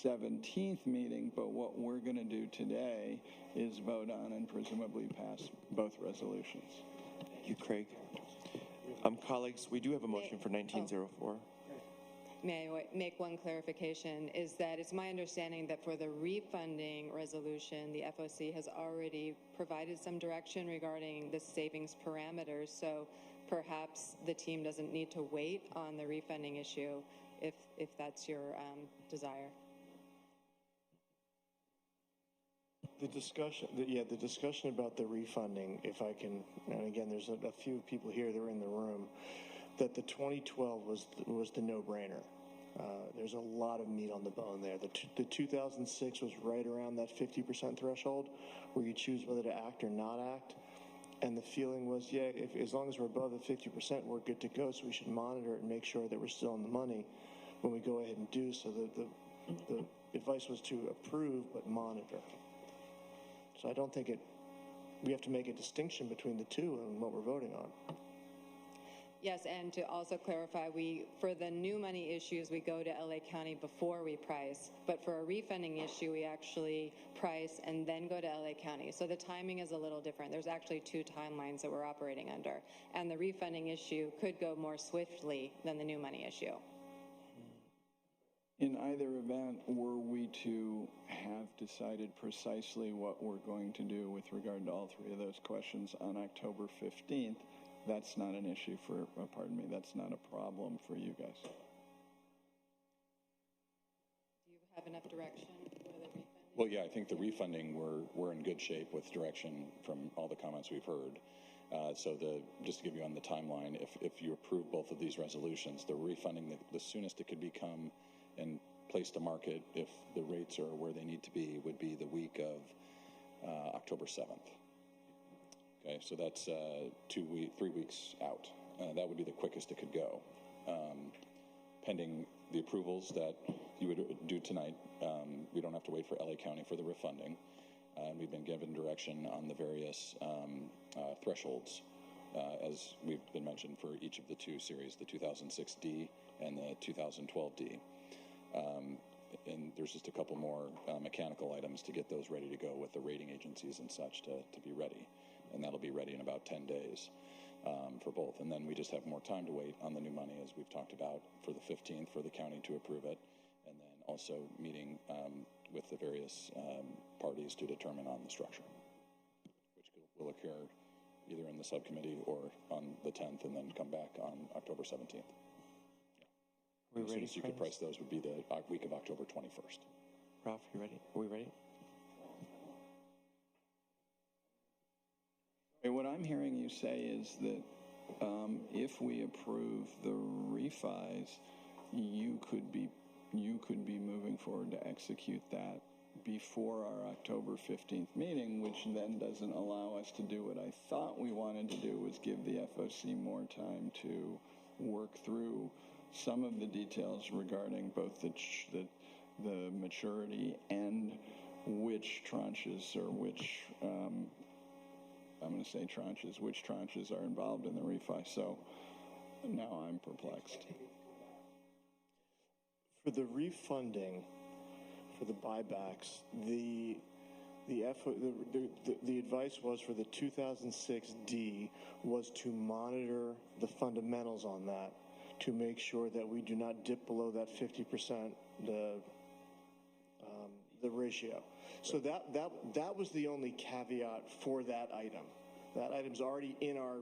17th meeting. But what we're going to do today is vote on and presumably pass both resolutions. Thank you, Craig. Colleagues, we do have a motion for 1904. May I make one clarification? Is that it's my understanding that for the refunding resolution, the FOC has already provided some direction regarding the savings parameters. So perhaps the team doesn't need to wait on the refunding issue if that's your desire. The discussion about the refunding, if I can, and again, there's a few people here that are in the room, that the 2012 was the no-brainer. There's a lot of meat on the bone there. The 2006 was right around that 50% threshold where you choose whether to act or not act. And the feeling was, yeah, as long as we're above the 50%, we're good to go. So we should monitor it and make sure that we're still in the money when we go ahead and do so. The advice was to approve but monitor. So I don't think we have to make a distinction between the two and what we're voting on. Yes, and to also clarify, for the new money issues, we go to LA County before we price. But for a refunding issue, we actually price and then go to LA County. So the timing is a little different. There's actually two timelines that we're operating under. And the refunding issue could go more swiftly than the new money issue. In either event, were we to have decided precisely what we're going to do with regard to all three of those questions on October 15th, that's not an issue that's not a problem for you guys. Do you have enough direction for the refunding? Well, yeah, I think the refunding, we're in good shape with direction from all the comments we've heard. So just to give you on the timeline, if you approve both of these resolutions, the refunding, the soonest it could become and placed to market, if the rates are where they need to be, would be the week of October 7th. Okay, so that's 3 weeks out. That would be the quickest it could go. Pending the approvals that you would do tonight, we don't have to wait for LA County for the refunding. We've been given direction on the various thresholds, as we've been mentioned for each of the two series, the 2006D and the 2012D. And there's just a couple more mechanical items to get those ready to go with the rating agencies and such to be ready. And that'll be ready in about 10 days for both. And then we just have more time to wait on the new money, as we've talked about, for the 15th for the county to approve it. And then also meeting with the various parties to determine on the structure, which will occur either in the subcommittee or on the 10th and then come back on October 17th. As soon as you could price those would be the week of October 21st. Ralph, you ready? Are we ready? What I'm hearing you say is that if we approve the refis, you could be moving forward to execute that before our October 15th meeting, which then doesn't allow us to do what I thought we wanted to do, was give the FOC more time to work through some of the details regarding both the maturity and which tranches or which I'm going to say tranches, which tranches are involved in the refi. So now I'm perplexed. For the refunding, for the buybacks, the advice was for the 2006D was to monitor the fundamentals on that to make sure that we do not dip below that 50%, the ratio. So that was the only caveat for that item. That item's already in our.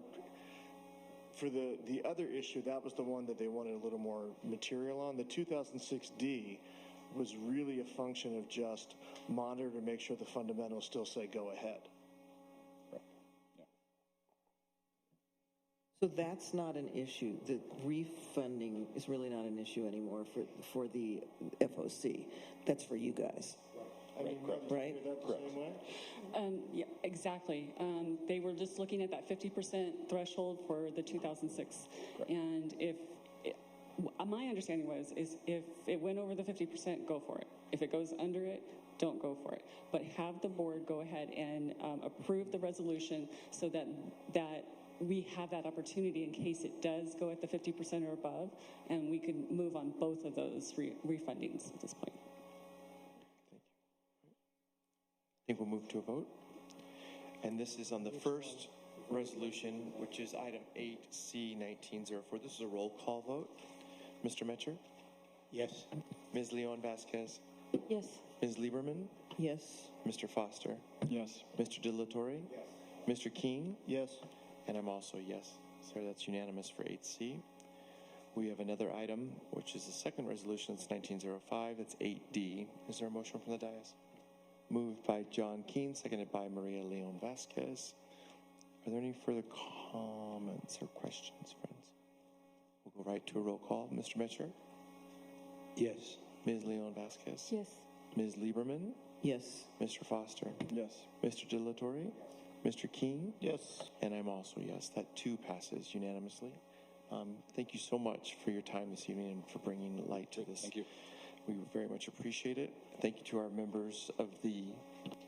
For the other issue, that was the one that they wanted a little more material on. The 2006D was really a function of just monitor to make sure the fundamentals still say go ahead. So that's not an issue. The refunding is really not an issue anymore for the FOC. That's for you guys. Right? Yeah, exactly. They were just looking at that 50% threshold for the 2006. And my understanding is if it went over the 50%, go for it. If it goes under it, don't go for it. But have the board go ahead and approve the resolution so that we have that opportunity in case it does go at the 50% or above, and we can move on both of those refundings at this point. I think we'll move to a vote. And this is on the first resolution, which is item 8C1904. This is a roll call vote. Mr. Metcher? Yes. Ms. Leon Vasquez? Yes. Ms. Lieberman? Yes. Mr. Foster? Yes. Mr. De La Torre? Yes. Mr. King? Yes. And I'm also yes. So that's unanimous for 8C. We have another item, which is the second resolution. It's 1905. It's 8D. Is there a motion from the dais? Moved by John Keene, seconded by Maria Leon Vasquez. Are there any further comments or questions, friends? We'll go right to a roll call. Mr. Metcher? Yes. Ms. Leon Vasquez? Yes. Ms. Lieberman? Yes. Mr. Foster? Yes. Mr. De La Torre? Mr. King? Yes. And I'm also yes. That too passes unanimously. Thank you so much for your time this evening and for bringing light to this. Thank you. We very much appreciate it. Thank you to our members of the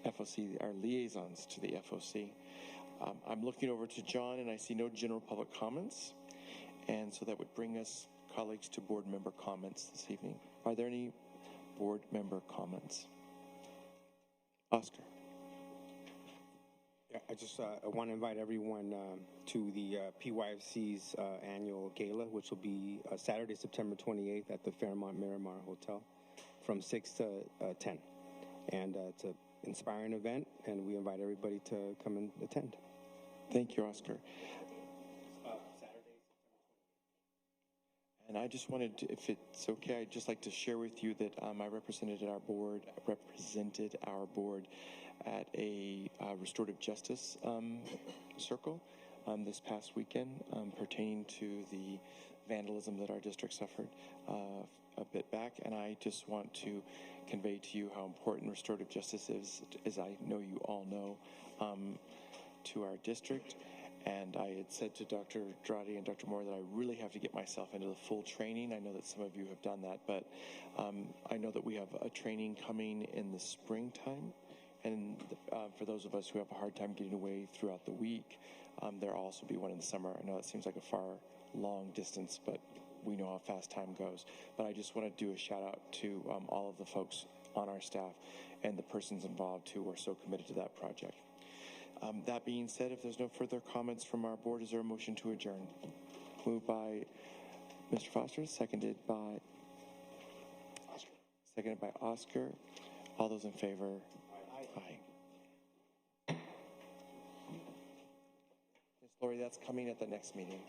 FOC, our liaisons to the FOC. I'm looking over to John, and I see no general public comments. And so that would bring us, colleagues, to board member comments this evening. Are there any board member comments? Oscar. I just want to invite everyone to the PYFC's annual gala, which will be Saturday, September 28th at the Fairmont Miramar Hotel from 6 to 10. And it's an inspiring event, and we invite everybody to come and attend. Thank you, Oscar. And I just wanted to, if it's okay, I'd just like to share with you that I represented our board at a restorative justice circle this past weekend pertaining to the vandalism that our district suffered a bit back. And I just want to convey to you how important restorative justice is, as I know you all know, to our district. And I had said to Dr. Dradi and Dr. Moore that I really have to get myself into the full training. I know that some of you have done that, but I know that we have a training coming in the springtime. And for those of us who have a hard time getting away throughout the week, there'll also be one in the summer. I know it seems like a far, long distance, but we know how fast time goes. But I just want to do a shout out to all of the folks on our staff and the persons involved who are so committed to that project. That being said, if there's no further comments from our board, is there a motion to adjourn? Moved by Mr. Foster, seconded by Oscar. All those in favor? Aye. Ms. Lori, that's coming at the next meeting.